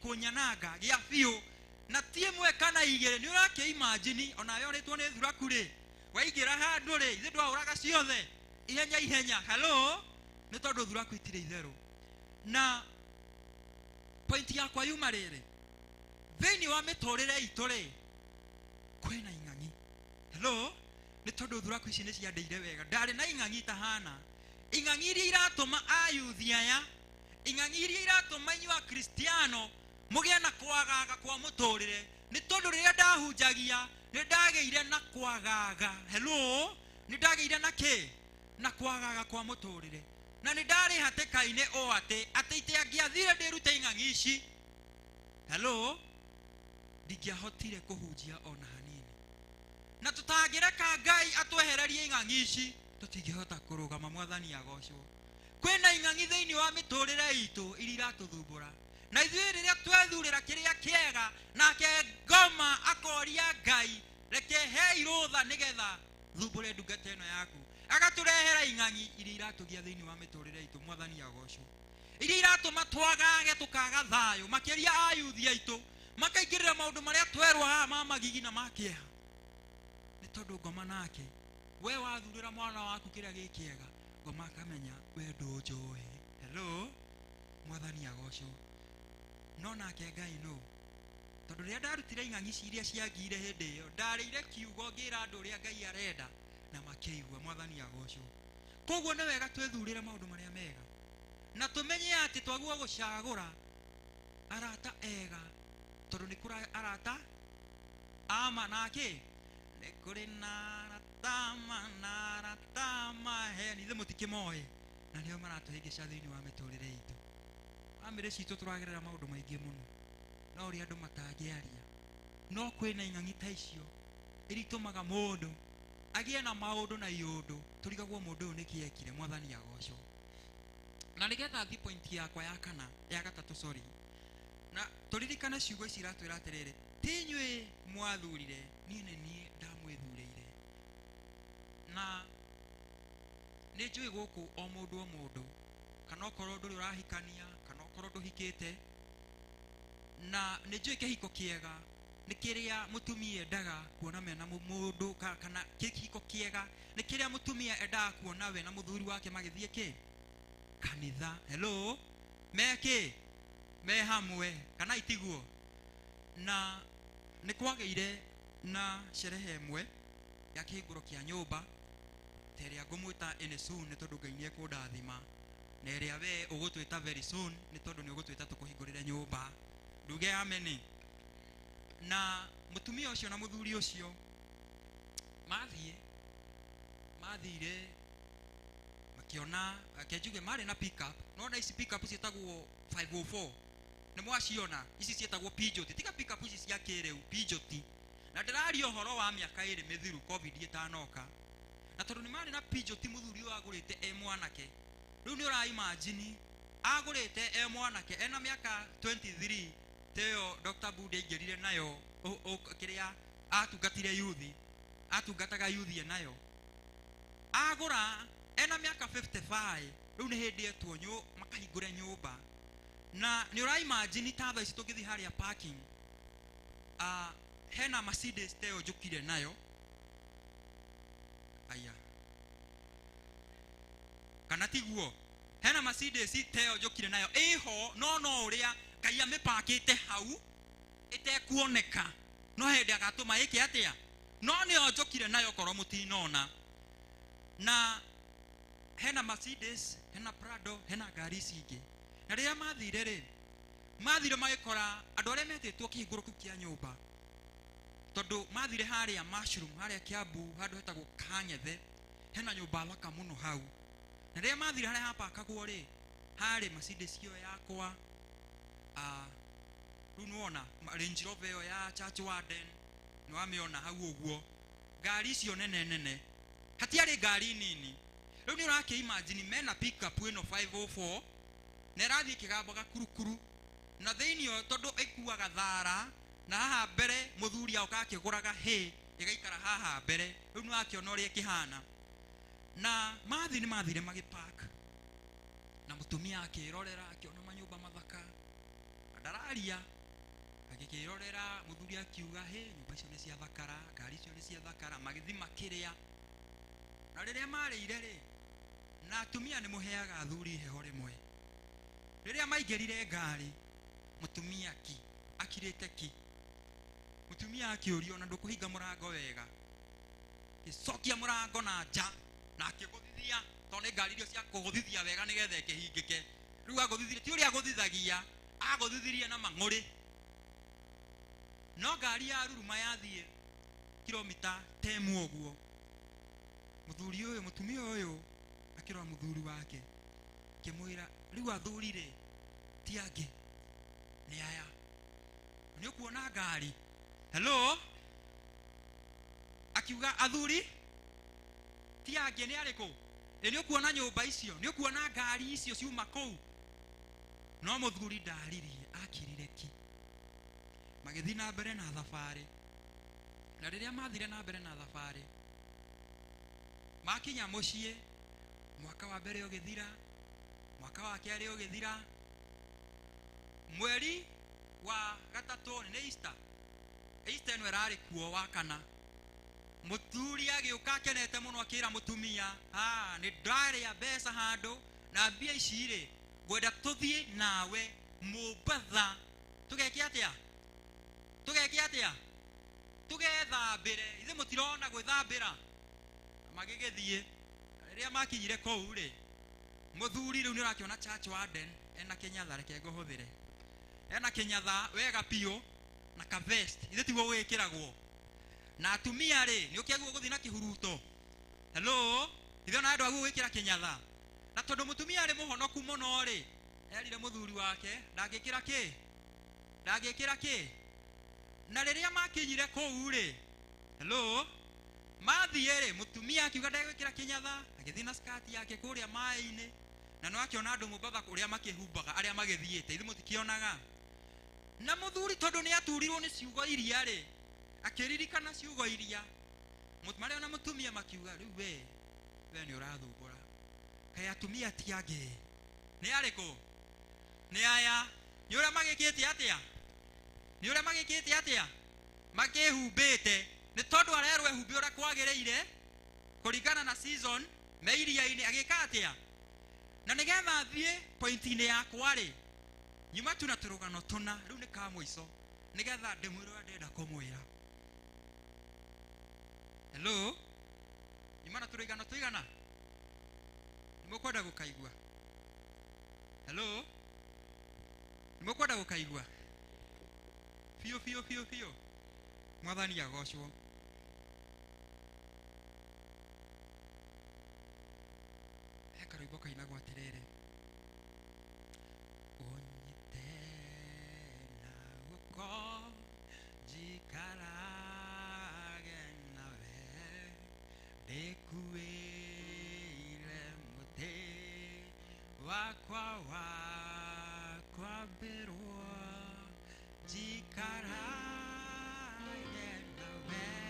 kũnyananga gĩa biũ na ti ĩmwe kana igĩrĩ nĩ ũrakĩimagine ona yorĩtwo nĩ thuraku rĩ waingĩra handũ rĩ ithe ndwaũraga ciothe ihenya hello nĩ tondũ thuraku itirĩ itherũ na point yakwa yuma rĩrĩ thĩinĩ wa mĩtũrĩre itũ rĩ kwĩna ing'ang'i hello nĩ tondũ thuraku ici nĩ ciandĩire wega ndarĩ na ing'ang'i ta hana ing'ang'i iria iratũma ayuthi aya ing'ang'i iria iratũma inyuĩ akristiano mũgĩe na kwagaga kwa mũtũrĩre nĩ tondũ rĩrĩa ndahunjagia nĩ ndagĩire na kwagaga hello nĩ ndagĩire na kĩ na kwagaga kwa mũtũrĩre na nĩ ndarĩ hatĩka-inĩ o atĩ itiangĩathire ndĩrute ing'ang'i ici hello ndingĩahotire kũhunjia ona hanini na tũtangĩreka Ngai atwehererie ing'ang'i ici tũtingĩhota kũrũgama mwathani agocwo kwĩna ing'ang'i thĩinĩ wa mĩtũrĩre itũ iria iratũthumbũra na ithuĩ rĩrĩa twethurĩra kĩrĩa kĩega nake ngoma akoria Ngai reke he irũtha nĩgetha thumbũre ndungata ĩno yaku agatũrehera ing'ang'i iria iratũgia thĩinĩ wa mĩtũrĩre itũ mwathani agocwo iria iratũma twagage tũkaga thayũ makĩria ayuthi aitũ makaingĩrĩra maũndũ marĩa twerwo haha ma magigi na ma kĩeha nĩ tondũ ngoma nake we wathurĩra mwana waku kĩrĩa gĩ kĩega ngoma akamenya we ndũnjũĩ hello mwathani agocwo no nake Ngai no tondũ rĩrĩa ndarutire ing'ang'i iria ciangire hĩndĩ ĩyo ndarĩire kiugo ngĩra andũ ũrĩa Ngai arenda na makĩigua mwathani agocwo koguo nĩ wega twethurĩre maũndũ marĩa mega na tũmenye atĩ twaguo gũcagũra arata ega tondũ nĩ kũra arata ama nake nĩ kũrĩ na arata maheni ithe mũtikĩmoĩ na nĩo maratũhĩngĩca thĩinĩ wa mĩtũrĩre itũ bamĩrĩ citũ tũragerera maũndũ maingĩ mũno no ũrĩa andũ matangĩaria no kwĩna ing'ang'i ta icio iria itũmaga mũndũ agĩe na maũndũ na iũndũ tũrigagwo mũndũ ũyũ nĩkĩ ekire mwathani agocwo na nĩgetha thi point yakwa ya gatatũ sorry na tũririkane ciugo ici iratwĩra atĩrĩrĩ ti inyuĩ mwathurire niĩ nĩ niĩ ndamwĩthurĩire na nĩ nĩ njũĩ gũkũ o mũndũ kana okorwo ndũrĩ ũrahikania kana okorwo ndũhikĩte, na nĩ njũĩ kĩhiko kĩega nĩ kĩrĩa mũtumia endaga kuona mena mũndũ kana kĩhiko kĩega nĩ kĩrĩa mũtumia endaga kuona we na mũthuri wake magĩthiĩ kĩ kanitha. Hello, me hamwe kana itiguo. Na nĩ kwagĩire na sherehe ĩmwe ya kĩhingũro kĩa nyũmba ta ĩrĩa ngũmwĩta ĩnĩ soon nĩ tondũ Ngai nĩ ekũndathima, na ĩrĩa we ũgũtwĩta very soon nĩ tondũ nĩ ũgũtwĩta tũkũhingũrĩre nyũmba. Nduge ameni. Na mũtumia ũcio na mũthuri ũcio mathire makiona akenjuge marĩ na pick up, no na ici pick up ciĩtagwo 504 nĩ mwaciona, ici ciĩtagwo Peugeot, tiga pick up ici cia kĩrĩu Peugeot. Na ndĩraria ũhoro wa mĩaka ĩrĩ mĩthiru covid ĩtanoka, na tondũ nĩ marĩ na Peugeot mũthuri ũyũ agũrĩte e mwanake. Rĩu nĩ ũraimagine agũrĩte e mwanake ena mĩaka 23 teo Dr. Bude aingĩrire nayo kĩrĩa atungatire yuthi, atungataga yuthi nayo, agũra ena mĩaka 55. Rĩu nĩ hĩndĩ etwo makahingũre nyũmba. Na nĩ ũraimagine ta thaa ici tũngĩthiĩ harĩa parking, hena Mercedes teo njũkire nayo, aya kana tiguo, hena Mercedes teo njũkire nayo ĩho, no ũrĩa Ngai amĩpakĩte hau ĩtekuoneka, no hĩndĩ agatũma ĩke atĩa, no nĩyo njũkire nayo korwo mũtinona. Na hena Mercedes, hena Prado, hena ngari ici ingĩ. Na rĩrĩa mathire magĩkora andũ arĩa metĩtwo kĩhingũro kĩu kĩa nyũmba, tondũ mathire harĩa Mushroom harĩa Kiambu handũ hetagwo Kang'ethe, hena nyũmba thaka mũno hau. Na rĩrĩa mathire harĩa hapakagwo harĩ Mercedes ĩyo yakwa, rĩu nĩwona Range Rover ĩyo ya Church Warden nĩ wamĩona hau ũguo, ngari icio nene, hatiarĩ ngari nini. Rĩu nĩ ũrakĩimagine mena pick up ĩno 504 na ĩrathiĩ kĩgambaga kurukuru, na thĩinĩ tondũ ĩkuaga thara, na haha mbere mũthuri aoka akĩgũraga ĩgaikara haha mbere. Rĩu nĩ wakĩona ũrĩa ĩkĩhana. Na mathire magĩpark, na mũtumia akĩrorera akĩona manyũmba mathaka, ndararia agĩkĩrorera, mũthuri akiuga nyũmba icio nĩ cia thakara, ngari icio nĩ cia thakara, magĩthiĩ makĩrĩa. Na rĩrĩa marĩire na atumia nĩ mũheaga athuri heho rĩmwe. Rĩrĩa maingĩrire ngari, mũtumia akirĩte mũtumia akĩũrio na ndũkũhinga mũrango wega, gĩcokia mũrango na nja na akĩgũthithia, tondũ nĩ ngari iria cia kũgũthithia wega nĩgetha ĩkĩhingĩke. Rĩu agũthithirie, ti ũrĩa agũthithagia, agũthithirie na mang'ũrĩ. No ngari ya ruruma yathiĩ kilomita 10 ũguo, mũtumia ũyũ akĩrora mũthuri wake akĩmwĩra, rĩu athuri ti angĩ nĩ aya, nĩ ũkuona ngari. Hello, akiuga athuri ti angĩ nĩ arĩkũ, nĩ ũkuona nyũmba icio, nĩ ũkuona ngari icio ciuma kũu. No mũthuri ndaririe, akirire magĩthiĩ na mbere na thabarĩ. Na rĩrĩa mathire na mbere na thabarĩ, makinya mũciĩ, mwaka wa mbere ũgĩthira, mwaka wa kerĩ ũgĩthira, mweri wa gatatũ nĩ Easter ĩno ĩrarĩ kuo wa kana, mũthuri agĩũka akenete mũno akĩra mũtumia, nĩ ndarĩa mbeca handũ, na mbia ici ngwenda tũthiĩ nawe Mombasa tũgeke atĩa, tũgethambĩre, ithe mũtirona gwĩthambĩra. Magĩgĩthiĩ, rĩrĩa makinyire kũu mũthuri rĩu nĩ ũrakĩona Church Warden ena kĩnyatha, reke ngũhũthĩre, ena kĩnyatha wega piũ na ka vest, ithe tiguo gwĩkĩragwo. Na atumia nĩ ũkĩaguo gũthiĩ na kĩhuruto. Hello, ithe ona andũ aguo gwĩkĩra kĩnyatha. Na tondũ mũtumia arĩ mũhonoku mũno erire mũthuri wake ndangĩkĩra kĩ. Na rĩrĩa makinyire kũu hello, mathiĩ mũtumia akiuga ndegwĩkĩra kĩnyatha, agĩthiĩ na skati yake kũrĩa maĩ-inĩ. Na no akĩona andũ Mombasa ũrĩa makĩhumbaga arĩa magĩthiĩte, ithe mũtikĩonaga. Na mũthuri tondũ nĩ aturirwo nĩ ciugo iria akĩririkana ciugo iria, marĩa ona mũtumia makiuga, rĩu we nĩ ũrathumbũra, kaĩ atumia ti angĩ nĩ arĩkũ nĩ aya nĩ ũrĩa magĩkĩte atĩa nĩ ũrĩa magĩkĩte atĩa makĩhumbĩte nĩ tondũ arerwo ehumbe ũrĩa kwagĩrĩire kũringana na season me iria-inĩ agĩka atĩa na nĩgetha thiĩ point-inĩ yakwa rĩ nyuma tu na tũrũgano tũna rĩu nĩ ka mũico nĩgetha ndĩmwĩre ũrĩa ndĩrenda kũmwĩra hello nyuma na tũrũgano tũigana nĩmũkwenda gũkaigua hello nĩmũkwenda gũkaigua biũ mwathani agocwo he karũimbo kainagwo atĩrĩrĩ ũnyite na guoko njikarage nawe ndĩkuĩire mũtĩ wakwa wa kwambĩrwo njikarage nawe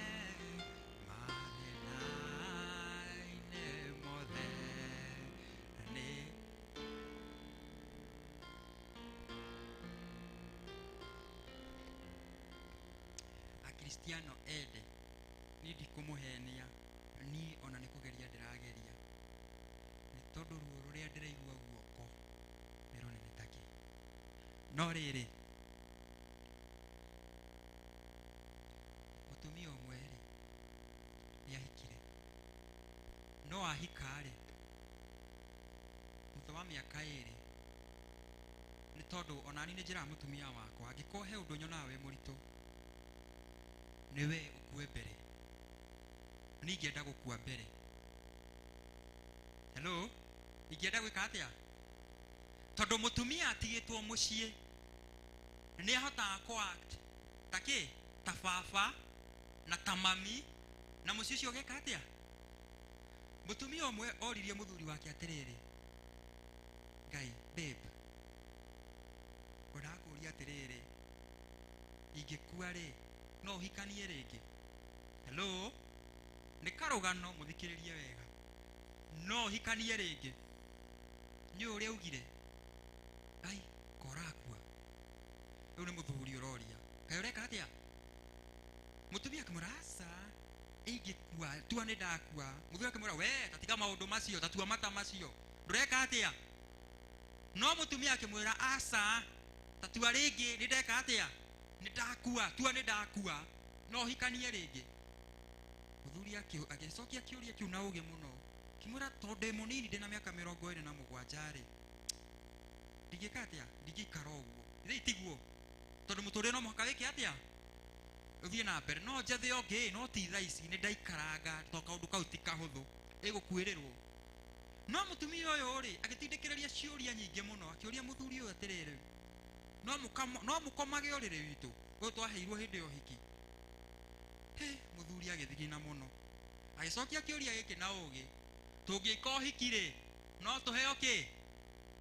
mathĩna-inĩ mothe nĩ akristiano ende niĩ ndikũmũhenia niĩ ona nĩ kũgeria ndĩrageria nĩ tondũ ruo rũrĩa ndĩraigua guoko nĩ rũnene takĩ no rĩrĩ mũtumia ũmwe rĩ nĩ ahikire no ahika rĩ thutha wa mĩaka ĩrĩ nĩ tondũ onani nĩ njĩraga mũtumia wakwa angĩkorwo he ũndũ nyonaga wĩ mũritũ nĩwe ũkue mbere nĩ ingĩenda gũkua mbere hello ingĩenda gwĩka atĩa tondũ mũtumia atigĩtwo mũciĩ nĩ ahotaga kũ-act takĩ ta baba na ta mami na mũciĩ ũcio ũgeka atĩa mũtumia ũmwe oririe mũthuri wake atĩrĩrĩ Ngai babe ũrakũria atĩrĩrĩ ingĩkua rĩ no ũhikanie rĩngĩ hello nĩ karũgano mũthikĩrĩrie wega no ũhikanie rĩngĩ nĩ ũrĩa augire ai korakua rĩu nĩ mũthuri ũroria kaĩ ũreka atĩa mũtumia akĩmwĩra aca ingĩkua tua nĩ ndakua mũthuri akĩmwĩra we tatiga maũndũ macio tatua mata macio ndũreka atĩa no mũtumia akĩmwĩra aca tatua rĩngĩ nĩ ndeka atĩa nĩ ndakua tua nĩ ndakua no hikanie rĩngĩ mũthuri agĩcokia kĩũria kĩu na ũgĩ mũno kĩmwĩra tondũ ndĩ mũnini ndĩ na mĩaka 27 rĩ ndingĩka atĩa ndingĩikara ũguo ithe itiguo tondũ mũtũrĩre no mũhaka wĩke atĩa ũthiĩ na mbere no njethe ũngĩ no ti thaa ici nĩ ndaikaranga tondũ kaũndũ kau ti kahũthũ ĩgũkuĩrĩrwo no mũtumia ũyũ rĩ agĩtindĩkĩrĩria ciũria nyingĩ mũno akĩũria mũthuri ũyũ atĩrĩrĩ no mũkomage ũrĩrĩ witũ ũyũ twaheirwo hĩndĩ ya ũhiki mũthuri agĩthigina mũno agĩcokia kĩũria gĩkĩ na ũgĩ tũngĩka ũhiki rĩ no tũheo kĩ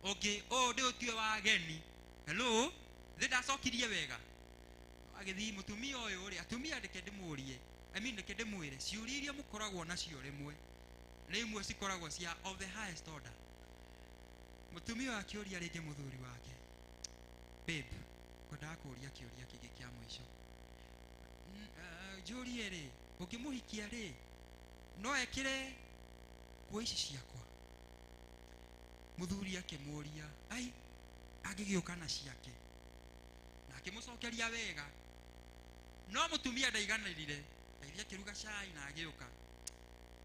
ũngĩ ũyũ ndĩ ũtue wa ageni hello thĩ ndacokirie wega agĩthiĩ mũtumia ũyũ rĩ atumia ndeke ndĩmũrie ndeke ndĩmwĩre ciũria iria mũkoragwo nacio rĩmwe nĩ imwe cikoragwo cia of the highest order mũtumia akĩũria rĩngĩ mũthuri wake babe ngwendaga kũũria kĩũria kĩngĩ kĩa mũico njũrie rĩ ũngĩmũhikia rĩ no ekĩre nguo ici ciakwa mũthuri akĩmũria ai angĩgĩũka na ciake na akĩmũcokeria wega no mũtumia ndaiganĩrire ndaithia akĩruga cai na agĩũka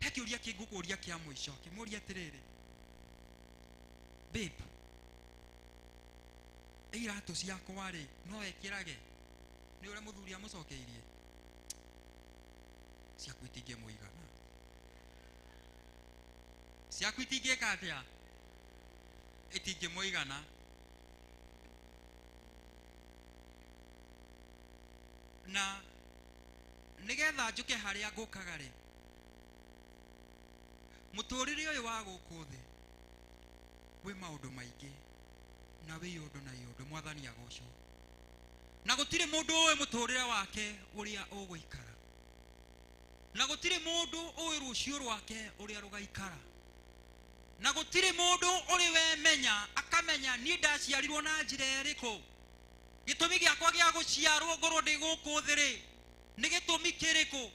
he kĩũria kĩngũkũria kĩa mũico akĩmũria atĩrĩrĩ babe iratũ ciakwa rĩ no ekĩrage nĩ ũrĩa mũthuri amũcokeirie ciaku itingĩmũigana ciaku itingĩka atĩa itingĩmũigana na nĩgetha njũke harĩa ngũkaga rĩ mũtũrĩre ũyũ wa gũkũ thĩ wĩ maũndũ maingĩ na wĩ ũndũ na ũndũ mwathani agocwo na gũtirĩ mũndũ ũĩ mũtũrĩre wake ũrĩa ũgũikara na gũtirĩ mũndũ ũĩ rũciũ rwake ũrĩa rũgaikara na gutire mundu uri we menya akamenya ni ndaciarirwo na njira iriku gitumi giakwa gia guciarwo ngorwo ndi guku thiri ni gitumi kiriku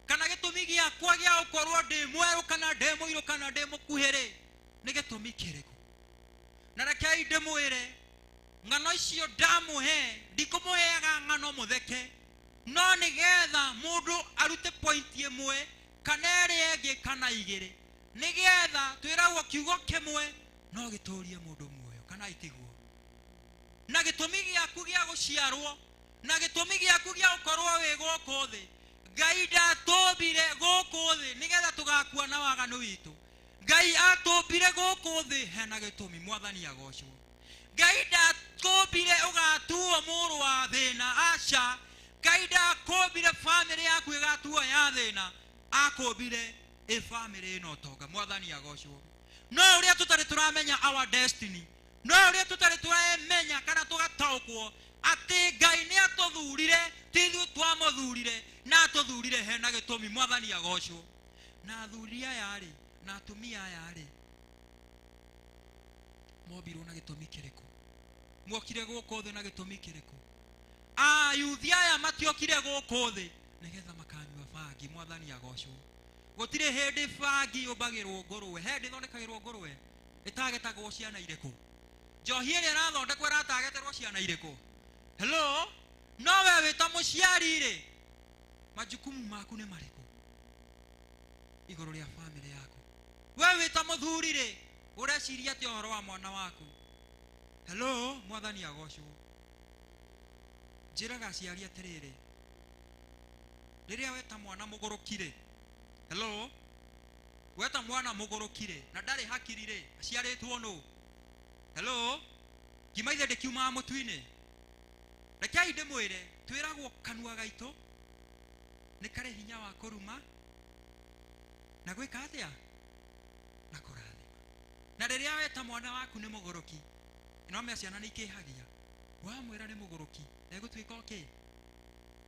kana gitumi giakwa gia gukorwo ndi mweru kana ndi muiru kana ndi mukuhiri ni gitumi kiriku na rekei ndimwire ng'ano icio ndamuhe ndikumuheaga ng'ano mutheke no nigetha mundu arute point imwe kana ĩrĩa ĩngĩ kana igĩrĩ nigetha twĩragwo kiugo kĩmwe no gĩtũrie mũndũ muoyo kana itiguo na gĩtũmi gĩaku gĩa gũciarwo na gĩtũmi gĩaku gĩa gũkorwo wĩ gũkũ thĩ Ngai ndatũmbire gũkũ thĩ nigetha tũgakua na waganu witũ Ngai atũmbire gũkũ thĩ hena gĩtũmi mwathani agocwo Ngai ndatũmbire ũgatuo mũrũ wa thĩna aca Ngai ndakũmbire family yaku ĩgatuo ya thĩna akũmbire family ĩno tonga mwathani agocwo no ũrĩa tũtarĩ tũramenya our destiny no ũrĩa tũtarĩ tũramenya kana tũgataũkwo atĩ Ngai nĩ atũthurire ti ithuĩ twamũthurire na atũthurire hena gĩtũmi mwathani agocwo na athuri aya rĩ na atumia aya rĩ mombirwo na gĩtũmi kĩrĩkũ mwokire gũkũ thĩ na gĩtũmi kĩrĩkũ ayuthi aya matiokire gũkũ thĩ nigetha makanyua bangi mwathani agocwo gũtirĩ hĩndĩ bangi yũmbagĩrwo ngũrwe he ndĩthondekagĩrwo ngũrwe ĩtagetagwo ciana irĩkũ njohi ĩrĩa ĩrathondekwo ĩratageterwo ciana irĩkũ hello no we wĩta mũciari rĩ majukumu maku nĩ marĩkũ igũrũ rĩa family yaku we wĩta mũthuri rĩ ũreciria atĩ ũhoro wa mwana waku hello mwathani agocwo njĩraga aciari atĩrĩrĩ rĩrĩa weta mwana mũgũrũkire hello weta mwana mũgũrũkire na ndarĩ hakiri rĩ aciarĩtwo nũ hello kimaithe ndĩkiumaga mũtu-inĩ rekei ndĩmwĩre twĩragwo kanua gaitũ nĩ karĩ hinya wa kũruma na gwĩka atĩa na kũrathima na rĩrĩa weta mwana waku nĩ mũgũrũki ĩno ciana nĩ ikĩhagia wamwĩra nĩ mũgũrũki egũtuĩka okay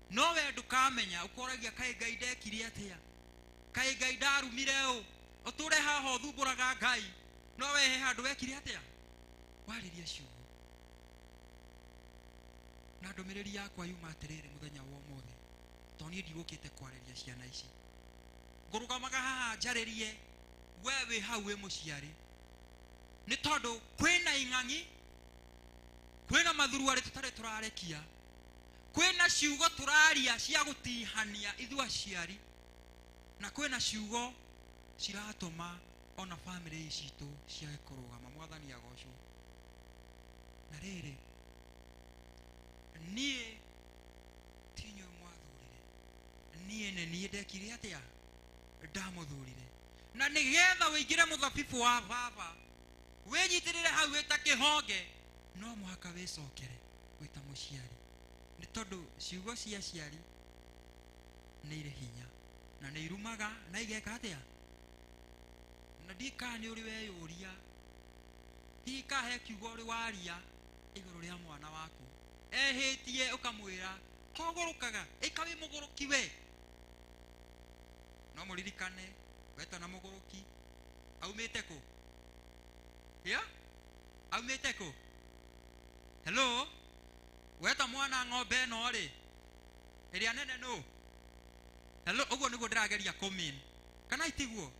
no we ndũkamenya ũkoragia kaĩ Ngai ndekire atĩa kaĩ Ngai ndarumire ũ ũtũre haha ũthumbũraga Ngai no we he handũ wekire atĩa warĩria ciugo na ndũmĩrĩri yakwa yuma atĩrĩrĩ mũthenya wa ũmũthĩ tondũ niĩ ndigũkĩte kwarĩria ciana ici ngũrũgamaga haha njarĩrie we wĩ hau wĩ mũciari nĩ tondũ kwĩna ing'ang'i kwĩna mathuruarĩ tũtarĩ tũrarekia kwĩna ciugo tũraria cia gũtihania ithuĩ aciari na kwĩna ciugo ciratũma ona family citũ ciage kũrũgama mwathani agocwo na rĩrĩ niĩ ti inyuĩ mwathurire niĩ nĩ niĩ ndekire atĩa ndamũthurire na nĩgetha wĩingĩre mũthabibũ wa baba wĩnyitĩrĩre hau wĩta kĩhonge no mũhaka wĩcokere wĩta mũciari nĩ tondũ ciugo cia ciari nĩ irĩ hinya na nĩ irumaga na igeka atĩa na ndikaga nĩ ũrĩ weyũria ndikahe kiugo ũrĩ waria igũrũ rĩa mwana waku ehĩtie ũkamwĩra kogũrũkaga ĩka wĩ mũgũrũki we no mũririkane weta na mũgũrũki aumĩte kũ aumĩte kũ hello weta mwana ng'ombe ĩno rĩ ĩrĩa nene nũ hello ũguo nĩguo ndĩrageria kũmin kana itiguo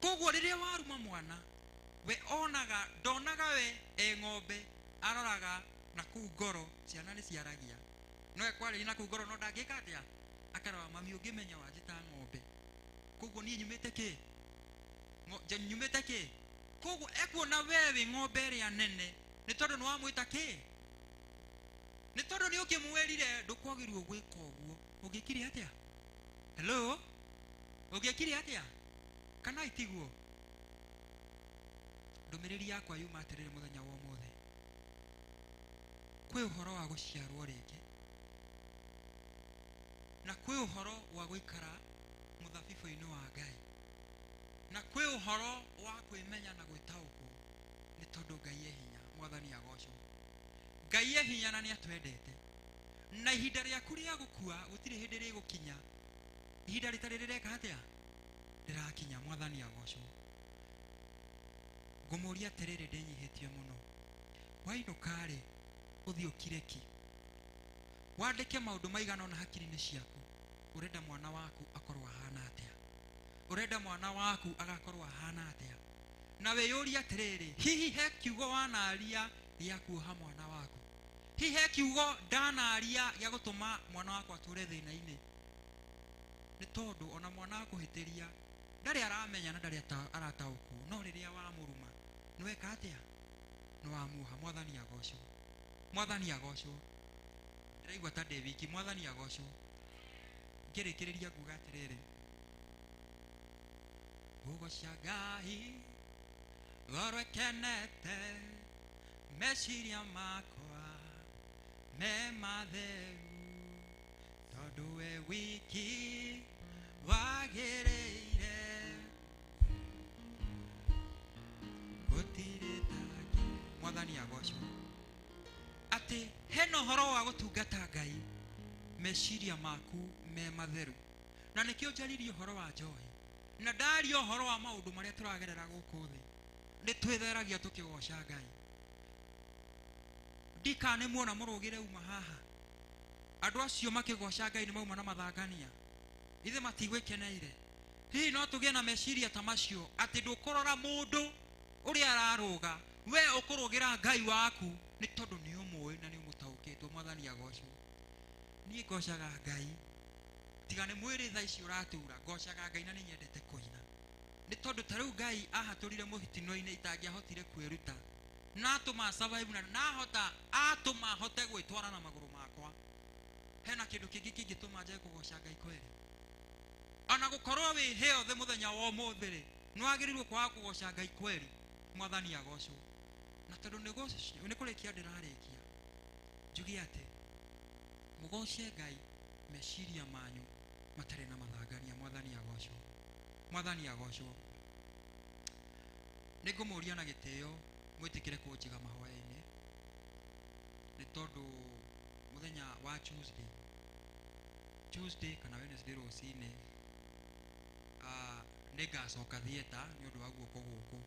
koguo rĩrĩa waruma mwana we onaga ndonaga we ng'ombe aroraga na kuu ngoro ciana nĩ ciaragia no ekwarĩria na kuu ngoro no ndangĩka atĩa akarora mami ũngĩmenya wanjĩta ng'ombe koguo niĩ nyumĩte kĩ nyumĩte kĩ koguo ekuona we wĩ ng'ombe ĩrĩa nene nĩ tondũ nĩ wamwĩta kĩ nĩ tondũ nĩ ũkĩmwĩrire ndũkwagĩrĩirwo gwĩka ũguo ũngĩkire atĩa hello ũngĩkire atĩa kana itiguo ndũmĩrĩri yakwa yuma atĩrĩrĩ mũthenya wa ũmũthĩ kwĩ ũhoro wa gũciarwo rĩngĩ na kwĩ ũhoro wa gũikara mũthabibũ-inĩ wa Ngai na kwĩ ũhoro wa kwĩmenya na gwĩtaũkwo nĩ tondũ Ngai e hinya mwathani agocwo Ngai e hinya na nĩ atwendete na ihinda rĩaku rĩa gũkua gũtirĩ hĩndĩ rĩgũkinya ihinda rĩtarĩ rĩreka atĩa rĩrakinya mwathani agocwo ngũmũria atĩrĩrĩ ndĩnyihĩtie mũno wainũka rĩ ũthiĩ ũkireki wandĩke maũndũ maigana ona hakiri-inĩ ciaku ũrenda mwana waku akorwo ahana atĩa ũrenda mwana waku agakorwo ahana atĩa na wĩyũrie atĩrĩrĩ hihi he kiugo wanaria gĩa kuoha mwana waku hihi he kiugo ndanaria gĩa gũtũma mwana wakwa atũre thĩna-inĩ nĩ tondũ ona mwana wa kũhĩtĩria ndarĩ aramenya na ndarĩ arataũkwo no rĩrĩa wamũruma nĩweka atĩa nĩwamuoha mwathani agocwo mwathani agocwo ndĩraigua ta ndĩ wiki mwathani agocwo ngĩrĩkĩrĩria nguga atĩrĩrĩ gũgocia Ngai ngoro ĩkenete meciria makwa me matheru tondũ we wiki wagĩrĩire gũtirĩ taki mwathani agocwo atĩ hena ũhoro wa gũtungata Ngai meciria maku me matheru na nĩkĩo njaririe ũhoro wa njohi na ndaria ũhoro wa maũndũ marĩa tũragerera gũkũ thĩ nĩ twĩtheragia tũkĩgoca Ngai ndikane muona mũrũgĩre uma haha andũ acio makĩgoca Ngai nĩ mauma na mathangania ithe matigwĩkeneire hihi no tũgĩe na meciria ta macio atĩ ndũkũrora mũndũ ũrĩa ararũga we ũkũrũgĩra Ngai waku nĩ tondũ nĩ ũmũĩ na nĩ ũmũtaũkĩtwo mwathani agocwo niĩ ngocaga Ngai tiga nĩ mwĩrĩ thaa ici ũratura ngocaga Ngai na nĩ nyendete kũina nĩ tondũ ta rĩu Ngai ahatũrire mũtino-inĩ itangĩahotire kwĩruta na atũma survive na nahota atũma hote gwĩtwara na magũrũ makwa hena kĩndũ kĩngĩ kĩngĩtũma njae kũgoca Ngai kweri ona gũkorwo wĩ heothe mũthenya wa ũmũthĩ rĩ nĩwagĩrĩirwo kwaga kũgoca Ngai kweri mwathani agocwo na tondũ nĩ kũrĩkia ndĩrarĩkia njuge atĩ mũgoce Ngai meciria manyu matarĩ na mathangania mwathani agocwo mwathani agocwo nĩ ngũmũria na gĩtĩo mwĩtĩkĩre kũnjiga mahoya-inĩ nĩ tondũ mũthenya wa Tuesday kana Wednesday rũcinĩ nĩ ngacoka thieta nĩ ũndũ wa guoko gũkũ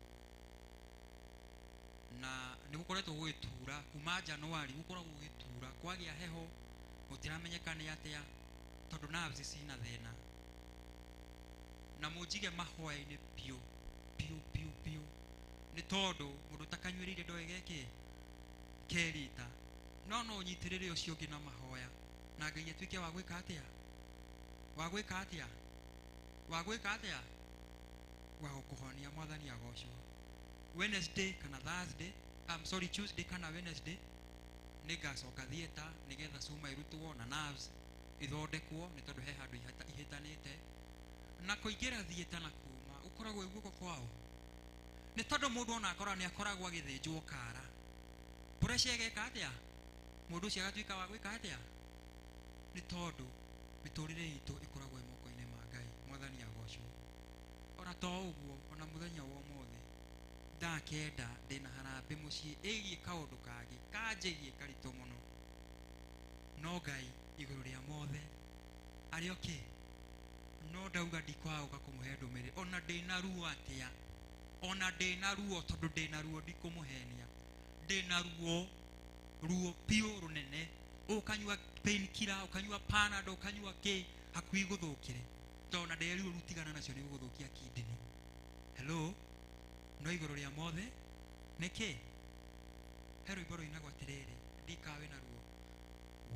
na nĩ gũkoretwo gũgĩtura kuma Januari gũkoragwo gũgĩtura kwagĩa heho gũtiramenyeka nĩ atĩa tondũ nerves cina thĩna na mũnjige mahoya-inĩ piũ nĩ tondũ mũndũ utakanyuĩrĩire ndoege kerita no ũnyitĩrĩre ũcio ũngĩ na mahoya na Ngai atuĩke wa gwĩka atĩa wa gũkũhonia mwathani agocwo Wednesday kana Tuesday kana Wednesday nĩ ngacoka thieta nĩgetha cuma irutwo na nerves ithondekwo nĩ tondũ he handũ ihĩtanĩte na kũingĩra thieta na kuma ũkoragwo guoko kwao nĩ tondũ mũndũ ona akora nĩ akoragwo agĩthĩnjwo kara pressure ĩgeka atĩa mũndũ ũcio agatuĩka wa gwĩka atĩa nĩ tondũ mĩtũrĩre itũ ĩkoragwo moko-inĩ ma Ngai mwathani agocwo ona to ũguo ona mũthenya wa ũmũthĩ ndakenda ndĩna harambĩ mũciĩ ĩgiĩ kaũndũ kangĩ kanjĩgiĩ karitũ mũno no Ngai igũrũ rĩa mothe arĩ oke no ndauga ndikwaga kũmũhe ndũmĩrĩri ona ndĩna ruo atĩa ona ndĩna ruo tondũ ndĩna ruo ndikũmũhenia ndĩna ruo piũ rũnene ũkanyua painkiller ũkanyua Panadol ũkanyua kĩ hakuhĩ gũthũkĩre tondũ na ndĩruo rutigana nacio nĩ gũgũthũkia kidney hello no igũrũ rĩa mothe nĩkĩ he rwĩmbo rũinagwo atĩrĩrĩ ndikawa wĩna ruo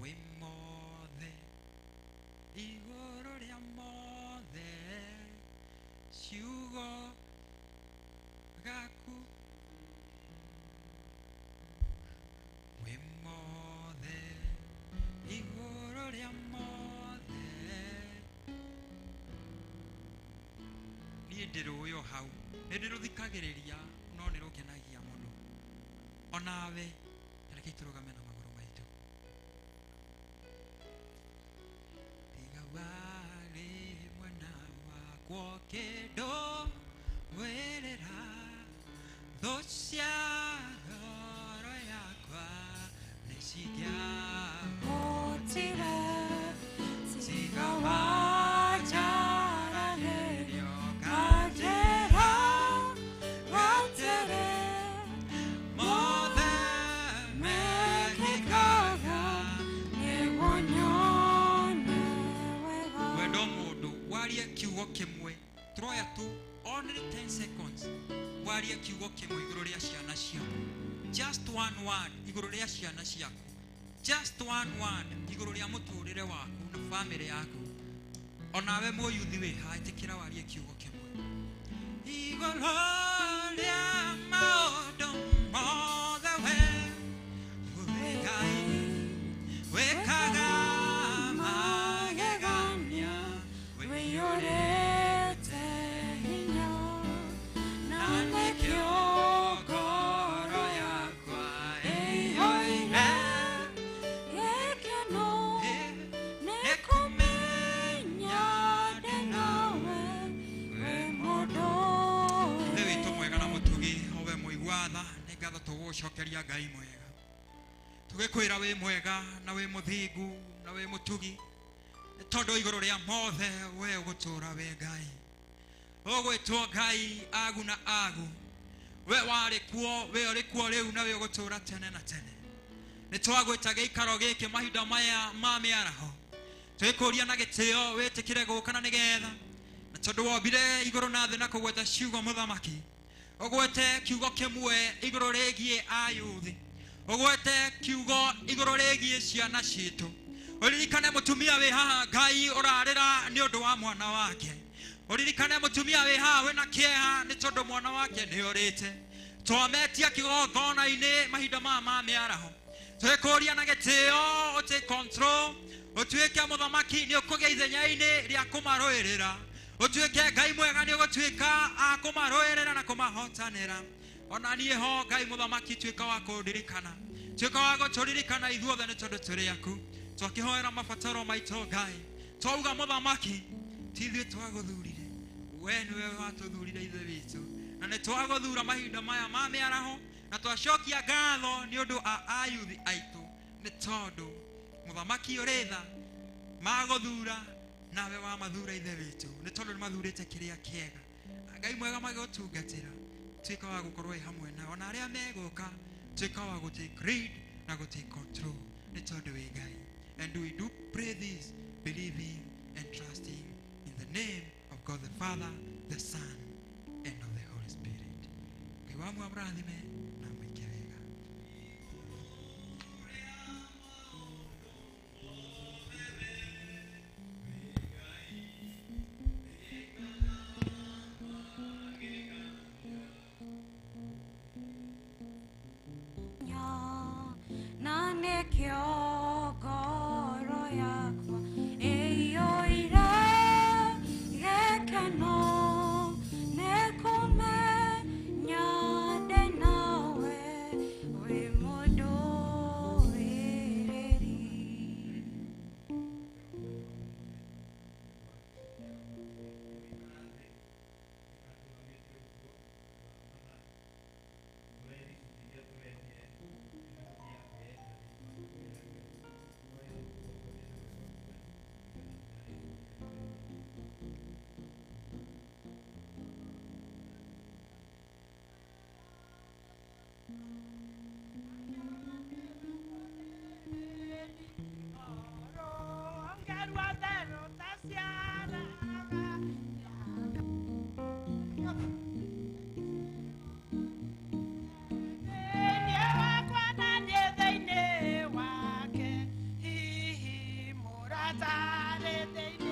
wĩ mothe igũrũ rĩa mothe ciugo gaku wĩ mothe igũrũ rĩa mothe niĩ ndĩrũĩ o hau nĩ ndĩrũthikagĩrĩria no nĩ rũkenagia mũno onawe reke tũrũgame na magũrũ maitũ tiga warĩ mwena wakwo kĩndũ wĩrĩra thũ cia ngoro yakwa nĩ cingĩahotire tiga wanjaranĩrio kanjĩra gaterere kimwe turoya tu only 10 seconds waria kiugo kimwe iguru ria ciana ciaku, just one word iguru ria ciana ciaku, just one word iguru ria muturire waku na family yaku. Onawe moyuthi we haitikira waria kiugo kimwe iguru ria maundu mothe we Ngai wekaga magegania wĩyũrĩte hinya na nĩkĩo ngoro yakwa ĩyũire gĩkeno nĩ kũmenya ndĩ nawe wĩ mũndũ Ithe witũ mwega na mũtugi o we mũigua tha nĩ ngatho tũgũcokeria Ngai mwega tugikwira we mwega na we muthingu na we mutugi tondu iguru ria mothe we ugutura we Ngai ugwitwo Ngai agu na agu we wari kuo we uri kuo riu na we ugutura tene na tene ni twagwita giikaro giki mahinda maya ma miaraho twikuria na gitio witikire gukana nigetha na tondu wombire iguru na thi na kugweta ciugo muthamaki ugwete kiugo kimwe iguru rigie ayuthi ugwete kiugo iguru rigie ciana citu uririkane mutumia we haha Ngai urarira ni undu wa mwana wake uririkane mutumia we haha we na kieha ni tondu mwana wake ni urite twametia kigongona-ini mahinda ma miaraho twikuria na gitio uti control utuike muthamaki ni ukugia ithenya-ini ria kumaruirira utuike Ngai mwega ni ugutuika akumaruirira na kumahotanira ona niĩ ho Ngai muthamaki tuika wa kundirikana tuika wa guturirikana ithuothe nĩ tondũ tũrĩ aku twakihoera mabataro maitũ Ngai twauga muthamaki ti ithuĩ twaguthurire we nĩwe watũthurire ithe witũ na nĩ twaguthura mahinda maya ma mĩaraho na twacokia ngatho nĩ ũndũ a ayuthi aitũ nĩ tondũ muthamaki ũrĩ tha maguthura nawe wa mathura ithe witũ nĩ tondũ nĩ mathurĩte kĩrĩa kĩega Ngai mwega magĩgũtungatĩra tuika wa gukorwo hamwe na ona aria meguka tuika wa go take lead na go take control ni tondu we Ngai and we do pray this believing and trusting in the name of God the Father, the Son and of the Holy Spirit. Ngai wa mwamrathime na mwike wega na nĩkĩo ngoro yakwa ĩyũire gĩkeno nĩ kũmenya ndĩ nawe wĩ mũndũ wĩrĩri Hihi mũratare thĩinĩ